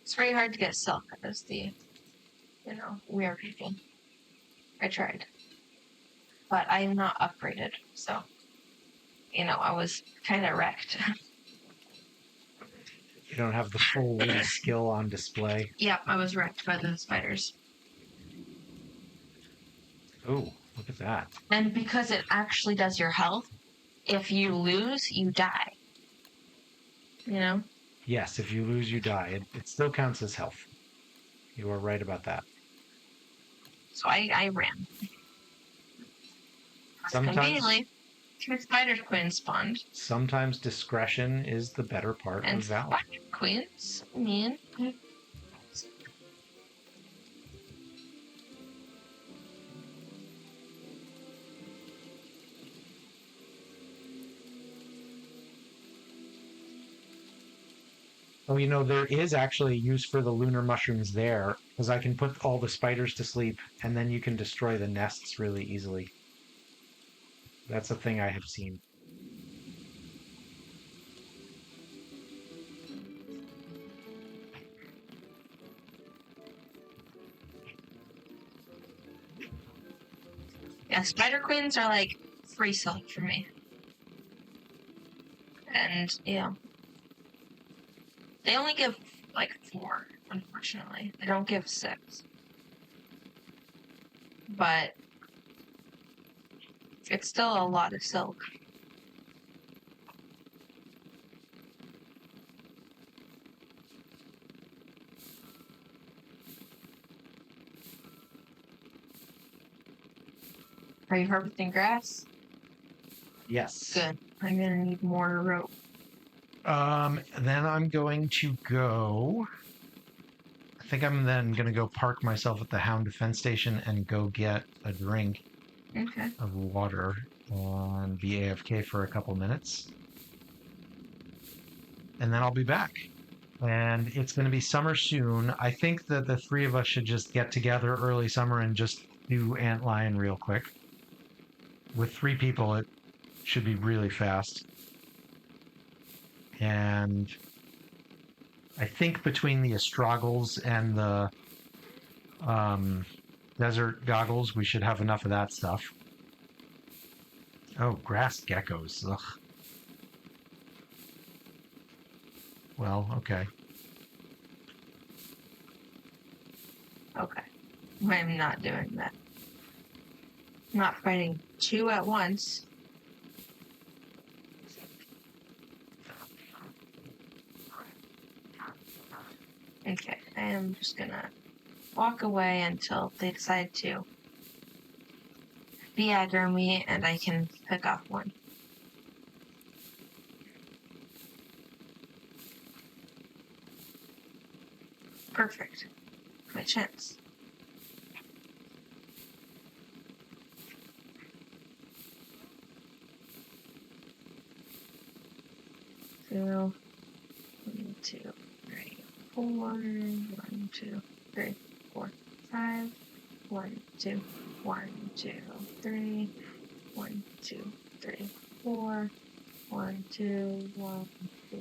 It's very hard to get silk as the, weird people. I tried. But I'm not upgraded, so, I was kind of wrecked. You don't have the full witty skill on display. Yep, I was wrecked by the spiders. Oh, look at that. And because it actually does your health, if you lose, you die. Yes, if you lose, you die. It still counts as health. You are right about that. So I ran. Conveniently, 2 spider queens spawned. Sometimes discretion is the better part and of valor. Spider queens, I mean... Oh, there is actually a use for the lunar mushrooms there, because I can put all the spiders to sleep, and then you can destroy the nests really easily. That's a thing I have seen. Yeah, spider queens are like free silk for me. And, they only give like 4, unfortunately. They don't give 6. But it's still a lot of silk. Are you harvesting grass? Yes. Good. I'm gonna need more rope. Then I'm going to go. I think I'm then going to go park myself at the Hound Defense Station and go get a drink of water and be AFK for a couple minutes. And then I'll be back. And it's going to be summer soon. I think that the 3 of us should just get together early summer and just do Antlion real quick. With 3 people, it should be really fast. And I think between the astragals and the desert goggles, we should have enough of that stuff. Oh, grass geckos. Ugh. Well, okay. Okay. I'm not doing that. Not fighting 2 at once. Okay, I am just gonna walk away until they decide to be-aggro me and I can pick off one. Perfect. My chance. Two, 1, 2, 3, 4, 1, 2, 3, 4, 5, 1, 2, 1, 2, 3, 1, 2, 3, 4, 1, 2, 1, 2,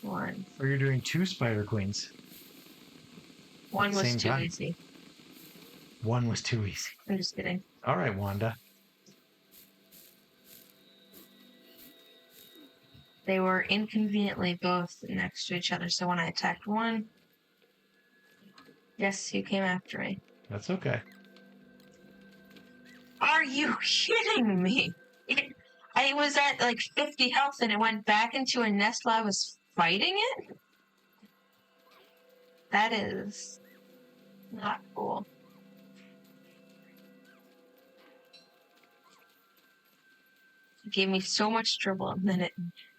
1. Or you're doing 2 spider queens. One was too easy. 1 was too easy. I'm just kidding. All right, Wanda. They were inconveniently both next to each other, so when I attacked one, yes, you came after me. That's okay. Are you kidding me? I was at like 50 health and it went back into a nest while I was fighting it? That is not cool. It gave me so much trouble and then it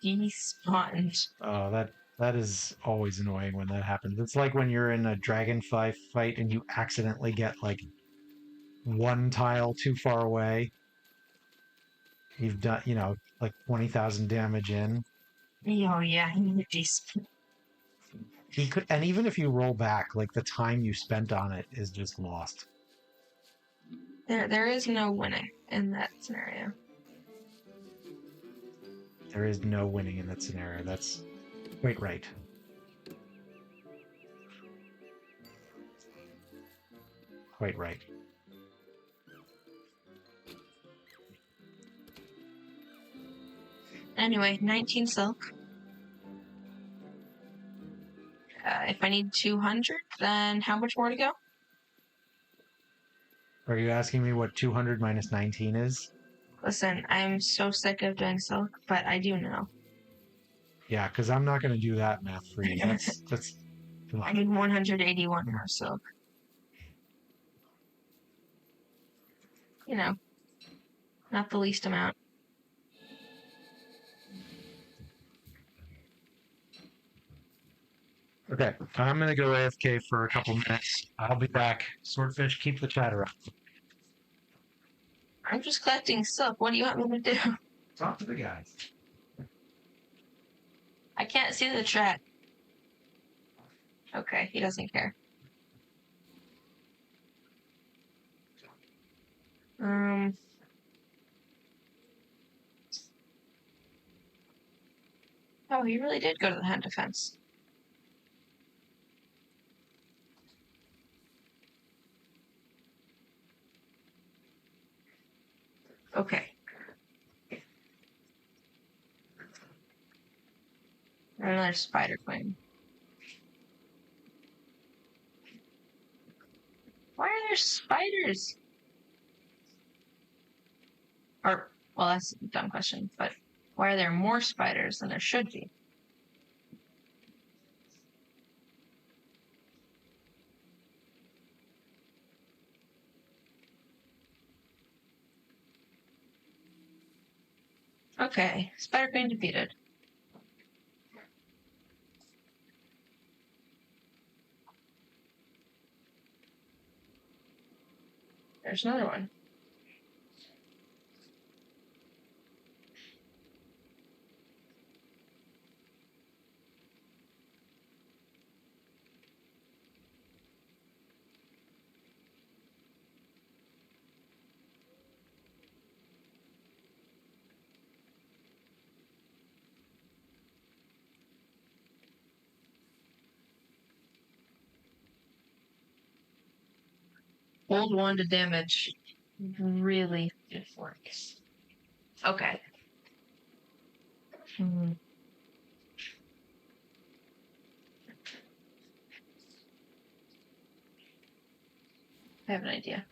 despawned. Oh, that is always annoying when that happens. It's like when you're in a dragonfly fight and you accidentally get like 1 tile too far away. You've done, like 20,000 damage in. Oh yeah, jeez. He could, and even if you roll back, like the time you spent on it is just lost. There is no winning in that scenario. There is no winning in that scenario. That's quite right. Quite right. Anyway, 19 silk. If I need 200, then how much more to go? Are you asking me what 200 minus 19 is? Listen, I'm so sick of doing silk, but I do know. Yeah, because I'm not going to do that math for you. That's. Come I on. need 181 more silk. You know, not the least amount. Okay, I'm going to go AFK for a couple minutes. I'll be back. Swordfish, keep the chatter up. I'm just collecting silk. What do you want me to do? Talk to the guys. I can't see the chat. Okay, he doesn't care. Oh, he really did go to the hand defense. Okay. Another spider queen. Why are there spiders? Or, well, that's a dumb question, but why are there more spiders than there should be? Okay, spider queen defeated. There's another one. Hold one to damage. Really good works. Okay. I have an idea.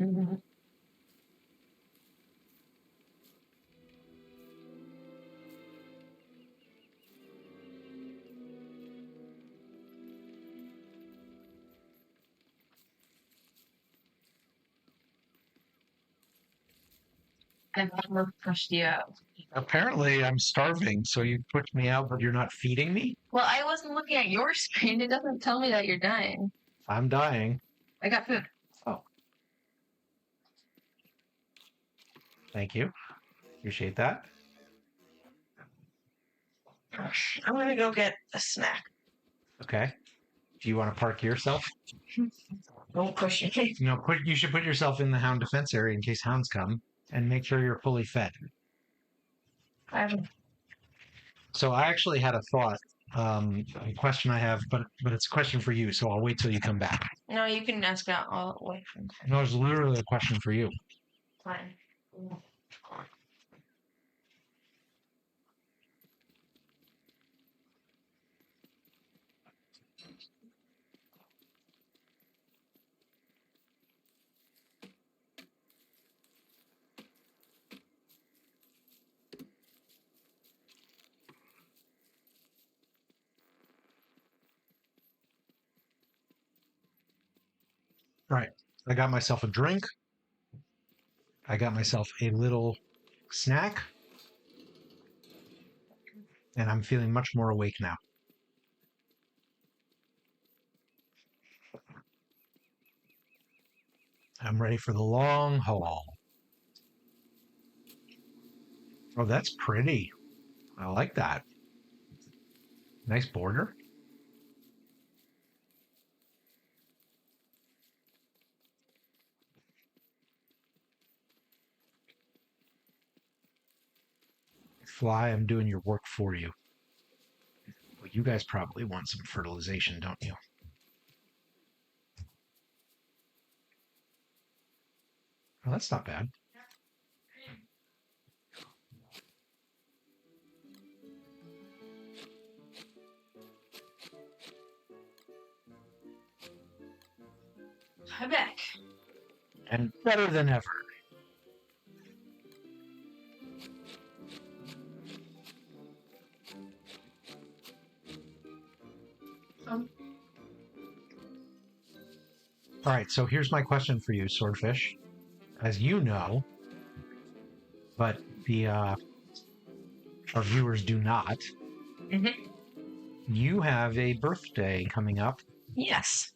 Mm-hmm. I've never pushed you out. Apparently, I'm starving, so you pushed me out, but you're not feeding me? Well, I wasn't looking at your screen. It doesn't tell me that you're dying. I'm dying. I got food. Oh. Thank you. Appreciate that. I'm gonna go get a snack. Okay. Do you want to park yourself? Don't push me. No, you should put yourself in the hound defense area in case hounds come and make sure you're fully fed. I haven't. So I actually had a thought, a question I have, but it's a question for you. So I'll wait till you come back. No, you can ask that all the way from No, it's literally a question for you. fine. All right. I got myself a drink. I got myself a little snack, and I'm feeling much more awake now. I'm ready for the long haul. Oh, that's pretty. I like that. Nice border. Fly, I'm doing your work for you. Well, you guys probably want some fertilization, don't you? Well, that's not bad. I'm back. And better than ever. All right, so here's my question for you, Swordfish. As you know, but our viewers do not, Mhm. you have a birthday coming up Yes.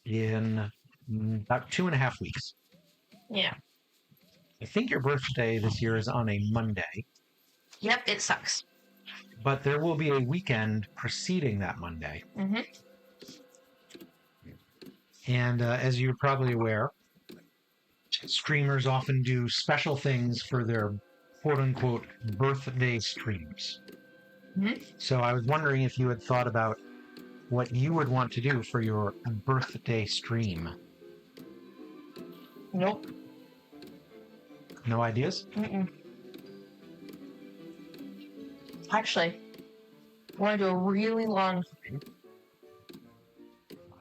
in about 2.5 weeks. Yeah. I think your birthday this year is on a Monday, Yep, it sucks. but there will be a weekend preceding that Monday. Mm-hmm. And as you're probably aware, streamers often do special things for their quote unquote birthday streams. Mhm. So I was wondering if you had thought about what you would want to do for your birthday stream. Nope. No ideas? Mm-mm. Actually, I want to do a really long,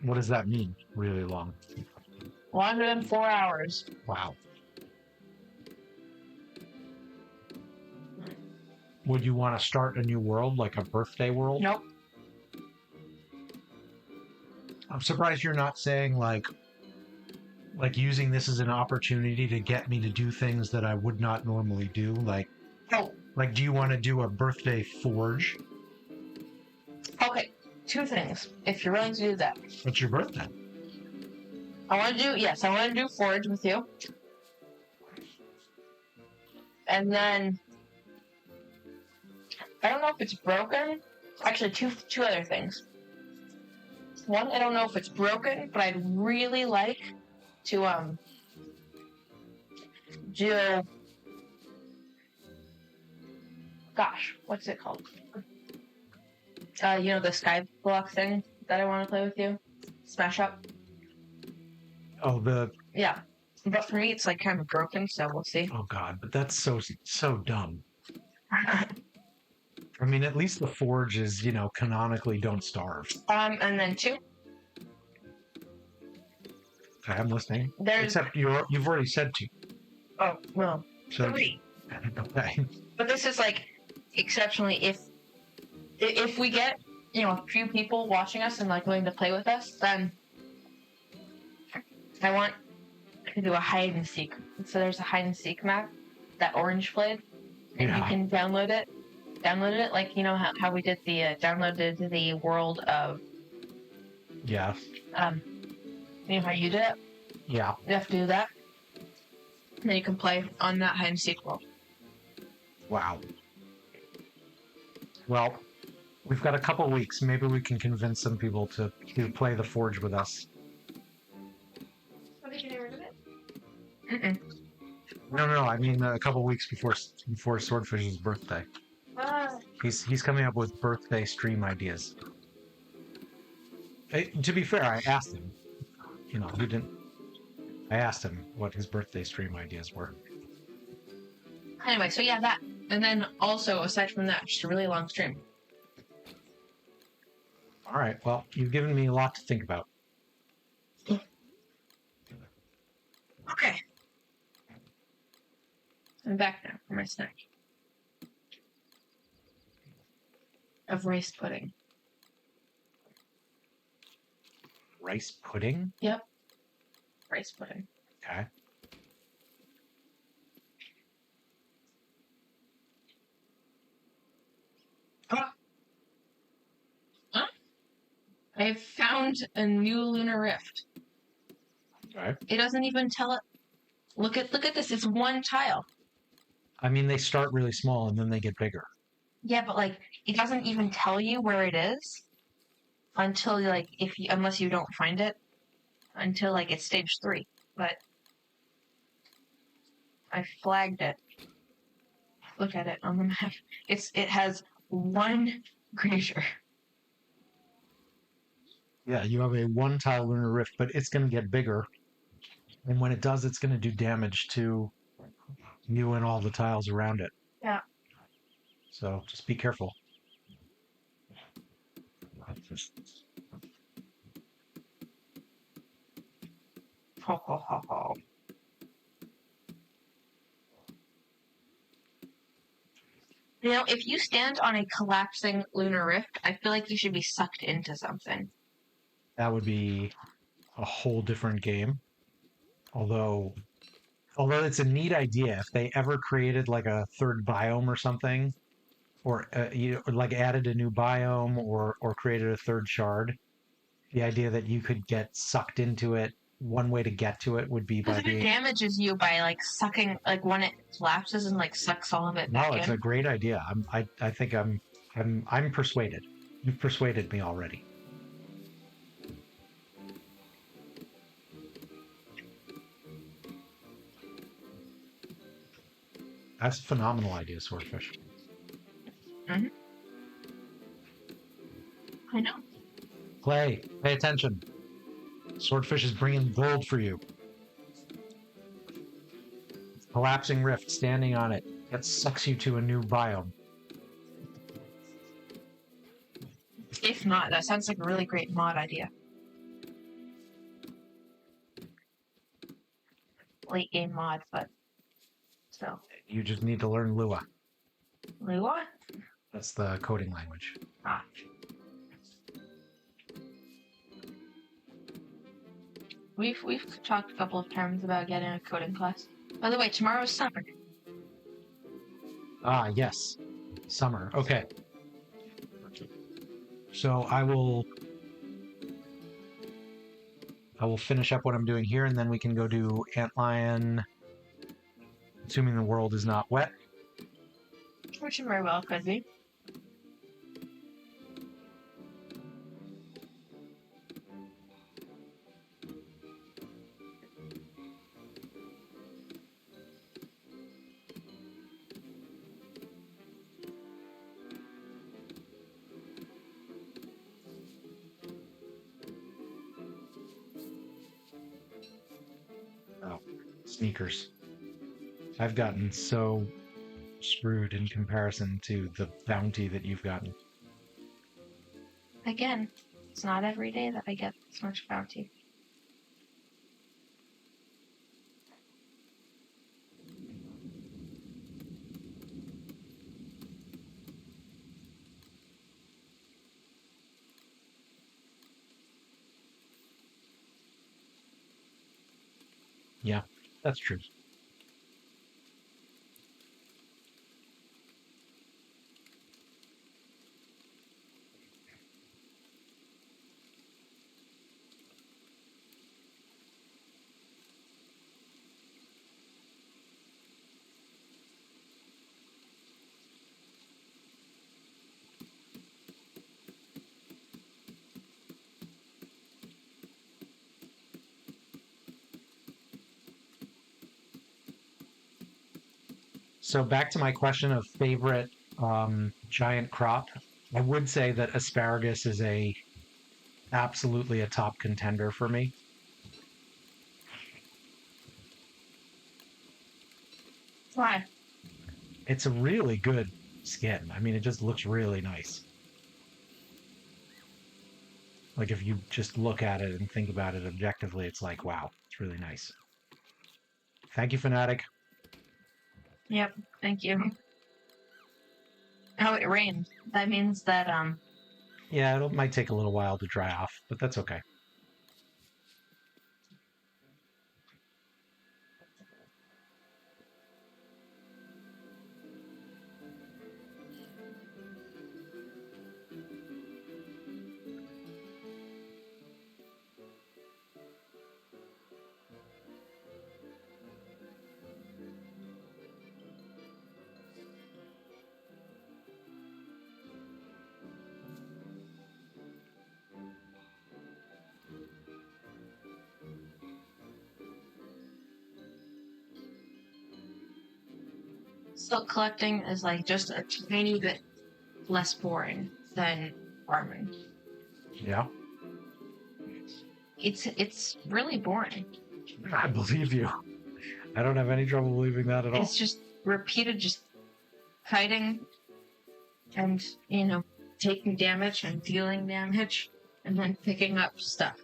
What does that mean? Really long. longer than 4 hours. Wow. Would you want to start a new world, like a birthday world? Nope. I'm surprised you're not saying like using this as an opportunity to get me to do things that I would not normally do. Oh, Do you want to do a birthday forge? okay. 2 things. If you're willing to do that. What's your birthday? I want to do Forge with you. And then, I don't know if it's broken. Actually, two other things. One, I don't know if it's broken, but I'd really like to, do, gosh, what's it called? The sky block thing that I want to play with you. Smash up. Oh, Yeah. But for me, it's like kind of broken, so we'll see. oh God, but that's so dumb. I mean, at least the forge is, canonically don't starve. And then 2, Okay, I'm listening. there's, Except you've already said 2. oh, well, So 3. okay. But this is like exceptionally if we get a few people watching us and like willing to play with us, then I want to do a hide and seek. So there's a hide and seek map that Orange played, and you Yeah. can download it. Download it like how we did the downloaded the world of Yeah. how you did it. Yeah. You have to do that, and then you can play on that hide and seek world. Wow. Well, we've got a couple weeks. Maybe we can convince some people to play the forge with us. What did you get rid of it? Mm-mm. No. I mean, a couple weeks before Swordfish's birthday. He's coming up with birthday stream ideas. To be fair, I asked him. You know, he didn't. I asked him what his birthday stream ideas were. Anyway, so yeah, that. And then also, aside from that, just a really long stream. All right. Well, you've given me a lot to think about. Okay. I'm back now for my snack. Of rice pudding. Rice pudding? Yep. Rice pudding. Okay. Huh? I've found a new lunar rift. Okay. It doesn't even tell it. Look at this. It's one tile. I mean, they start really small and then they get bigger. Yeah, but like it doesn't even tell you where it is until like unless you don't find it until like it's stage 3. But I flagged it. Look at it on the map. It has one glacier. Yeah, you have a one tile lunar rift, but it's going to get bigger. And when it does, it's going to do damage to you and all the tiles around it. Yeah. So just be careful. Ho ho ho ho. You know, if you stand on a collapsing lunar rift, I feel like you should be sucked into something. That would be a whole different game. Although it's a neat idea. If they ever created like a third biome or something, or like added a new biome or created a third shard, the idea that you could get sucked into it. One way to get to it would be by Because it damages you by like sucking, like when it collapses and like sucks all of it back No, it's in. a great idea. I think I'm persuaded. You've persuaded me already. That's a phenomenal idea, Swordfish. Mm-hmm. I know. Play, pay attention. Swordfish is bringing gold for you. Collapsing rift, standing on it. That sucks you to a new biome. If not, that sounds like a really great mod idea. Late game mod, but still. You just need to learn Lua. Lua? That's the coding language. Ah. We've talked a couple of times about getting a coding class. By the way, tomorrow's summer. Ah, yes. Summer. Okay. So I will finish up what I'm doing here, and then we can go do Antlion, assuming the world is not wet. Which very well could be. Oh, sneakers. I've gotten so screwed in comparison to the bounty that you've gotten. Again, it's not every day that I get this much bounty. Yeah, that's true. So back to my question of favorite giant crop. I would say that asparagus is absolutely a top contender for me. Why? It's a really good skin. I mean, it just looks really nice. Like if you just look at it and think about it objectively, it's like, wow, it's really nice. Thank you, Fanatic. Yep. Thank you. Oh, it rained. That means that Yeah, it might take a little while to dry off, but that's okay. silk collecting is like just a tiny bit less boring than farming. Yeah, It's really boring. I believe you. I don't have any trouble believing that at all. It's just repeated, just fighting and taking damage and dealing damage and then picking up stuff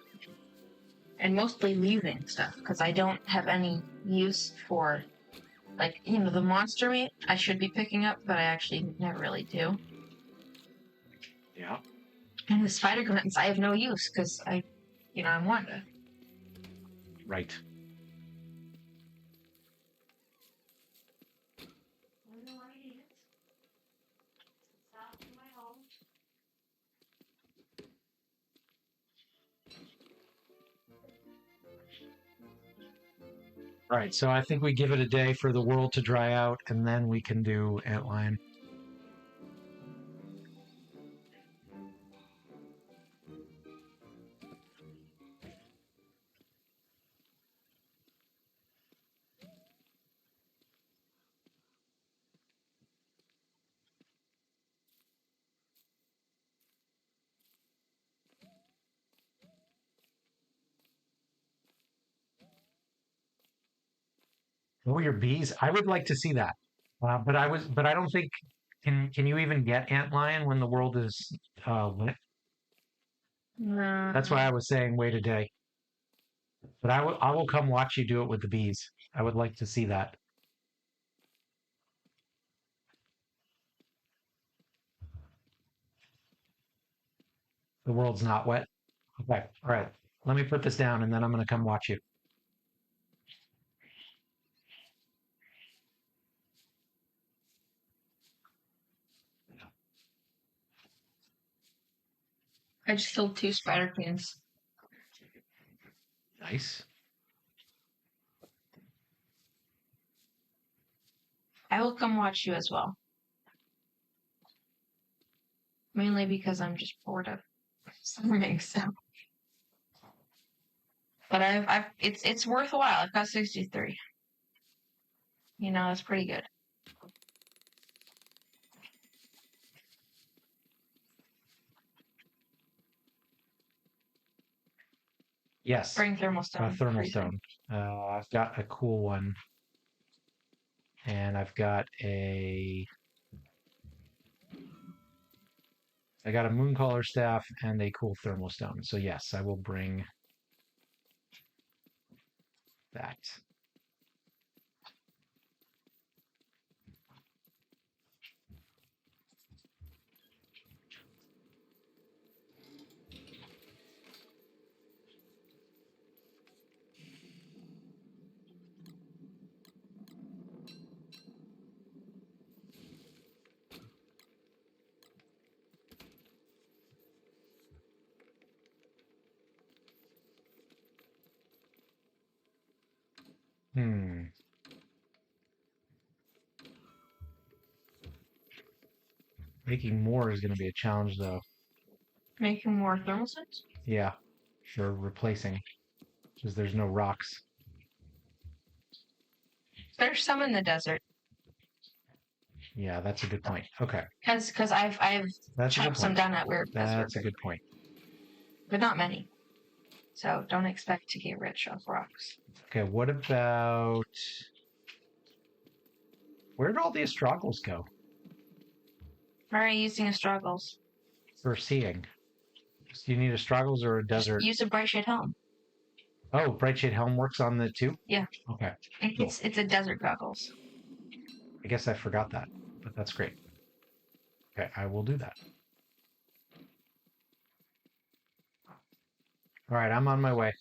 and mostly leaving stuff because I don't have any use for the monster meat I should be picking up, but I actually never really do. Yeah. And the spider glands I have no use because I'm Wanda. Right. Right. So I think we give it a day for the world to dry out, and then we can do antlion. Oh, your bees! I would like to see that. But I don't think can you even get antlion when the world is lit? That's why I was saying wait a day. But I will come watch you do it with the bees. I would like to see that. The world's not wet. Okay. All right. Let me put this down, and then I'm going to come watch you. I just killed 2 spider queens. Nice. I will come watch you as well. Mainly because I'm just bored of farming, so. But it's worthwhile. I've got 63. That's pretty good. Yes. Bring thermal stone. Thermal stone. I've got a cool one, and I got a mooncaller staff and a cool thermal stone. So yes, I will bring that. Hmm. Making more is going to be a challenge, though. Making more thermal stones? Yeah, sure. Replacing, because there's no rocks. There's some in the desert. Yeah, that's a good point. Okay, Because I've that's a good chopped some point. down at where That's a good point. but not many. So don't expect to get rich off rocks. Okay, what about where did all the astragals go Why are you using a struggles? for seeing? Do you need astragals or a Just desert? use a bright shade helm. Oh, Bright Shade Helm works on the two? Yeah. Okay. Cool. It's a desert goggles. I guess I forgot that, but that's great. Okay, I will do that. All right, I'm on my way.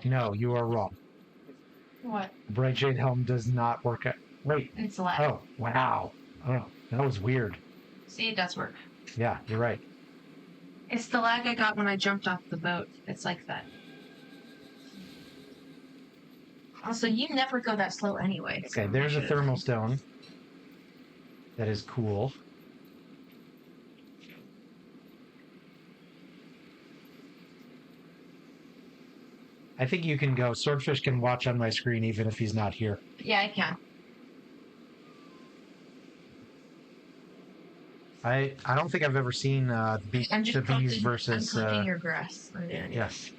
No, you are wrong. What? Bright Shade Helm does not work at. Wait. It's lag. Oh, wow. Oh, that was weird. See, it does work. Yeah, you're right. It's the lag I got when I jumped off the boat. It's like that. Also, you never go that slow anyway. Okay, there's a thermal stone. That is cool. I think you can go. Swordfish can watch on my screen even if he's not here. Yeah, I can. I don't think I've ever seen the bees versus. I'm cutting your grass. Yes,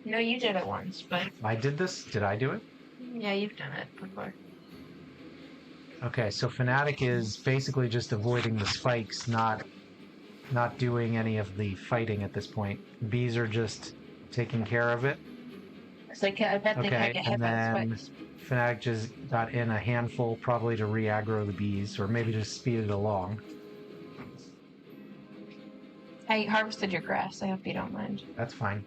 No, you did it once, but I did this. Did I do it? yeah, you've done it before. Okay, so Fnatic is basically just avoiding the spikes, not doing any of the fighting at this point. Bees are just taking care of it. It's like I bet they can't Okay, get hit and by the then spikes. Fnatic just got in a handful, probably to re-aggro the bees, or maybe just speed it along. I harvested your grass. I hope you don't mind. That's fine.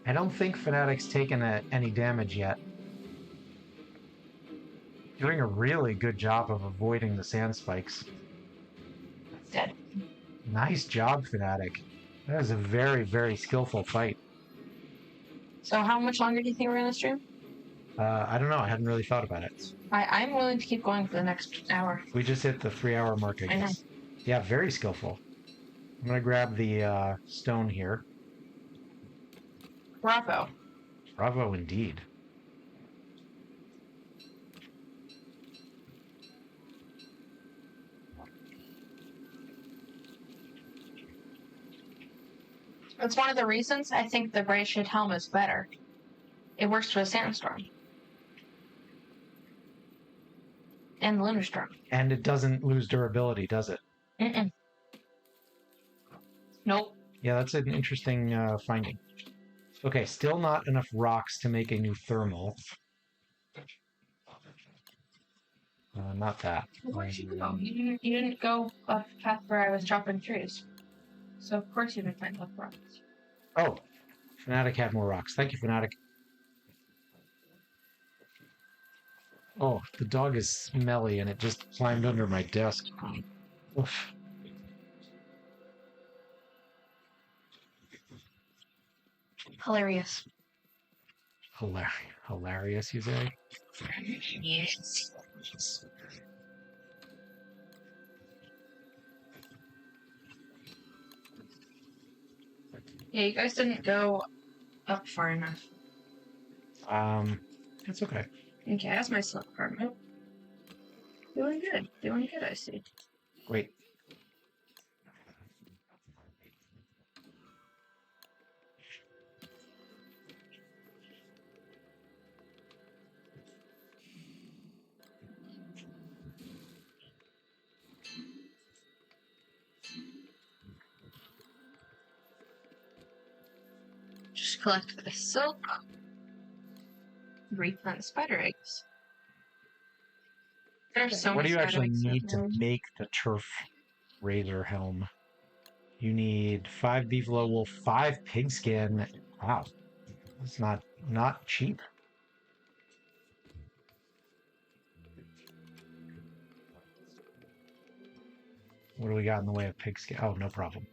I don't think Fnatic's taken any damage yet. Doing a really good job of avoiding the sand spikes. Dead. Nice job, Fnatic. That was a very, very skillful fight. So how much longer do you think we're gonna stream? I don't know. I hadn't really thought about it. I'm willing to keep going for the next hour. We just hit the 3-hour mark, I I know. guess. Yeah, very skillful. I'm gonna grab the stone here. Bravo. Bravo indeed. It's one of the reasons I think the Bright Shade Helm is better. It works for a sandstorm. And the lunar storm. And it doesn't lose durability, does it? Mm-mm. Nope. Yeah, that's an interesting finding. Okay, still not enough rocks to make a new thermal. Not that. Where'd you go? You didn't go up the path where I was chopping trees. So of course you didn't find enough rocks. Oh, Fnatic had more rocks. Thank you, Fnatic. Oh, the dog is smelly and it just climbed under my desk. Oof. Hilarious. Hilarious, you say? Yes. Yeah, you guys didn't go up far enough. It's okay. Okay, that's my slip apartment. Doing good. Doing good, I see. Wait. Just collect the silk. Replant spider eggs. There's so What do many you spider actually eggs need to there. make the turf razor helm? You need 5 beefalo wool, 5 pigskin. Wow. That's not cheap. What do we got in the way of pigskin? Oh, no problem.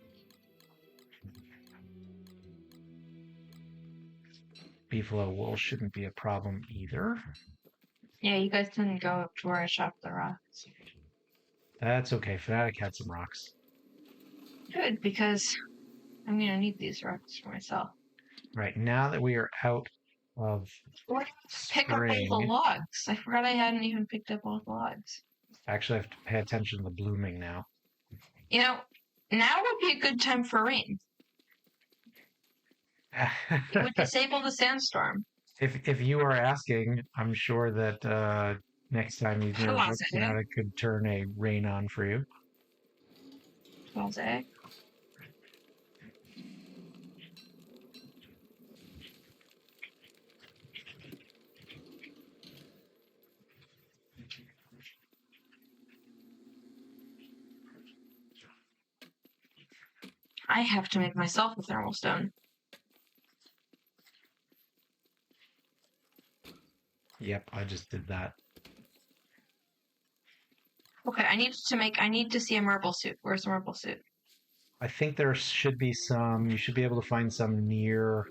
beefalo wool shouldn't be a problem either. Yeah, you guys didn't go up to where I chopped the rocks. That's okay. Fnatic had some rocks. Good, because I'm gonna need these rocks for myself. Right, now that we are out of What? Pick up all the spring, logs. I forgot I hadn't even picked up all the logs. actually I have to pay attention to the blooming now. You know, now would be a good time for rain. It would disable the sandstorm. If you are asking, I'm sure that next time he's near Classic. Fnatic could turn a rain on for you. Classic. I have to make myself a thermal stone. Yep, I just did that. Okay, I need to see a marble suit. Where's the marble suit? I think there should be some. You should be able to find some near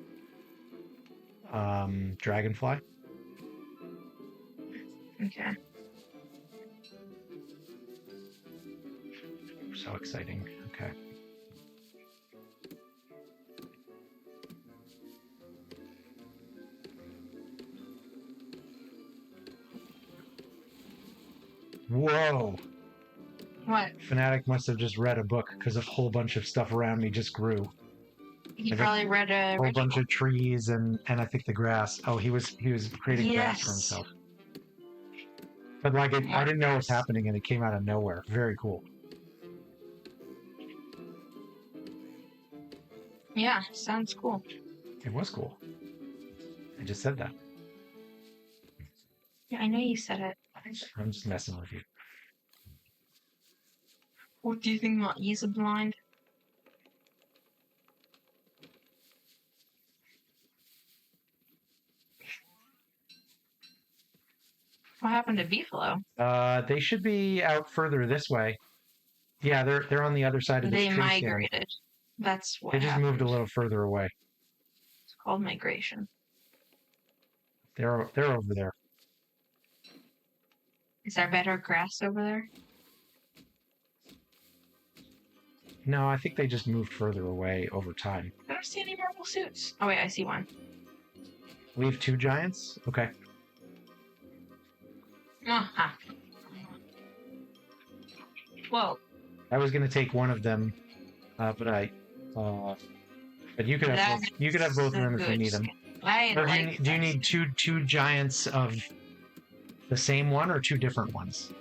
Dragonfly. Okay. So exciting. Okay. Whoa! What? Fnatic must have just read a book because a whole bunch of stuff around me just grew. He probably read a whole bunch of trees and I think the grass. Oh, he was creating grass for himself. But like I didn't know what was happening and it came out of nowhere. Very cool. Yeah, sounds cool. It was cool. I just said that. Yeah, I know you said it. I'm just messing with you. What do you think about user blind? What happened to Beefalo? They should be out further this way. Yeah, they're on the other side of this They tree migrated. stand. That's what They just happened. moved a little further away. It's called migration. They're over there. Is there better grass over there? No, I think they just moved further away over time. I don't see any marble suits. Oh wait, I see one. We have 2 giants? Okay. Ah. Well, I was gonna take one of them, but you could have both of them if you need them. Do you need two giants of the same one or 2 different ones?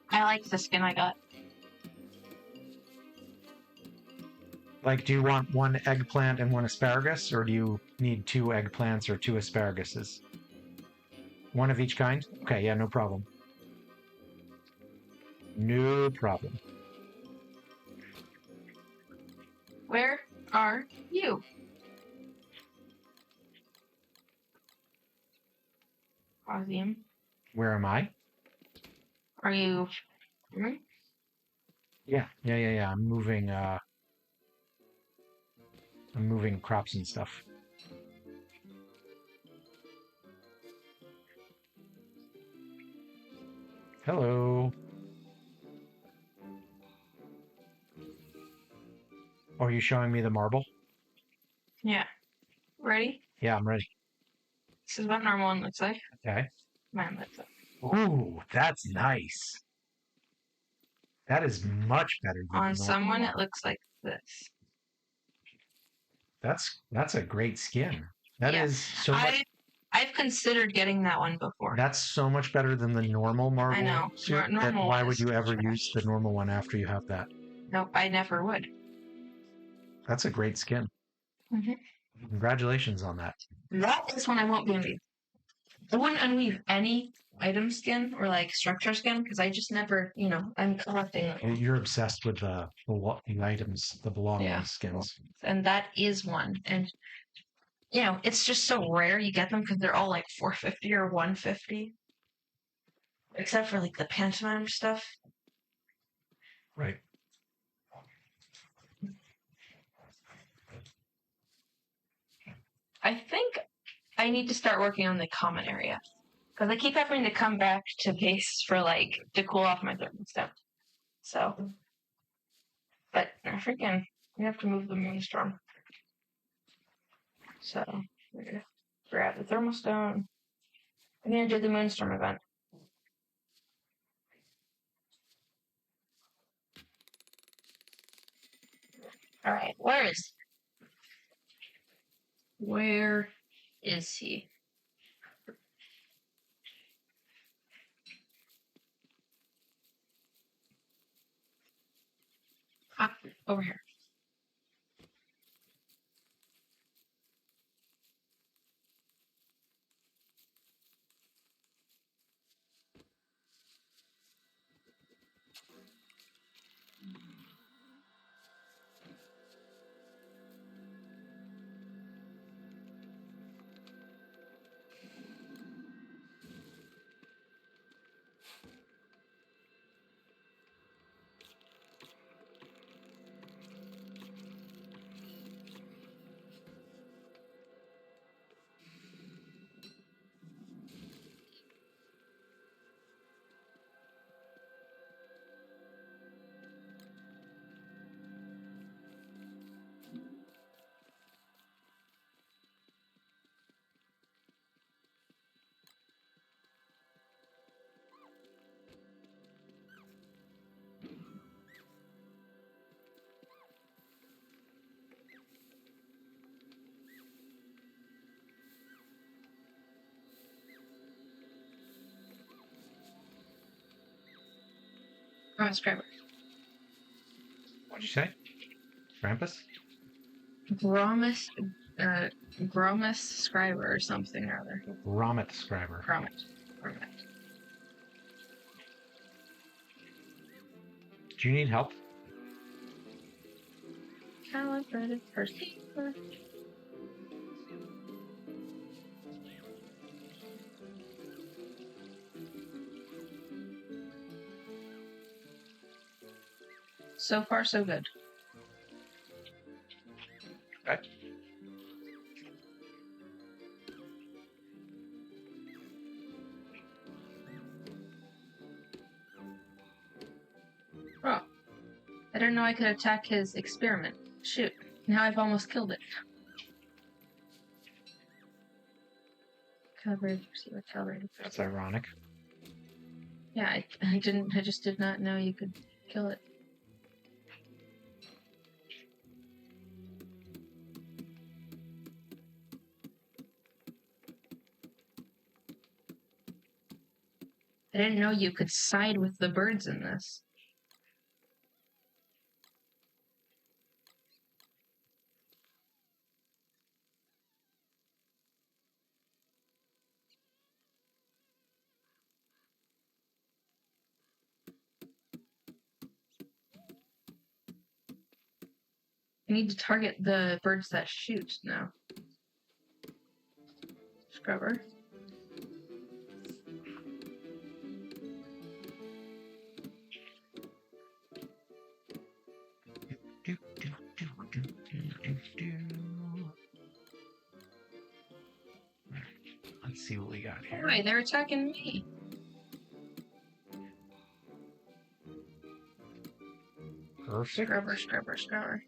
I like the skin I got. Like, do you want 1 eggplant and 1 asparagus, or do you need 2 eggplants or 2 asparaguses? 1 of each kind? Okay, yeah, no problem. No problem. Where are you? Osium. Where am I? Are you? Yeah. I'm moving crops and stuff. Hello. Oh, are you showing me the marble? Yeah. Ready? Yeah, I'm ready. This is what normal one looks like. Okay. Mine looks like. Ooh, that's nice. That is much better than On someone, it looks like this. That's a great skin. That is so much. I've considered getting that one before. That's so much better than the normal marble. I know. Suit, why would you ever use the normal one after you have that? Nope, I never would. That's a great skin. Mm-hmm. Congratulations on that. That is one I won't unweave. I wouldn't unweave any item skin or like structure skin because I just never, I'm collecting them. You're obsessed with the items, the belonging skins. And that is one. And, it's just so rare you get them because they're all like 450 or 150. Except for like the pantomime stuff. Right. I think I need to start working on the common area. Because I keep having to come back to base for, like, to cool off my thermostat. So. But, freaking, we have to move the moonstorm. So, we're gonna grab the thermostone. I'm gonna do the moonstorm event. Alright, where is he? Ah, over here. Subscriber. What'd you say? Krampus? Gromus, Gromus Scriber or something or other. Grommet Scriber. Grommet. Do you need help? Calibrated perceiver. So far, so good. Okay. Oh. I didn't know I could attack his experiment. Shoot. Now I've almost killed it. Calibrated perceiver, calibrated perceiver. That's ironic. Yeah, I just did not know you could kill it. I didn't know you could side with the birds in this. I need to target the birds that shoot now. Scrubber. Let's see what we got here. Wait, they're attacking me. Perfect. Scrubber.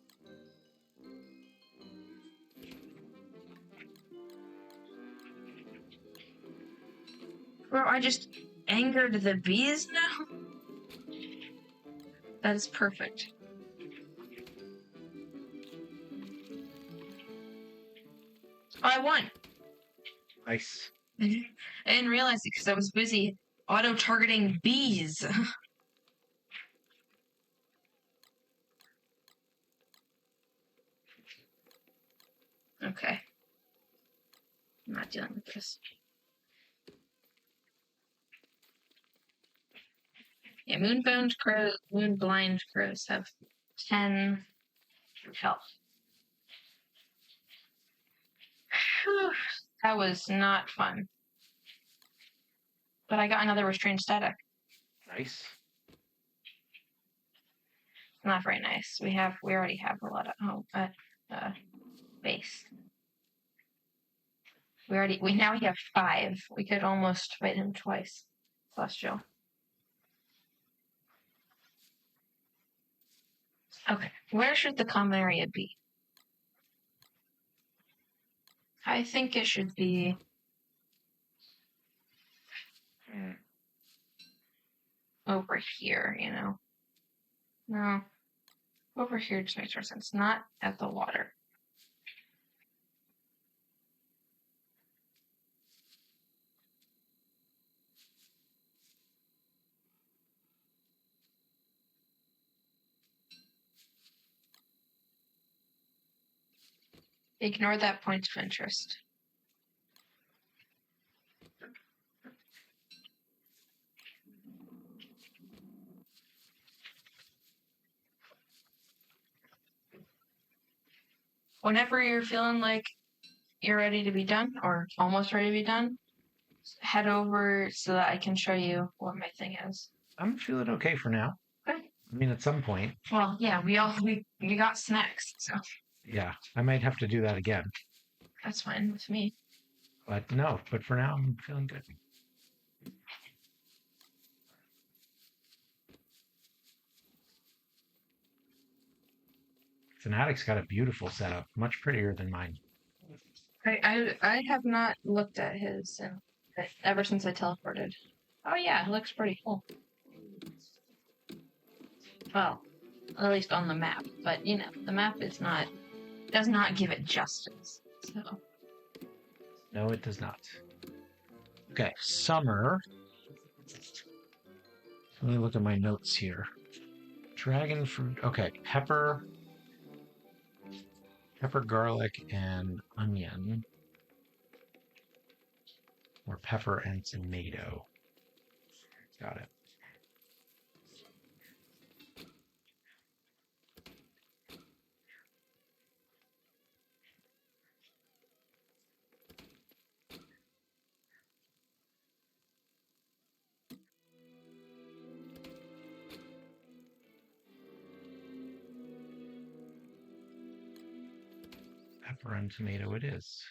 Bro, I just angered the bees now? That is perfect. Oh, I won! Nice. I didn't realize it because I was busy auto-targeting bees. Okay. I'm not dealing with this. Yeah, moon-blind crows have 10 health. Whew, that was not fun. But I got another restrained static. Nice. Not very nice. We already have a lot at home at base. We now have 5. We could almost fight him twice. Celestial. Okay, where should the common area be? I think it should be over here, you know. No, over here just makes more sense. Not at the water. Ignore that point of interest. Whenever you're feeling like you're ready to be done, or almost ready to be done, head over so that I can show you what my thing is. I'm feeling okay for now. Okay. I mean, at some point. Well, yeah, we got snacks, so Yeah, I might have to do that again. that's fine with me. But no, but for now, I'm feeling good. Fanatic's got a beautiful setup, much prettier than mine. I have not looked at his ever since I teleported. Oh yeah, it looks pretty cool. Well, at least on the map, but you know, the map does not give it justice. So No, it does not. Okay, summer. Let me look at my notes here. Dragon fruit. Okay, pepper, garlic, and onion. Or pepper and tomato. Got it. Pepper and tomato it is.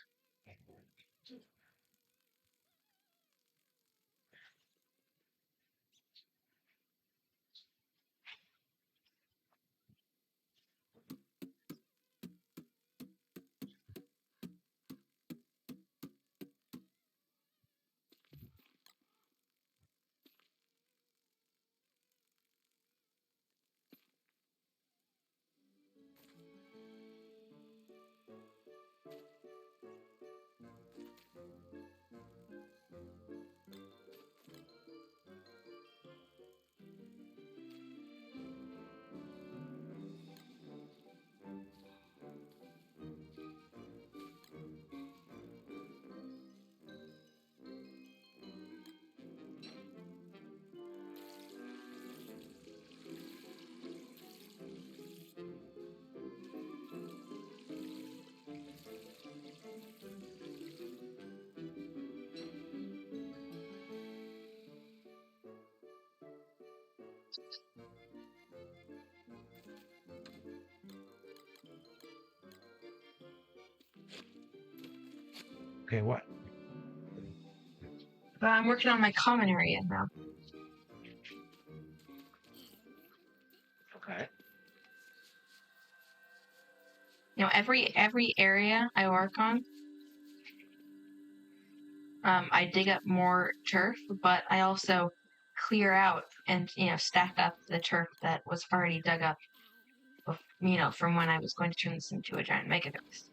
Okay, what? I'm working on my common area now. Okay. You know, every area I work on, I dig up more turf, but I also clear out and stack up the turf that was already dug up, from when I was going to turn this into a giant mega base.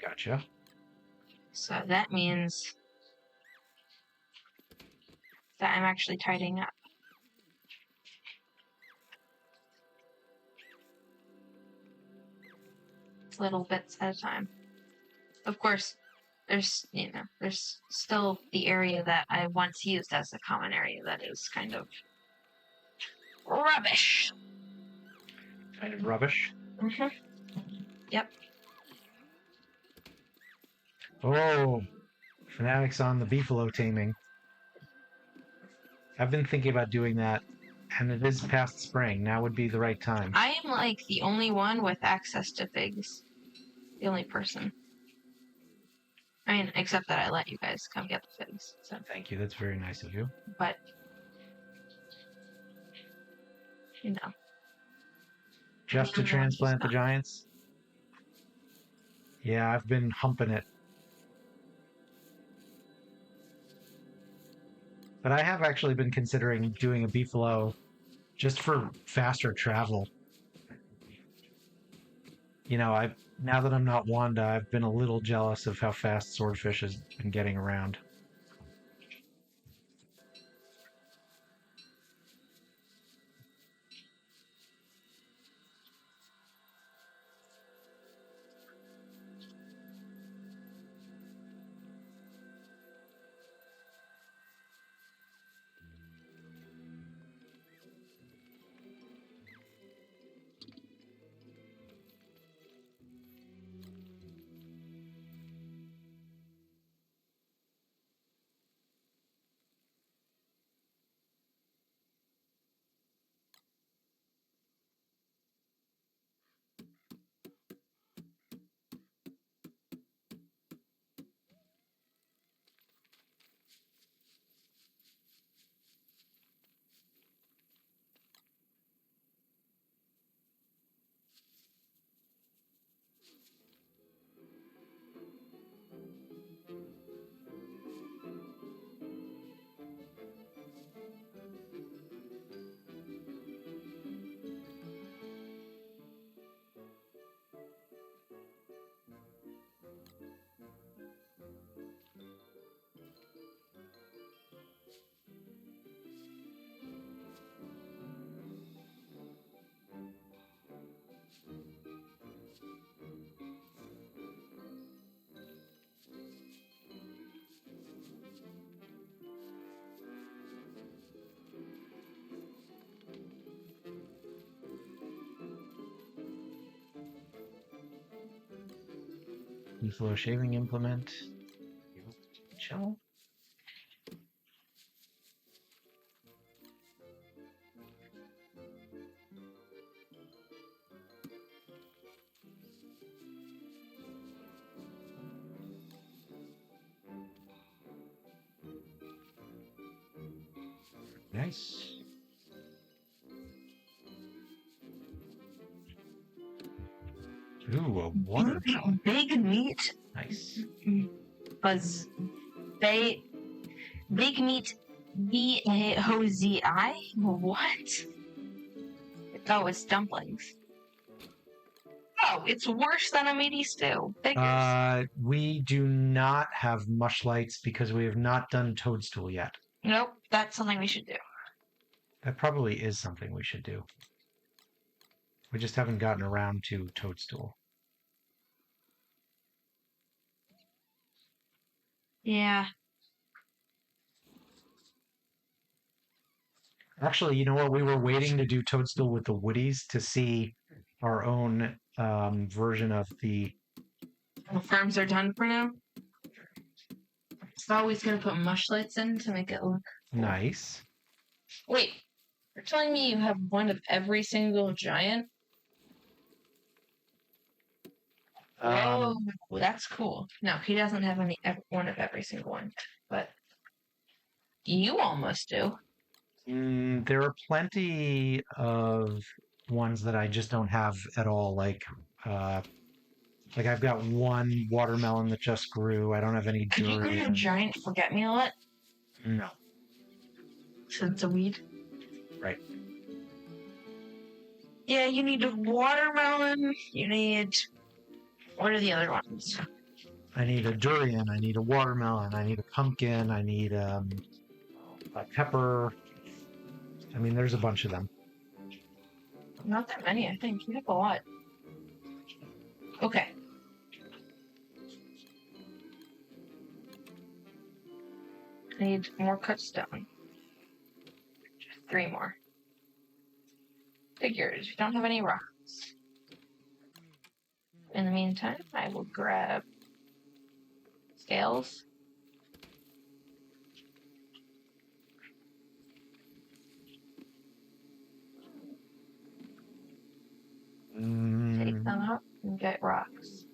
Gotcha. So that means that I'm actually tidying up. Little bits at a time. Of course, there's still the area that I once used as a common area that is kind of rubbish. Kind of rubbish. Mm-hmm. Yep. Oh, Fanatic's on the beefalo taming. I've been thinking about doing that, and it is past spring. Now would be the right time. I am like the only one with access to figs. The only person. I mean, except that I let you guys come get the figs. So, Thank you. That's very nice of you. but you know, Just to everyone just transplant the got- giants? Yeah, I've been humping it. But I have actually been considering doing a beefalo just for faster travel. You know, I now that I'm not Wanda, I've been a little jealous of how fast Swordfish has been getting around. Beefalo shaving implement. Chill. Nice. Ooh, a water melon. big meat Nice. was big meat BAOZI. What? Oh, it's dumplings. Oh, it's worse than a meaty stew. Figures. We do not have mushlights because we have not done toadstool yet. Nope, that's something we should do. That probably is something we should do. We just haven't gotten around to toadstool. Yeah. Actually, you know what? We were waiting to do toadstool with the Woodies to see our own version of the. The farms are done for now. Always gonna put mushlights in to make it look cool. Nice. Wait, you're telling me you have one of every single giant? Oh, that's cool. No, he doesn't have one of every single one, but you almost do. There are plenty of ones that I just don't have at all. Like I've got one watermelon that just grew. I don't have any Could you get a durian. giant forget-me-not? No. Since it's a weed. Right. Yeah, you need a watermelon. You need. What are the other ones? I need a durian. I need a watermelon. I need a pumpkin. I need a pepper. I mean, there's a bunch of them. Not that many, I think. You have a lot. Okay. I need more cut stone. Just 3 more. Figures. We don't have any rocks. In the meantime, I will grab scales. Take them out and get rocks.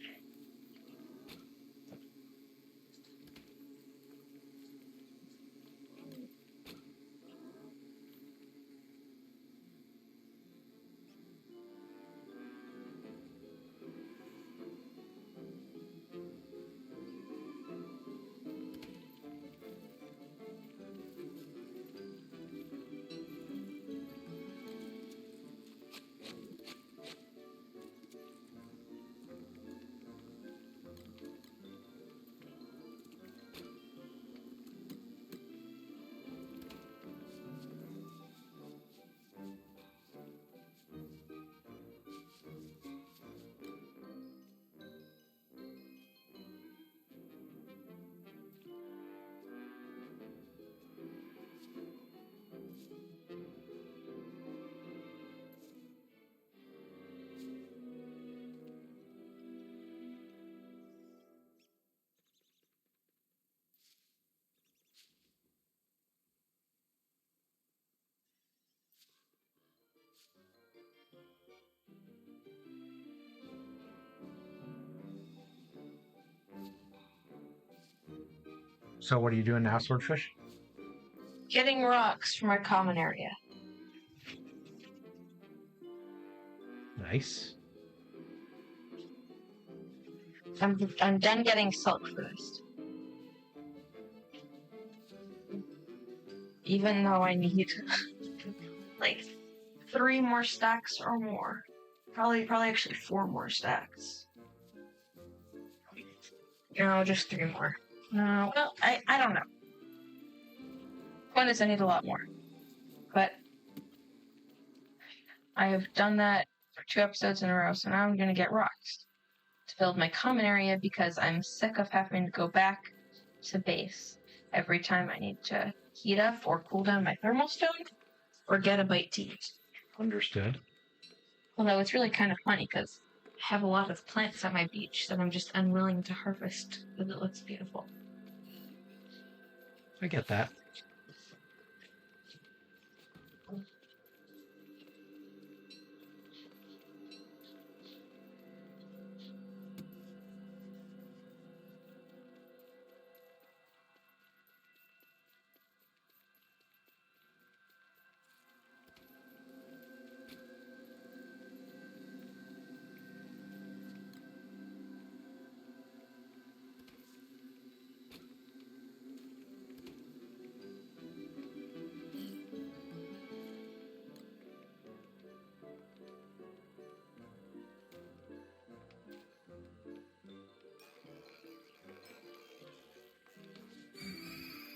So what are you doing now, Swordfish? Getting rocks from our common area. Nice. I'm done getting silk first. Even though I need like 3 more stacks or more. Probably actually 4 more stacks. No, just 3 more. No, well, I don't know. Point is, I need a lot more. But I have done that for 2 episodes in a row, so now I'm gonna get rocks to build my common area because I'm sick of having to go back to base every time I need to heat up or cool down my thermal stone or get a bite to eat. Understood. Although it's really kind of funny because I have a lot of plants at my beach that I'm just unwilling to harvest because it looks beautiful. I get that.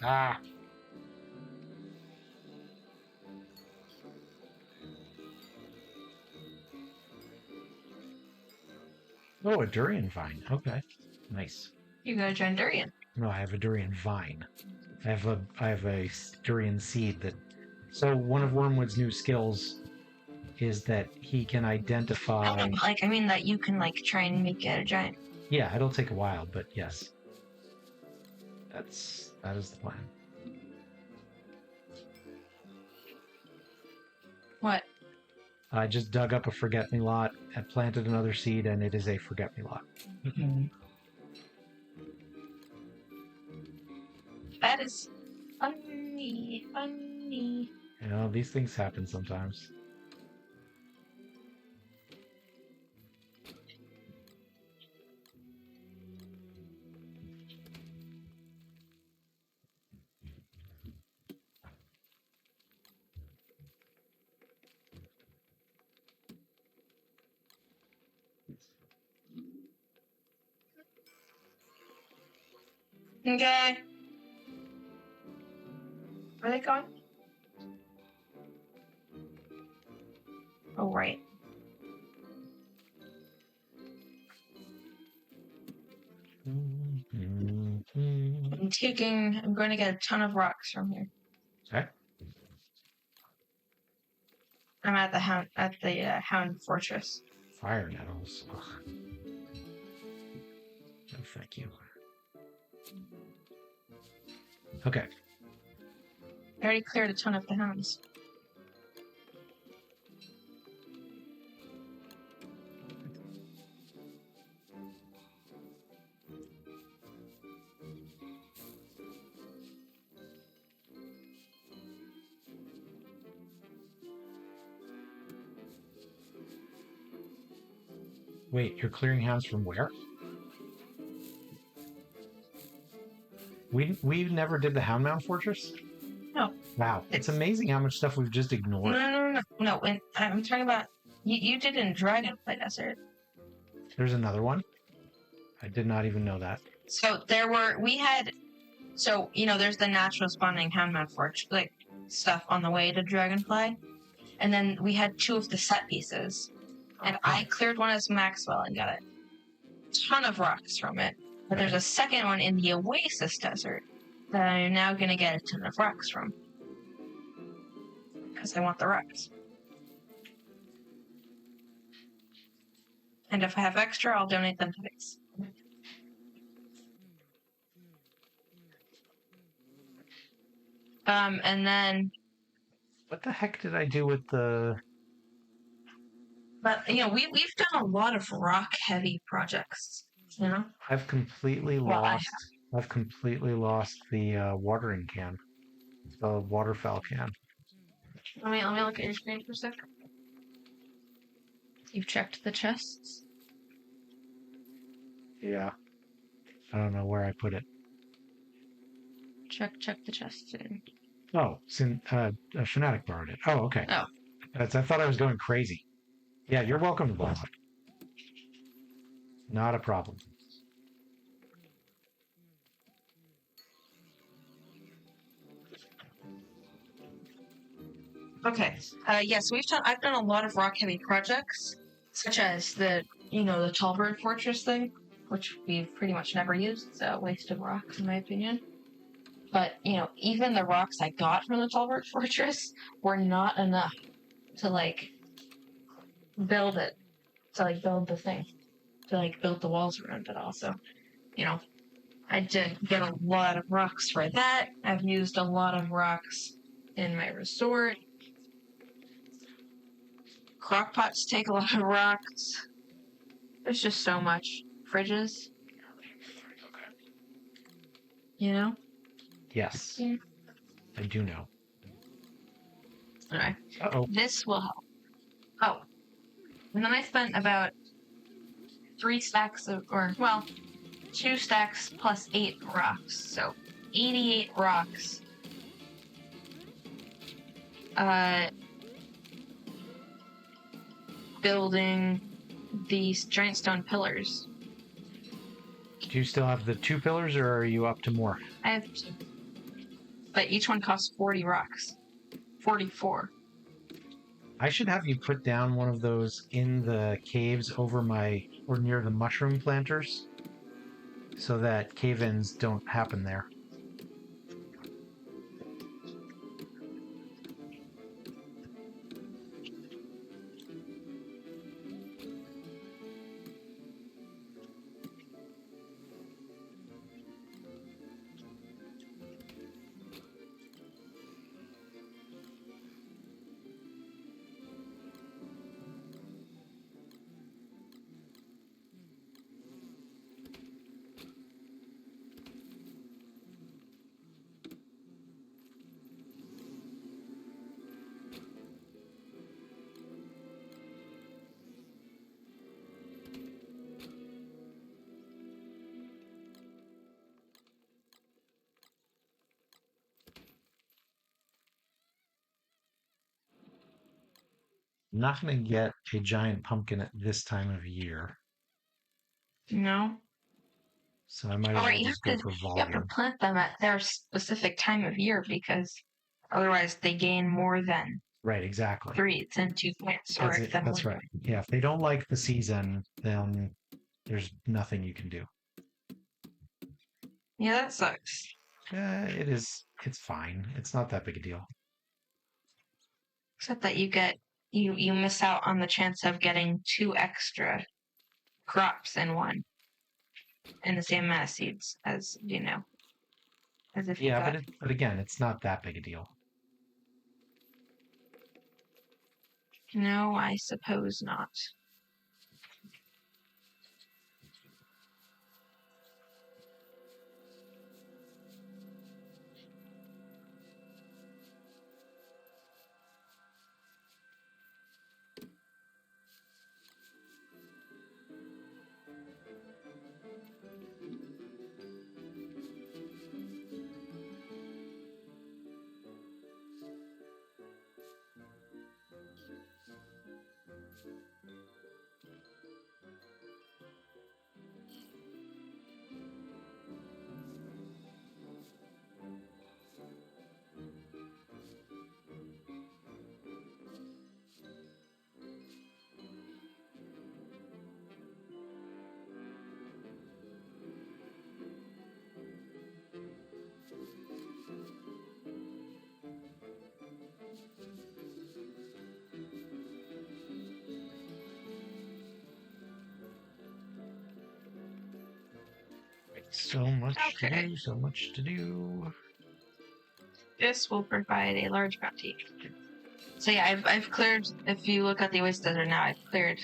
Ah. Oh, a durian vine. Okay. Nice. You got a giant durian. No, I have a durian vine. I have a durian seed that. So one of Wormwood's new skills is that he can identify. I know, I mean that you can try and make it a giant. Yeah, it'll take a while, but yes, that is the plan. What? I just dug up a forget-me-lot and planted another seed, and it is a forget-me-lot. That is funny. Funny. You know, these things happen sometimes. Okay. Where are they going? Oh, right. I'm going to get a ton of rocks from here. Okay. I'm at the Hound Fortress. Fire nettles. Ugh. No, thank you. Okay. I already cleared a ton of the hounds. Wait, you're clearing hounds from where? We never did the Houndmound Fortress? No. Wow. It's amazing how much stuff we've just ignored. No. When I'm talking about you did in Dragonfly Desert. There's another one? I did not even know that. So there's the natural spawning Houndmound Fortress stuff on the way to Dragonfly. And then we had 2 of the set pieces. And I cleared one as Maxwell and got a ton of rocks from it. But there's a second one in the Oasis Desert that I'm now going to get a ton of rocks from. Because I want the rocks. And if I have extra, I'll donate them to base. And then... What the heck did I do with the... But, we've done a lot of rock-heavy projects, I've completely lost I've completely lost the watering can, the waterfowl can. Let me look at your screen for a sec. You've checked the chests? Yeah. I don't know where I put it. Check the chests in. Oh, a fanatic borrowed it. Oh, okay. Oh. I thought I was going crazy. Yeah, you're welcome to borrow it. Not a problem. Okay. Yes, I've done a lot of rock heavy projects, such as the Tallbird Fortress thing, which we've pretty much never used. It's a waste of rocks, in my opinion. But even the rocks I got from the Tallbird Fortress were not enough to build it, to build the thing, to build the walls around it. Also, I did get a lot of rocks for that. I've used a lot of rocks in my resort. Crockpots take a lot of rocks. There's just so much. Fridges, you know? Yes, Yeah. I do know. Anyway, Uh-oh. this will help. Oh, and then I spent about 2 stacks plus 8 rocks. So 88 rocks. Building these giant stone pillars. Do you still have the 2 pillars, or are you up to more? I have 2. But each one costs 40 rocks. 44. I should have you put down one of those in the caves or near the mushroom planters, so that cave-ins don't happen there. I'm not going to get a giant pumpkin at this time of year, No. so I might as well just go for You have to volume. plant them at their specific time of year because otherwise they gain more than Right, exactly. 3 than 2 plants. Or if them That's right. Yeah, if they don't like the season, then there's nothing you can do. Yeah, that sucks. It is. It's fine. It's not that big a deal. Except that you miss out on the chance of getting 2 extra crops in the same amount of seeds as as if you Yeah, got. but again, it's not that big a deal. No, I suppose not. So much to Okay. do. So much to do. This will provide a large bounty. So yeah, I've cleared. If you look at the Waste Desert now, I've cleared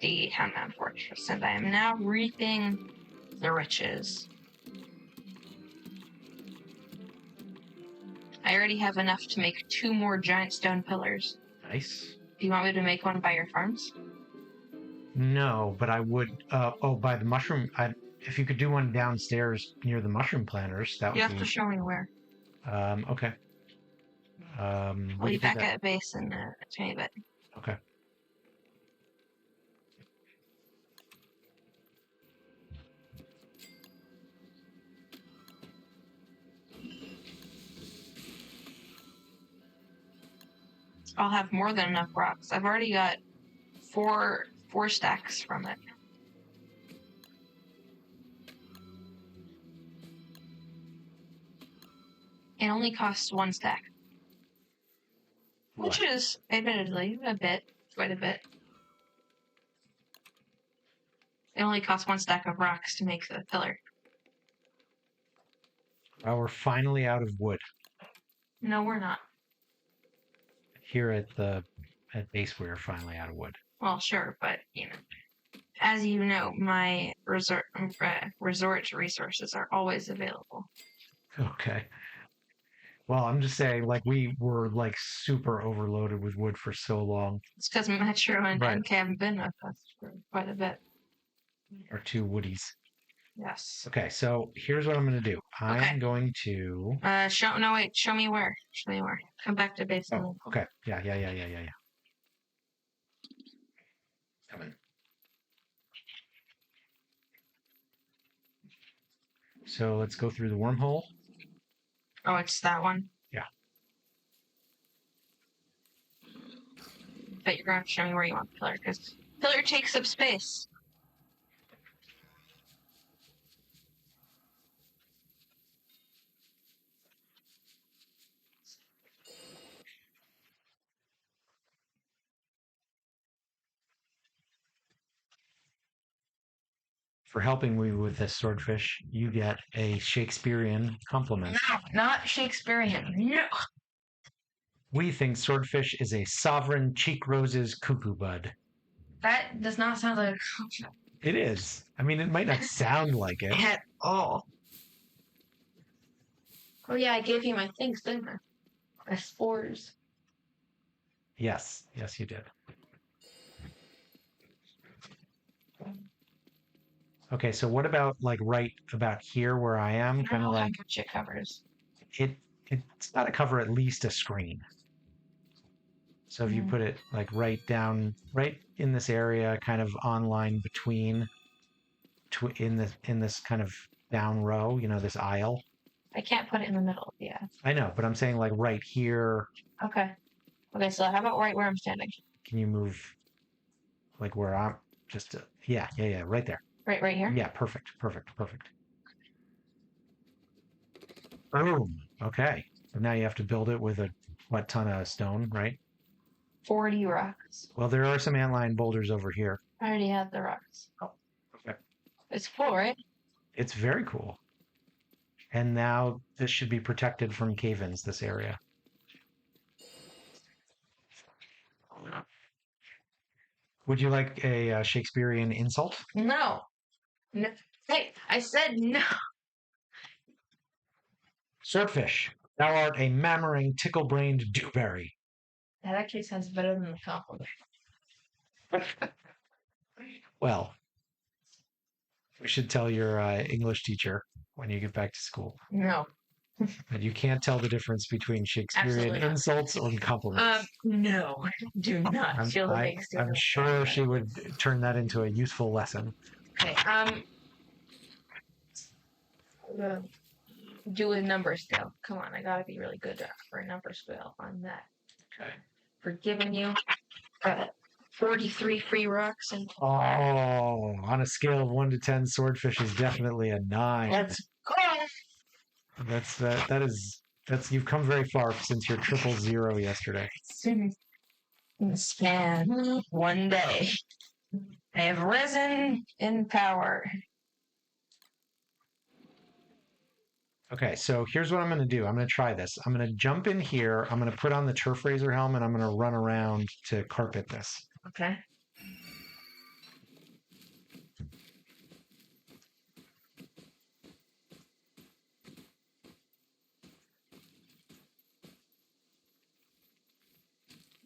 the Houndman Fortress, and I am now reaping the riches. I already have enough to make 2 more giant stone pillars. Nice. Do you want me to make one by your farms? No, but I would. By the mushroom. If you could do one downstairs near the mushroom planters, that You would have be. to show me where. Okay. I'll We be can do back that. at base in a tiny bit. Okay. I'll have more than enough rocks. I've already got four stacks from it. It only costs 1 stack. Which is, admittedly, quite a bit. It only costs 1 stack of rocks to make the pillar. We're finally out of wood No, we're not. here at base. We're finally out of wood. Well, sure, but, as you know, my resort resources are always available. Okay. Well, I'm just saying, like, we were like super overloaded with wood for so long. It's because Metro and Right. NK haven't been with us for quite a bit. Our 2 woodies. Yes. Okay, so here's what I'm going to do. I'm going to. Show me where. Show me where. Come back to base. Oh, okay. Yeah. Coming. So let's go through the wormhole. Oh, it's that one? Yeah. But you're going to have to show me where you want the pillar, because pillar takes up space. For helping me with this swordfish, you get a Shakespearean compliment. No, not Shakespearean. No. We think swordfish is a sovereign cheek roses cuckoo bud. That does not sound like a compliment. It is. I mean, it might not sound like it. At all. Oh yeah, I gave you my things, didn't I? My spores. Yes, you did. Okay, so what about like right about here where I am? Kind of like how much it covers. It's got to cover at least a screen. So if you put it like right in this area, kind of online between, in this kind of down row, this aisle. I can't put it in the middle. Yeah. I know, but I'm saying like right here. Okay. Okay, so how about right where I'm standing? Can you move like where I'm just yeah, right there. Right here? Yeah, perfect. Boom. Okay. So now you have to build it with a ton of stone, right? 40 rocks. Well, there are some antlion boulders over here. I already have the rocks. Oh, okay. It's cool, right? It's very cool. And now this should be protected from cave-ins, this area. Would you like a Shakespearean insult? No. Hey, I said no. Swordfish, thou art a mammering, tickle-brained dewberry. That actually sounds better than the compliment. Well, we should tell your English teacher when you get back to school. No. And you can't tell the difference between Shakespearean insults or compliments. No, do not. I'm sure she would turn that into a useful lesson. Okay, do a number scale. Come on, I gotta be really good for a number scale on that. Okay. For giving you 43 free rocks and. Oh, on a scale of 1 to 10, swordfish is definitely a 9. Let's go. That's you've come very far since your 000 yesterday. In the span of 1 day, I have risen in power. Okay, so here's what I'm going to do. I'm going to try this. I'm going to jump in here. I'm going to put on the turf raiser helmet. I'm going to run around to carpet this. Okay.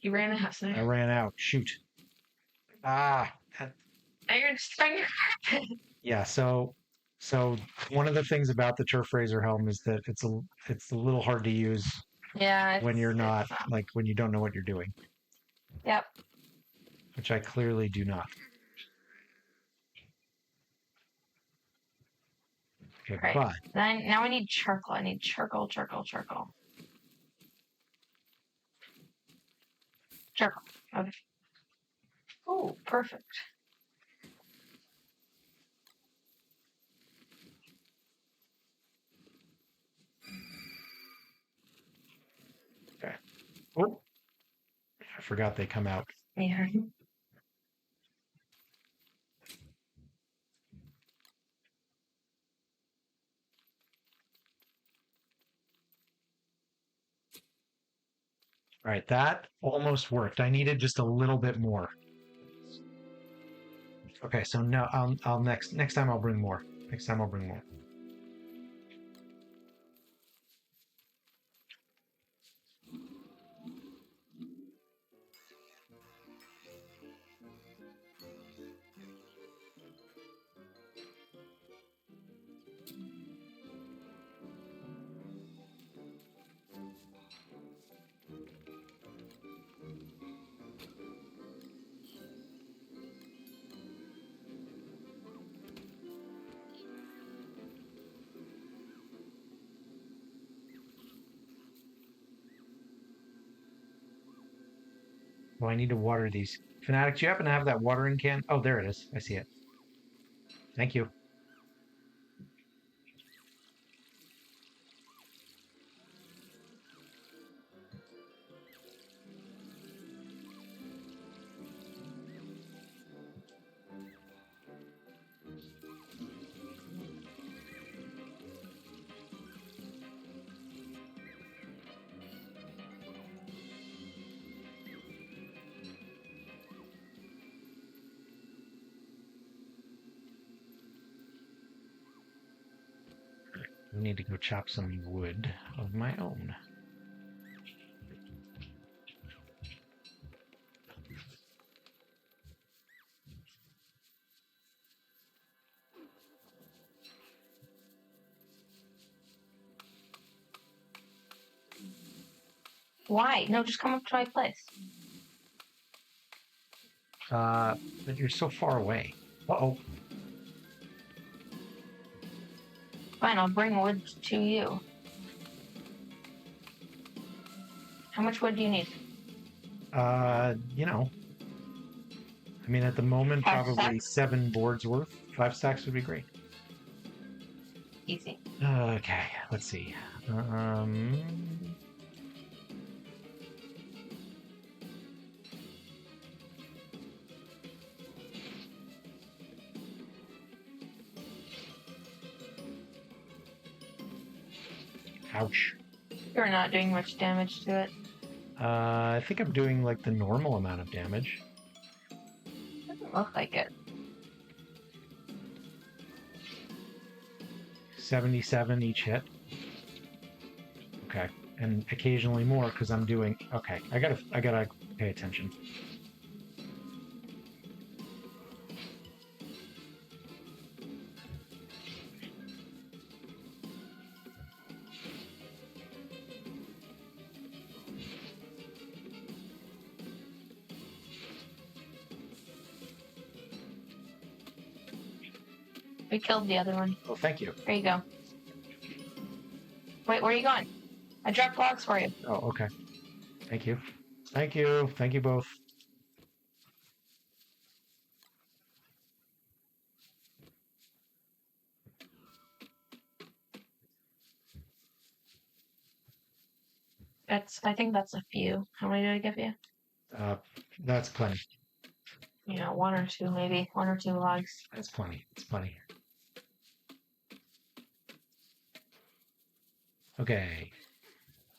You ran out I there. ran out. Shoot. Ah. Now you're destroying your carpet. Yeah. So one of the things about the turf razor helm is that it's a little hard to use Yeah, when you're not it's, like when you don't know what you're doing, yep. which I clearly do not. Okay, Right. but Then now I need charcoal. I need charcoal. Charcoal. Okay. Oh, perfect. okay. Oh, I forgot they come out. Yeah. All right, that almost worked. I needed just a little bit more. Okay, so no, I'll next time I'll bring more. Next time I'll bring more. Well, I need to water these. Fanatic, do you happen to have that watering can? Oh, there it is. I see it. Thank you. I need to go chop some wood of my own. Why? No, just come up to my place. But you're so far away. Uh-oh. Fine, I'll bring wood to you. How much wood do you need? You know, I mean, at the moment, 5 probably stacks? 7 boards worth. 5 stacks would be great. Easy. Okay, let's see. Ouch. You're not doing much damage to it. I think I'm doing like the normal amount of damage. Doesn't look like it. 77 each hit. Okay, and occasionally more because I'm doing. Okay, I gotta pay attention. We killed the other one. Oh, thank you. There you go. Wait, where are you going? I dropped logs for you. Oh, okay. Thank you. Thank you. Thank you both. I think that's a few. How many did I give you? Uh, that's plenty. Yeah, 1 or 2 maybe. 1 or 2 logs. That's plenty. It's plenty. Okay.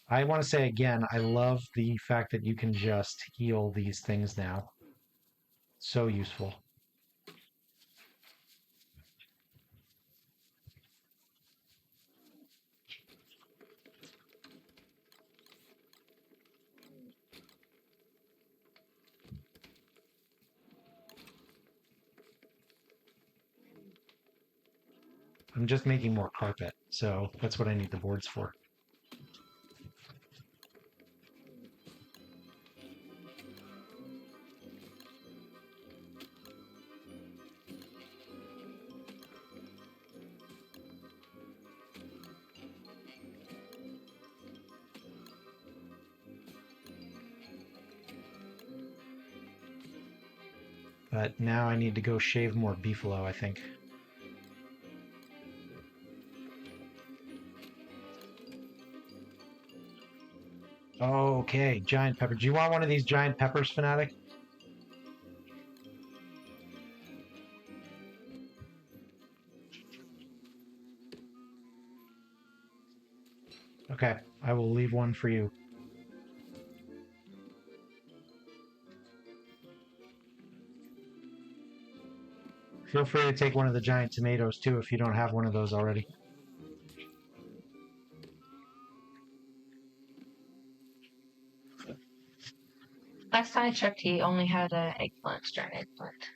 I want to say again, I love the fact that you can just heal these things now. So useful. I'm just making more carpet, so that's what I need the boards for. But now I need to go shave more beefalo, I think. Okay, giant pepper. Do you want one of these giant peppers, Fanatic? Okay, I will leave one for you. Feel free to take one of the giant tomatoes too if you don't have one of those already. Last time I checked, he only had an eggplant, giant eggplant.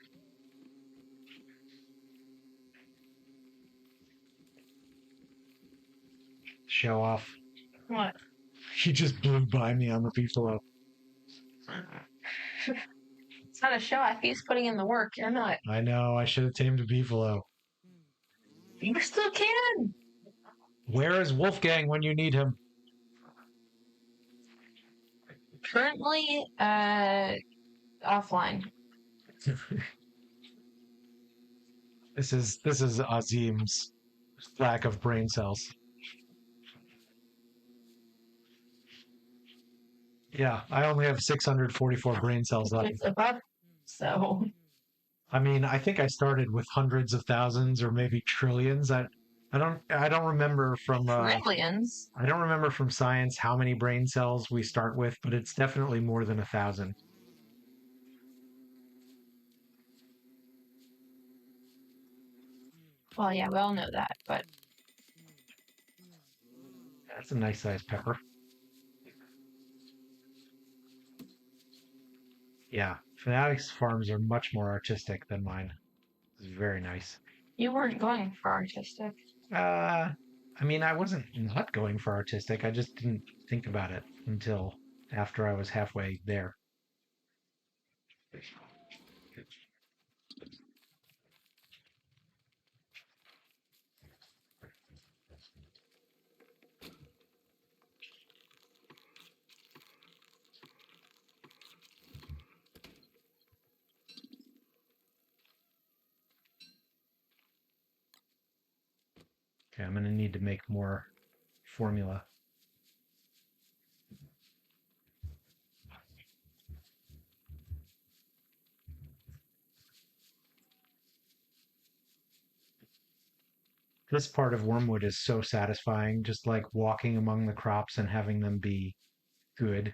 Show off. What? He just blew by me on the beefalo. It's not a show off. He's putting in the work. You're not. I know, I should have tamed a beefalo. You still can. Where is Wolfgang when you need him? Currently, offline. This is Azim's lack of brain cells. Yeah, I only have 644 brain cells left. It's above. So. I mean, I think I started with hundreds of thousands or maybe trillions. I don't remember from Trillions. I don't remember from science how many brain cells we start with, but it's definitely more than 1,000. Well, yeah, we all know that, but That's a nice sized pepper. Yeah, Fanatic's farms are much more artistic than mine. It's very nice. you weren't going for artistic. I mean, I wasn't not going for artistic. I just didn't think about it until after I was halfway there. Okay, I'm gonna need to make more formula. This part of Wormwood is so satisfying, just like walking among the crops and having them be good.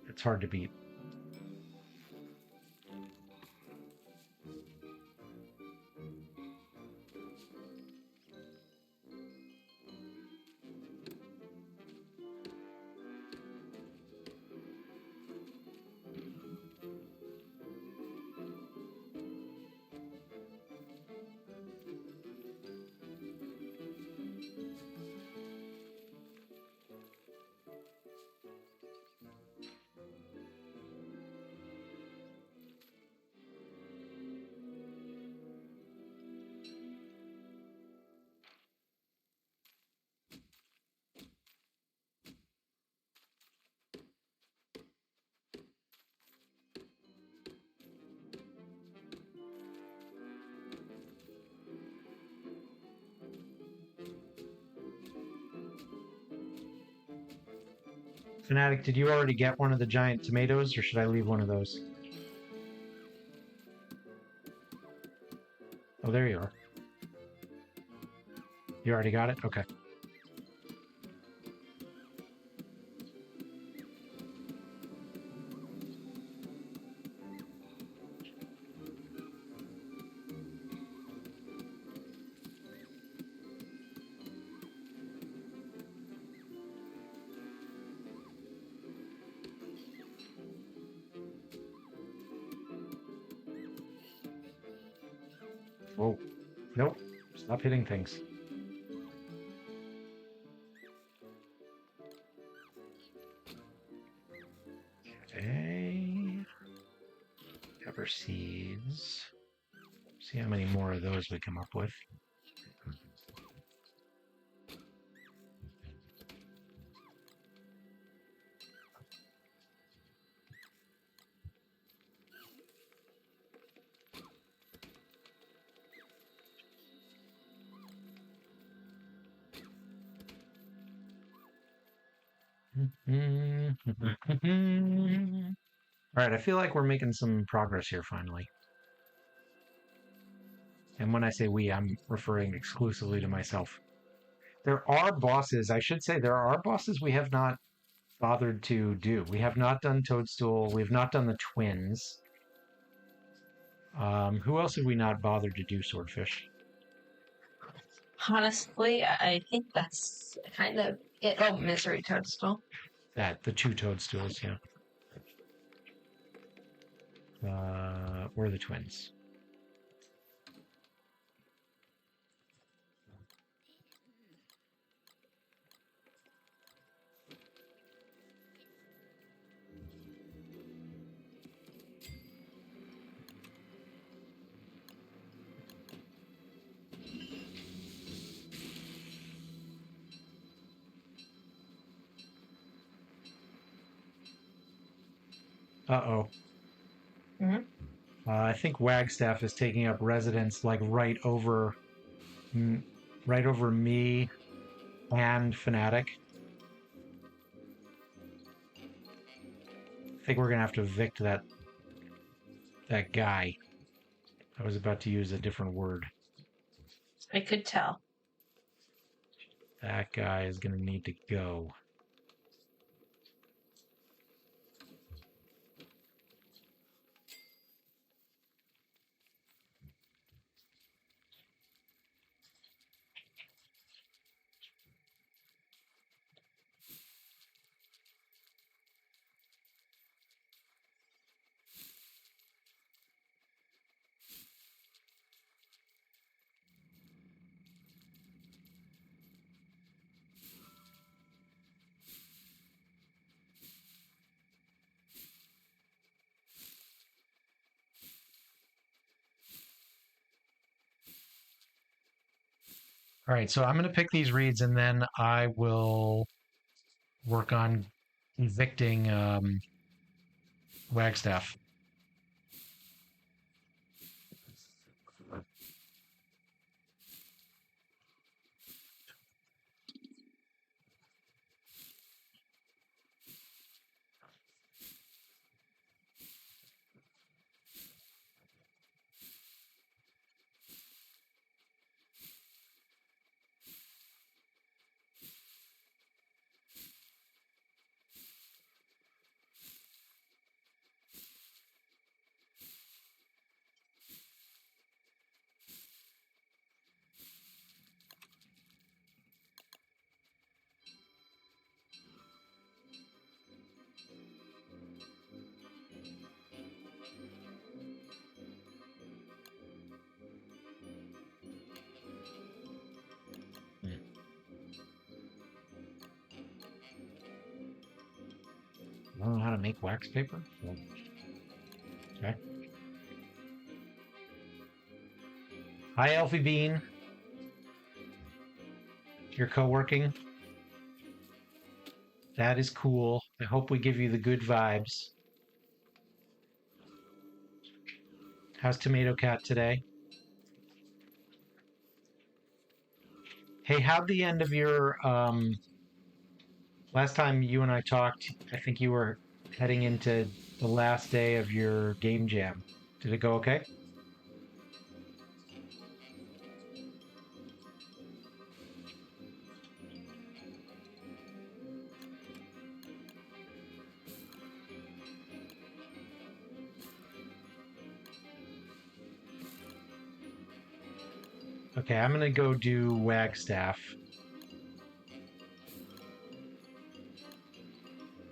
It's hard to beat. Fanatic, did you already get one of the giant tomatoes, or should I leave one of those? Oh, there you are. You already got it? Okay. Whoa. Nope. Stop hitting things. Okay. Pepper seeds. See how many more of those we come up with. All right, I feel like we're making some progress here finally. And when I say we, I'm referring exclusively to myself. There are bosses, I should say, there are bosses we have not bothered to do. We have not done Toadstool. We have not done the twins. Who else have we not bothered to do, Swordfish? Honestly, I think that's kind of it. Oh, Misery Toadstool. The two Toadstools, yeah. Or the twins. Uh-oh. I think Wagstaff is taking up residence like right over me and Fnatic. I think we're gonna have to evict that guy. I was about to use a different word. I could tell. That guy is gonna need to go. All right, so I'm going to pick these reads and then I will work on evicting Wagstaff. I don't know how to make wax paper. Okay. Hi, Elfie Bean. You're co-working. That is cool. I hope we give you the good vibes. How's Tomato Cat today? Hey, how'd the end of your last time you and I talked, I think you were heading into the last day of your game jam. Did it go okay? Okay, I'm gonna go do Wagstaff.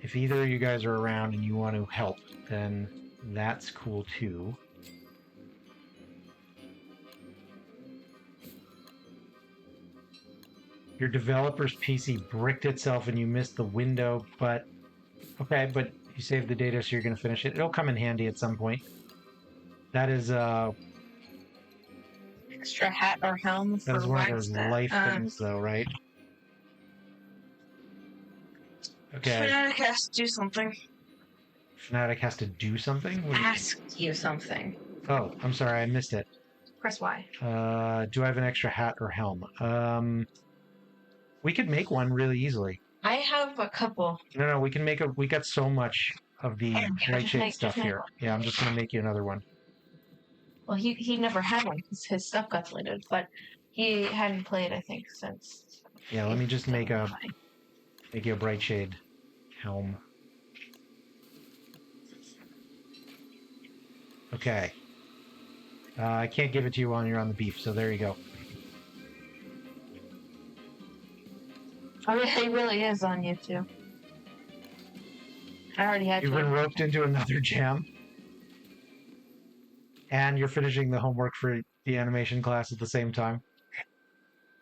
If either of you guys are around and you want to help, then that's cool too. Your developer's PC bricked itself and you missed the window, but okay, but you saved the data, so you're going to finish it. It'll come in handy at some point. That is Extra hat or helm that is for one of those Wagstaff. life things, though, right? Okay. Fanatic has to do something. Fnatic has to do something. Ask you something. Oh, I'm sorry, I missed it. Press Y. Do I have an extra hat or helm? We could make one really easily. I have a couple. No, we can make a. We got so much of the Nightshade stuff here. One. Yeah, I'm just gonna make you another one. Well, he never had one because his stuff got deleted, but he hadn't played, I think, since. Yeah, let me just make you a Brightshade helm. Okay. I can't give it to you while you're on the beef, so there you go. Oh, yeah, he really is on YouTube. I already had You've been roped into another jam. And you're finishing the homework for the animation class at the same time.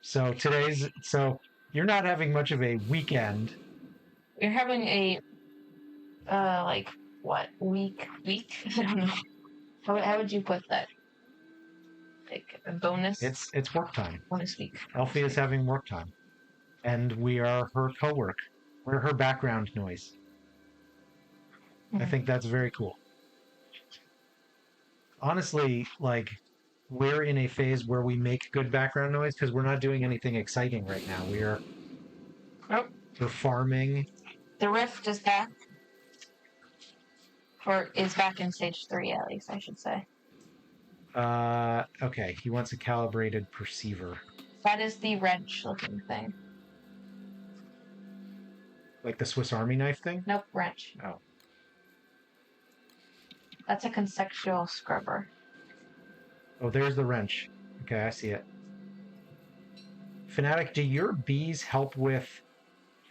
So you're not having much of a weekend. You're having a, week? I don't know. How would you put that? Like a bonus? It's work time. Bonus week. Elfie is having work time. And we are her co-work. We're her background noise. I think that's very cool. Honestly, like, we're in a phase where we make good background noise because we're not doing anything exciting right now. We're farming. The Rift is back. Or is back in stage 3, at least, I should say. Okay. He wants a calibrated perceiver. That is the wrench-looking thing. Like the Swiss Army knife thing? Nope, wrench. Oh. That's a conceptual scrubber. Oh, there's the wrench. Okay, I see it. Fanatic, do your bees help with...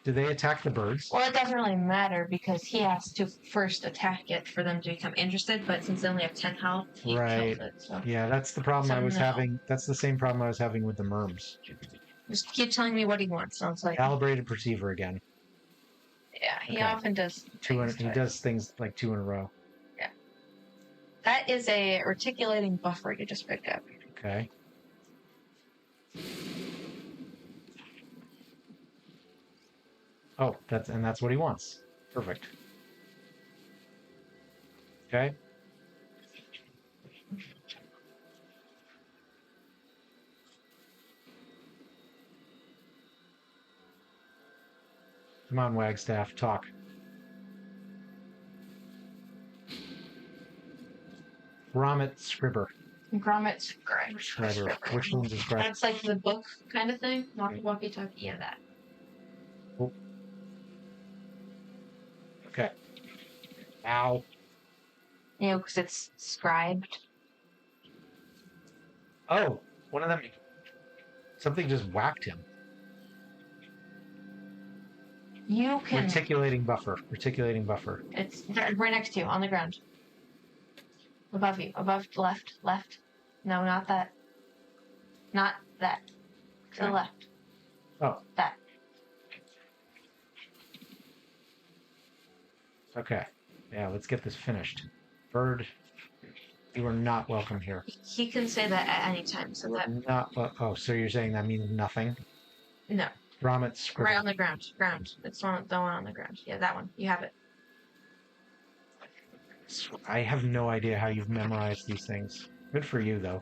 Do they attack the birds? Well, it doesn't really matter because he has to first attack it for them to become interested, but since they only have 10 health, he kills it. So. Yeah, that's the problem I was having. That's the same problem I was having with the merms. Just keep telling me what he wants. Sounds like calibrated perceiver again. Yeah, he often does. He does things like 2 in a row. Yeah. That is a reticulating buffer you just picked up. Okay. Oh, that's what he wants. Perfect. Okay. Come on, Wagstaff, talk. Grommet Scribber. Grommet Scriber. Which one's the Scriber? That's like the book kind of thing. Walkie-talkie, yeah, that. Oh. Okay. Ow. You know, because it's scribed. Oh, one of them. Something just whacked him. You can. Reticulating buffer. It's right next to you, on the ground. Above you. Above, left. No, not that. Not that. To the left. Oh. That. Okay. Yeah, let's get this finished. Bird, you are not welcome here. He can say that at any time, so that... Not, oh, so you're saying that means nothing? No. Grommet Scribber. Right on the ground. It's the one on the ground. Yeah, that one. You have it. I have no idea how you've memorized these things. Good for you, though.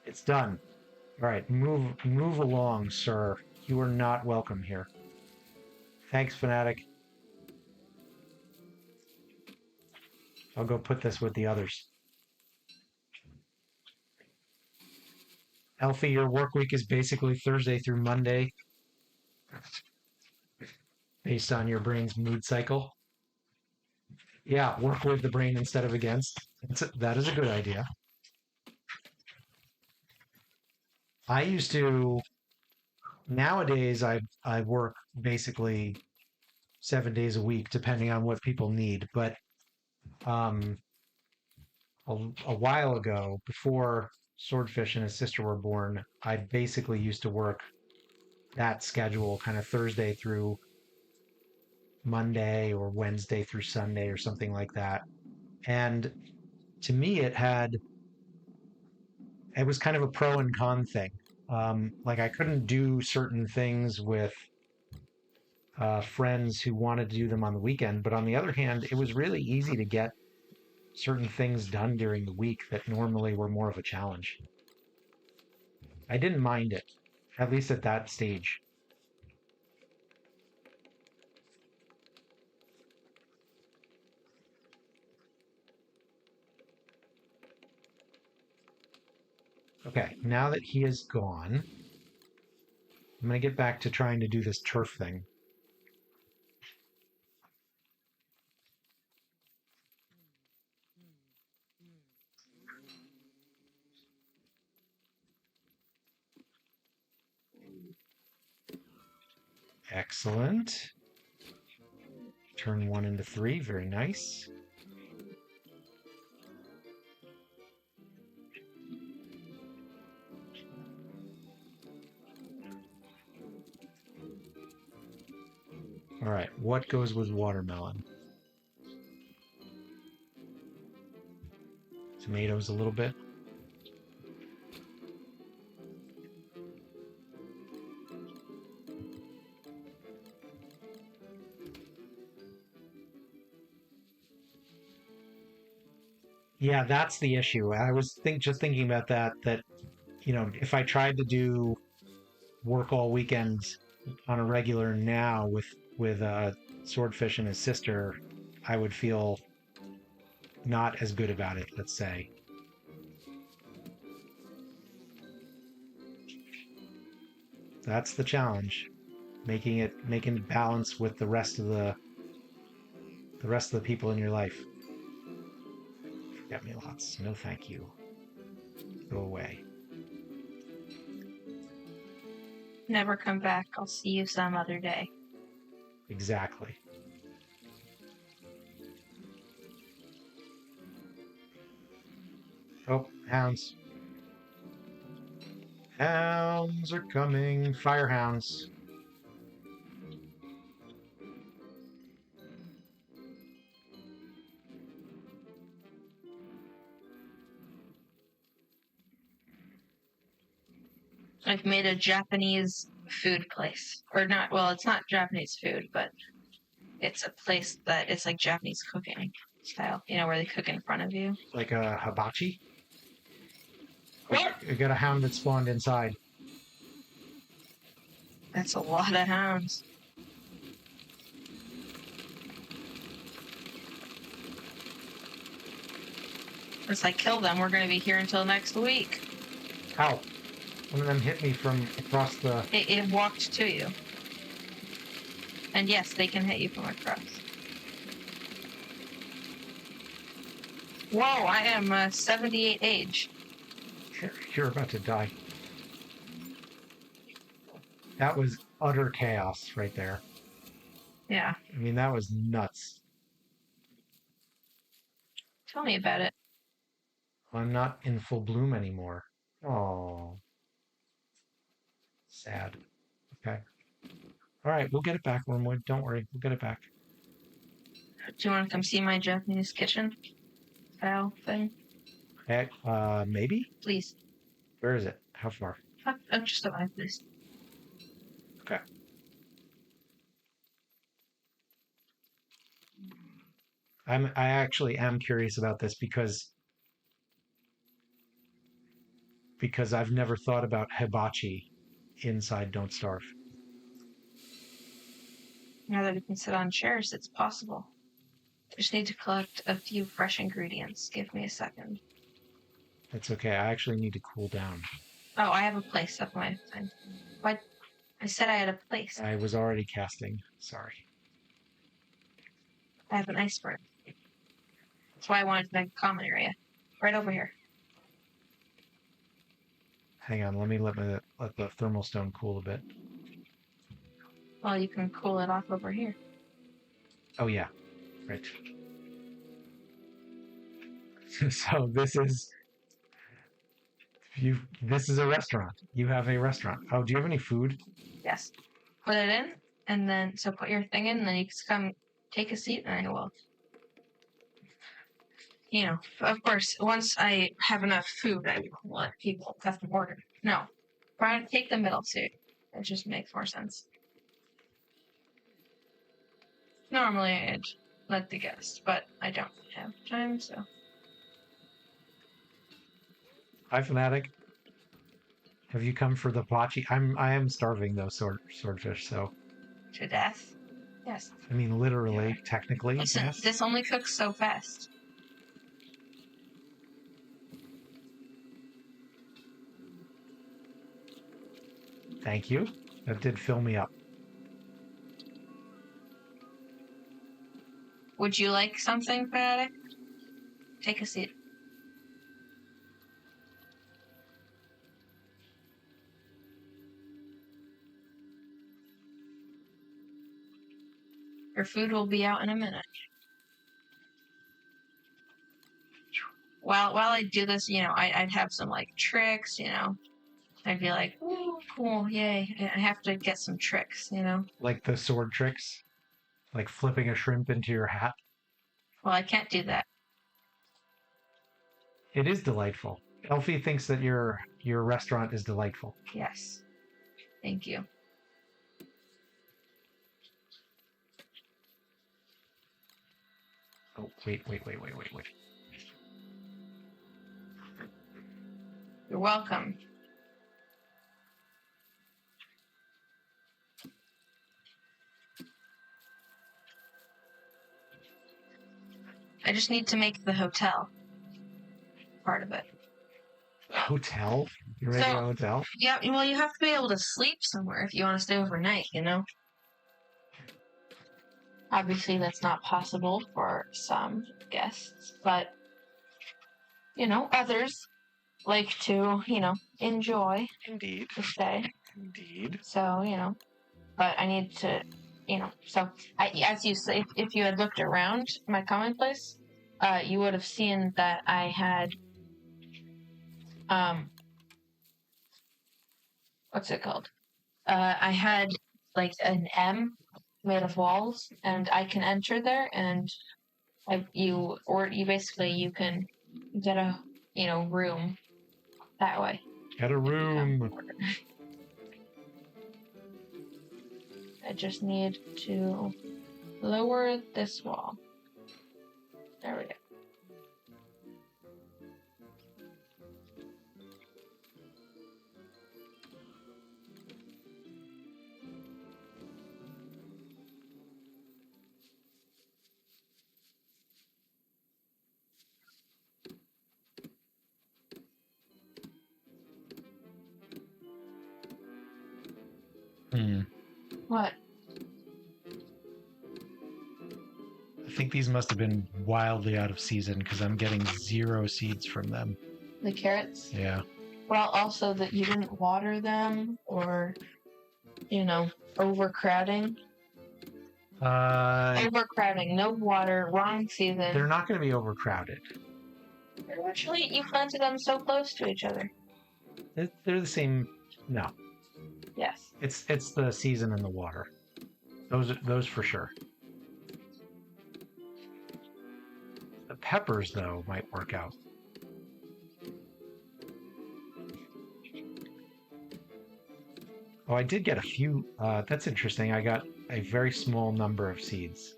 It's done. All right, move along, sir. You are not welcome here. Thanks, Fanatic. I'll go put this with the others. Elfie, your work week is basically Thursday through Monday, based on your brain's mood cycle. Yeah, work with the brain instead of against. That is a good idea. I used to... Nowadays, I work basically 7 days a week, depending on what people need. But a while ago, before Swordfish and his sister were born, I basically used to work that schedule kind of Thursday through Monday or Wednesday through Sunday or something like that. And to me, it was kind of a pro and con thing. Like I couldn't do certain things with friends who wanted to do them on the weekend, but on the other hand, it was really easy to get certain things done during the week that normally were more of a challenge. I didn't mind it, at least at that stage. Okay, now that he is gone, I'm going to get back to trying to do this turf thing. Excellent. Turn 1 into 3, very nice. All right, what goes with watermelon? Tomatoes a little bit. Yeah, that's the issue. I was just thinking about that if I tried to do work all weekends on a regular now with Swordfish and his sister, I would feel not as good about it, let's say. That's the challenge. Making it balance with the rest of the people in your life. Forget me lots. No thank you. Go away. Never come back. I'll see you some other day. Exactly. Oh, hounds. Hounds are coming. Firehounds. I've made a Japanese food place. Or not, well, it's not Japanese food, but it's a place that it's like Japanese cooking style, where they cook in front of you. Like a hibachi. What? I got a hound that spawned inside. That's a lot of hounds. Once I kill them, we're going to be here until next week. Ow. One of them hit me from across the... It walked to you. And yes, they can hit you from across. Whoa, I am 78 age. You're about to die. That was utter chaos right there. Yeah. I mean, that was nuts. Tell me about it. I'm not in full bloom anymore. Oh. Sad. Okay. All right, we'll get it back, Wormwood. Don't worry, we'll get it back. Do you want to come see my Japanese kitchen style thing? Maybe? Please. Where is it? How far? Just at my place. Okay. I actually am curious about this because I've never thought about hibachi inside Don't Starve. Now that we can sit on chairs, it's possible. Just need to collect a few fresh ingredients. Give me a second. It's okay. I actually need to cool down. Oh, I have a place up my thing. What? I said I had a place. I was already casting. Sorry. I have an iceberg. That's why I wanted to make a common area. Right over here. Hang on. Let me let the thermal stone cool a bit. Well, you can cool it off over here. Oh yeah. Right. So this is a restaurant. You have a restaurant. Oh, do you have any food? Yes. Put it in, and then so put your thing in, and then you just come take a seat, and I will. Of course, once I have enough food, I will let people custom order. No, try to take the middle seat. It just makes more sense. Normally, I'd let the guests, but I don't have time, so. Hi, Fanatic. Have you come for the bocce? I am starving though, swordfish. So To death? Yes. I mean, literally, technically, Listen, yes. this only cooks so fast. Thank you. That did fill me up. Would you like something, Fanatic? Take a seat. Your food will be out in a minute. While I do this, I'd have some like tricks, I'd be like, ooh, cool, yay. I have to get some tricks, Like the sword tricks, like flipping a shrimp into your hat. Well, I can't do that. It is delightful. Elfie thinks that your restaurant is delightful. Yes. Thank you. Oh, wait. You're welcome. I just need to make the hotel part of it. Hotel? You're making a hotel? Yeah, well, you have to be able to sleep somewhere if you want to stay overnight, Obviously, that's not possible for some guests, but, others like to, enjoy Indeed. the stay. Indeed. So, but I need to, so as you say, if you had looked around my common place, you would have seen that I had, what's it called? I had like an M made of walls, and I can enter there, and you can get a room that way. Get a room. I just need to lower this wall. There we go. What? I think these must have been wildly out of season because I'm getting 0 seeds from them. The carrots? Yeah. Well, also that you didn't water them or, overcrowding. Overcrowding, no water, wrong season. They're not going to be overcrowded. Actually, you planted them so close to each other. They're the same. No. Yes. It's the season and the water. Those for sure. The peppers, though, might work out. Oh, I did get a few. That's interesting. I got a very small number of seeds.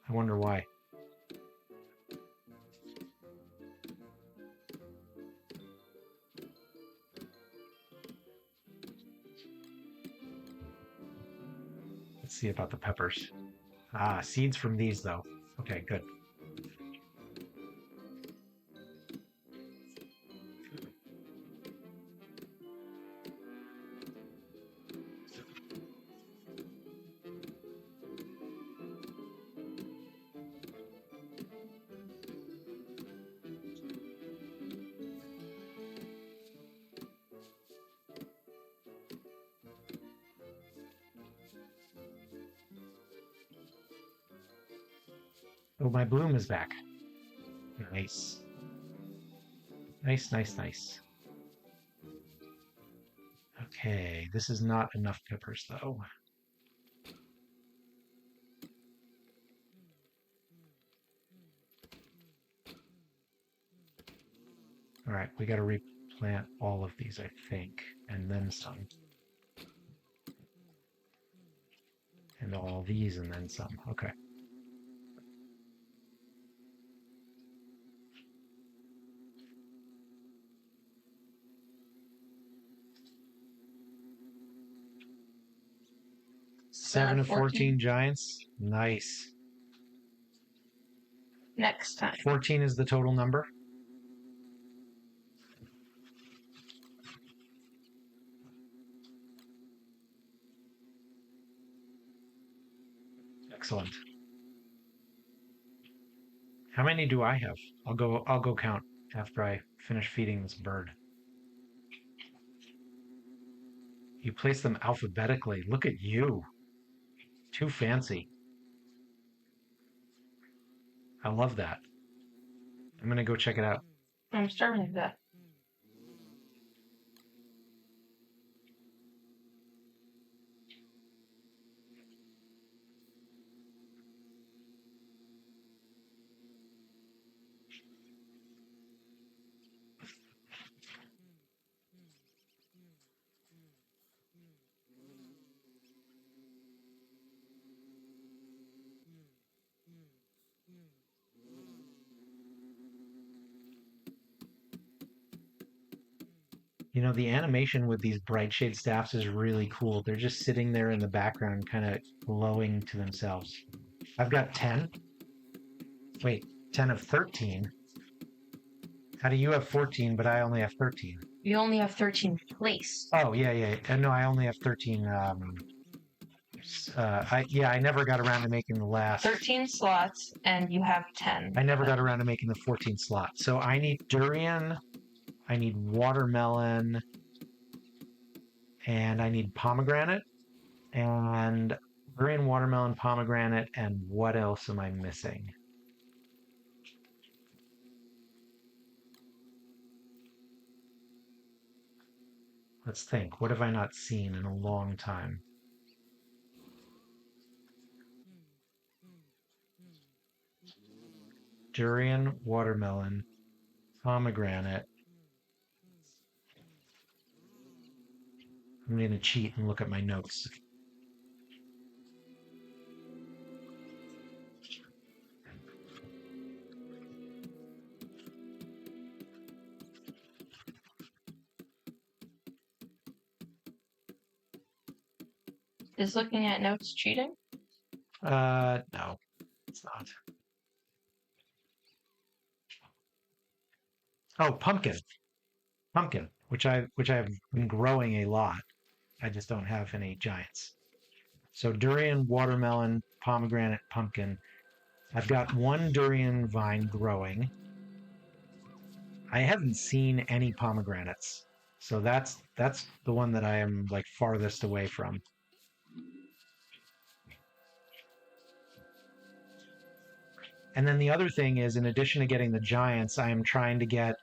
I wonder why. Let's see about the peppers. Seeds from these, though. Okay, good. Oh, my bloom is back. Nice. Nice, nice, nice. Okay, this is not enough peppers, though. All right, we got to replant all of these, I think, and then some. And all these, and then some. Okay. Seven of 14 giants. Nice. Next time. 14 is the total number. Excellent. How many do I have? I'll go count after I finish feeding this bird. You place them alphabetically. Look at you. Too fancy. I love that. I'm going to go check it out. I'm starting with that. You know, the animation with these bright shade staffs is really cool. They're just sitting there in the background, kind of glowing to themselves. I've got 10. Wait, 10 of 13. How do you have 14, but I only have 13? You only have 13 placed. Oh, yeah. No, I only have 13. I never got around to making the last. 13 slots, and you have 10. I never got around to making the 14th slot. So I need durian, I need watermelon, and I need pomegranate. And durian, watermelon, pomegranate, and what else am I missing? Let's think. What have I not seen in a long time? Durian, watermelon, pomegranate. I'm going to cheat and look at my notes. Is looking at notes cheating? No, it's not. Oh, pumpkin, which I've been growing a lot. I just don't have any giants. So durian, watermelon, pomegranate, pumpkin. I've got one durian vine growing. I haven't seen any pomegranates. So that's the one that I am like farthest away from. And then the other thing is, in addition to getting the giants, I am trying to get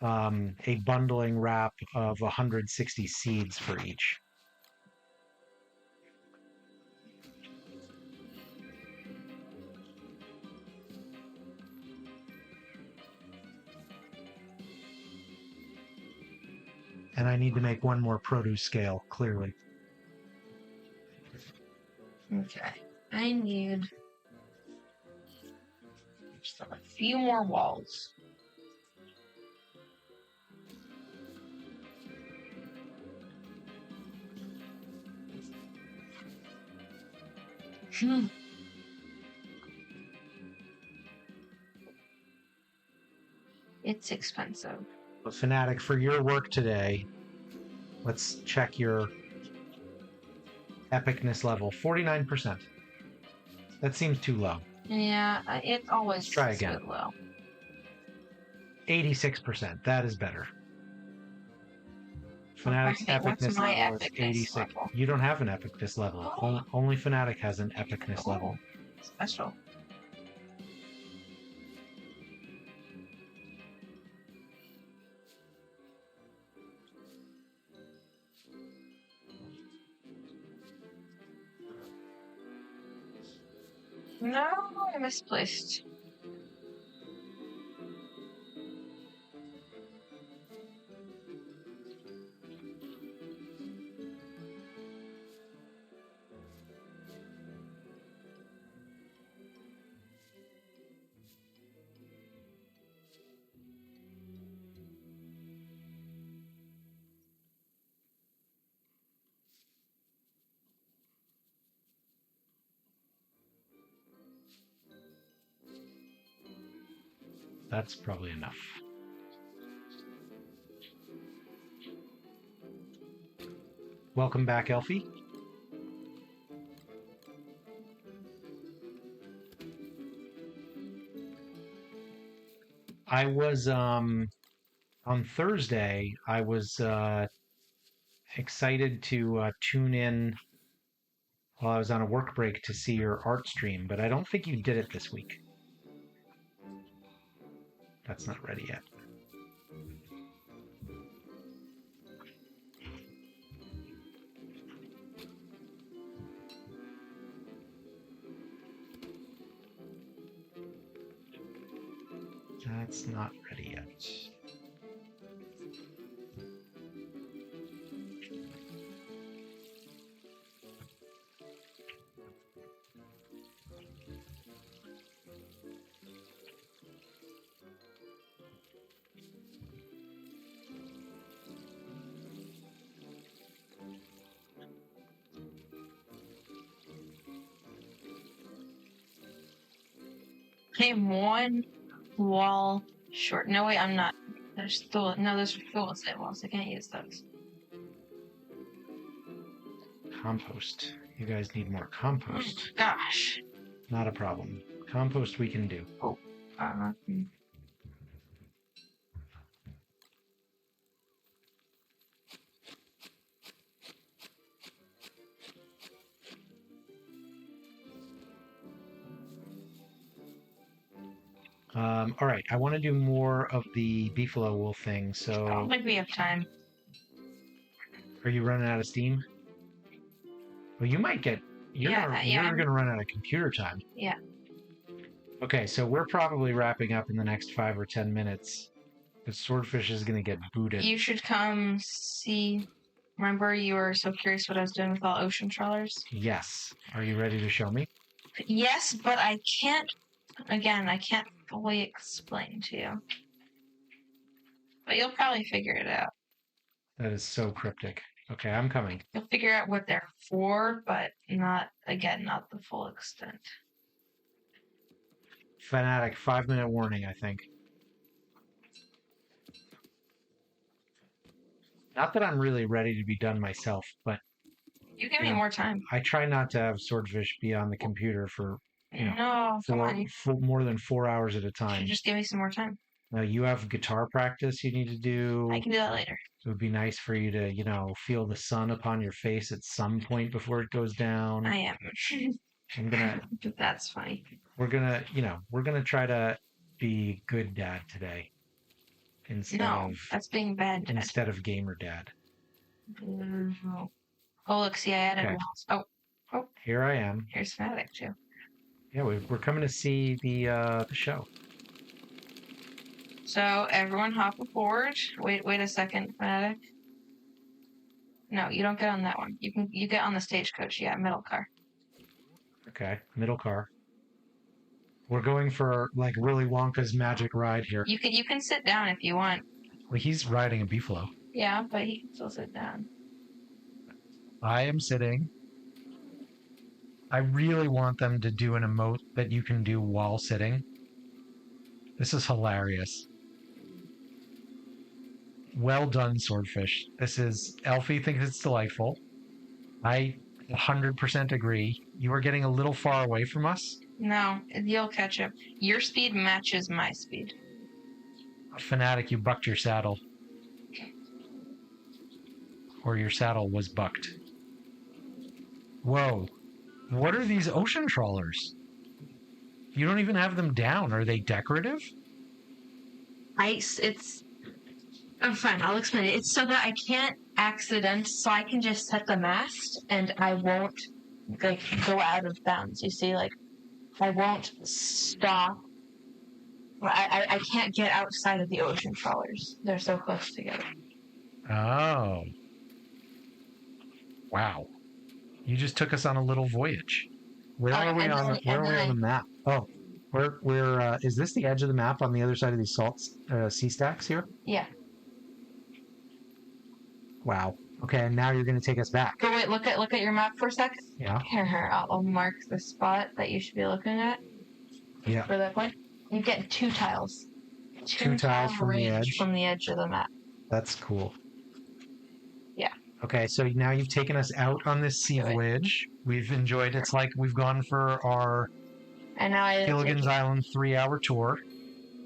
a bundling wrap of 160 seeds for each. And I need to make one more produce scale, clearly. Okay. I need just a few more walls. It's expensive. But Fanatic, for your work today, let's check your epicness level. 49%. That seems too low. Yeah, it always Let's try again. good low. 86%. That is better. Fanatic's Okay, what's epicness my level is epicness 86. level? You don't have an epicness level. Only Fanatic has an epicness level. Special. No, I misplaced. That's probably enough. Welcome back, Elfie. I was on Thursday. I was excited to tune in while I was on a work break to see your art stream, but I don't think you did it this week. That's not ready yet. That's not ready yet. I'm one wall short. No, wait, I'm not. There's still no. There's full set walls. I can't use those. Compost. You guys need more compost. Gosh. Not a problem. Compost we can do. Oh. All right, I want to do more of the beefalo wool thing. I So, don't think we have time. are you running out of steam? Well, you might get. You're gonna run out of computer time. Yeah. Okay, so we're probably wrapping up in the next 5 or 10 minutes. Because Swordfish is gonna get booted. You should come see. Remember, you were so curious what I was doing with all ocean trawlers? Yes. Are you ready to show me? Yes, but I can't. Again, I can't fully explain to you. But you'll probably figure it out. That is so cryptic. Okay, I'm coming. You'll figure out what they're for, but not the full extent. Fanatic, 5-minute warning, I think. Not that I'm really ready to be done myself, but you give me more time. I try not to have Swordfish be on the computer for for more than 4 hours at a time. Just give me some more time. Now you have guitar practice you need to do. I can do that later. It would be nice for you to, feel the sun upon your face at some point before it goes down. I am. I'm gonna. That's funny. We're gonna try to be good dad today. That's being bad dad. Instead of gamer dad. No. Oh, look, see, I added walls. Oh. Here I am. Here's Fanatic too. Yeah, we're coming to see the show. So everyone hop aboard. Wait a second, Fanatic. No, you don't get on that one. You get on the stagecoach. Yeah, middle car. Okay, middle car. We're going for like Willy Wonka's magic ride here. You can sit down if you want. Well, he's riding a beefalo. Yeah, but he can still sit down. I am sitting. I really want them to do an emote that you can do while sitting. This is hilarious. Well done, Swordfish. Elfie thinks it's delightful. I 100% agree. You are getting a little far away from us. No, you'll catch up. Your speed matches my speed. Fanatic, you bucked your saddle. Or your saddle was bucked. Whoa. What are these ocean trawlers? You don't even have them down. Are they decorative? I'm fine, I'll explain it. It's so that I can't so I can just set the mast and I won't go out of bounds. You see, I won't stop. I can't get outside of the ocean trawlers. They're so close together. Oh. Wow. You just took us on a little voyage. Where are we on the map? Oh, we're is this the edge of the map on the other side of these sea stacks here? Yeah. Wow. Okay, and now you're going to take us back. Go wait, look at your map for a sec. Yeah. Here, I'll mark the spot that you should be looking at. Yeah. For that point, you get 2 tiles. 2 tiles from the edge. From the edge of the map. That's cool. Yeah. Okay, so now you've taken us out on this sea voyage. We've enjoyed. It's like we've gone for our Gilligan's Island 3-hour tour.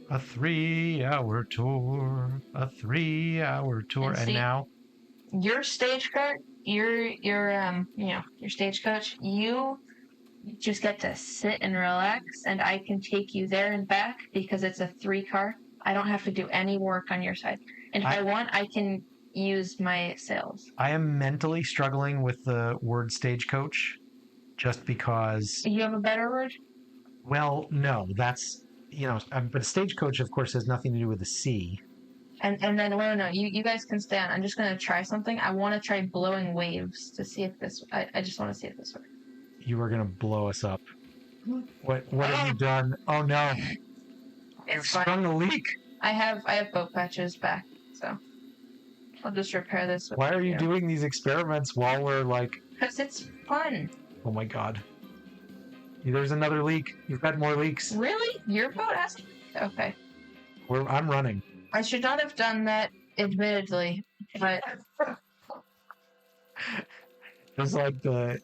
A 3-hour tour. A 3-hour tour, and now your stagecoach, your stagecoach, you just get to sit and relax, and I can take you there and back because it's a 3-car. I don't have to do any work on your side. And if I want, I can use my sails. I am mentally struggling with the word stagecoach just because... You have a better word? Well, no, that's, but stagecoach, of course, has nothing to do with the sea. And then, no, you guys can stay on. I'm just going to try something. I want to try blowing waves to see if this, I just want to see if this works. You are going to blow us up. What have you done? Oh, no. You've sprung a leak. I have boat patches back, so I'll just repair this. Why are you doing these experiments while we're like... Because it's fun. Oh, my God. There's another leak. You've got more leaks. Really? Your boat has... Okay. I'm running. I should not have done that, admittedly, but... It's like the...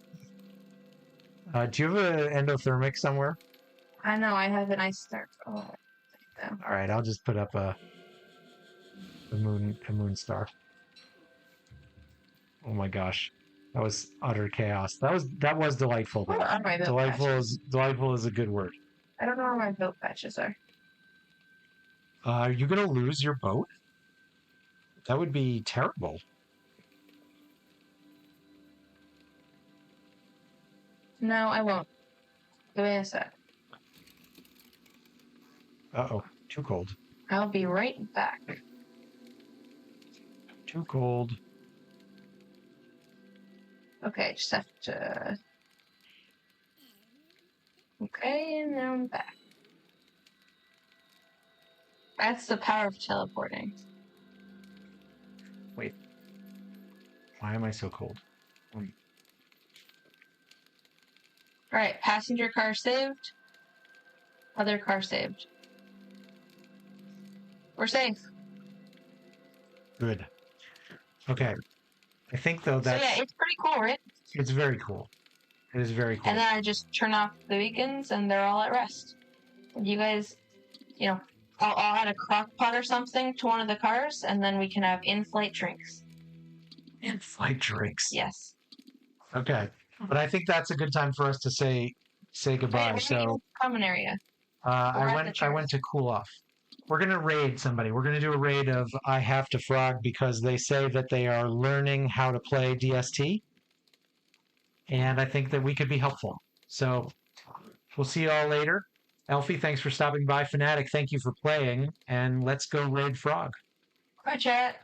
do you have an endothermic somewhere? I know, I have an ice star. Oh, all right, I'll just put up a moon star. Oh my gosh, that was utter chaos. That was delightful. Delightful is a good word. I don't know where my boat patches are. Are you gonna lose your boat? That would be terrible. No, I won't. Give me a sec. Uh-oh, too cold. I'll be right back. Too cold. Okay, just have to... Okay, and now I'm back. That's the power of teleporting. Wait. Why am I so cold? Alright, passenger car saved. Other car saved. We're safe. Good. Okay. I think, though, that's... So, yeah, it's pretty cool, right? It's very cool. It is very cool. And then I just turn off the beacons, and they're all at rest. You guys, I'll add a crock pot or something to one of the cars, and then we can have in-flight drinks. In-flight drinks? Yes. Okay. But I think that's a good time for us to say goodbye. So, common area. I went to cool off. We're going to raid somebody. We're going to do a raid of I Have to Frog because they say that they are learning how to play DST. And I think that we could be helpful. So we'll see you all later. Elfie, thanks for stopping by. Fanatic, thank you for playing. And let's go raid Frog. Bye, chat.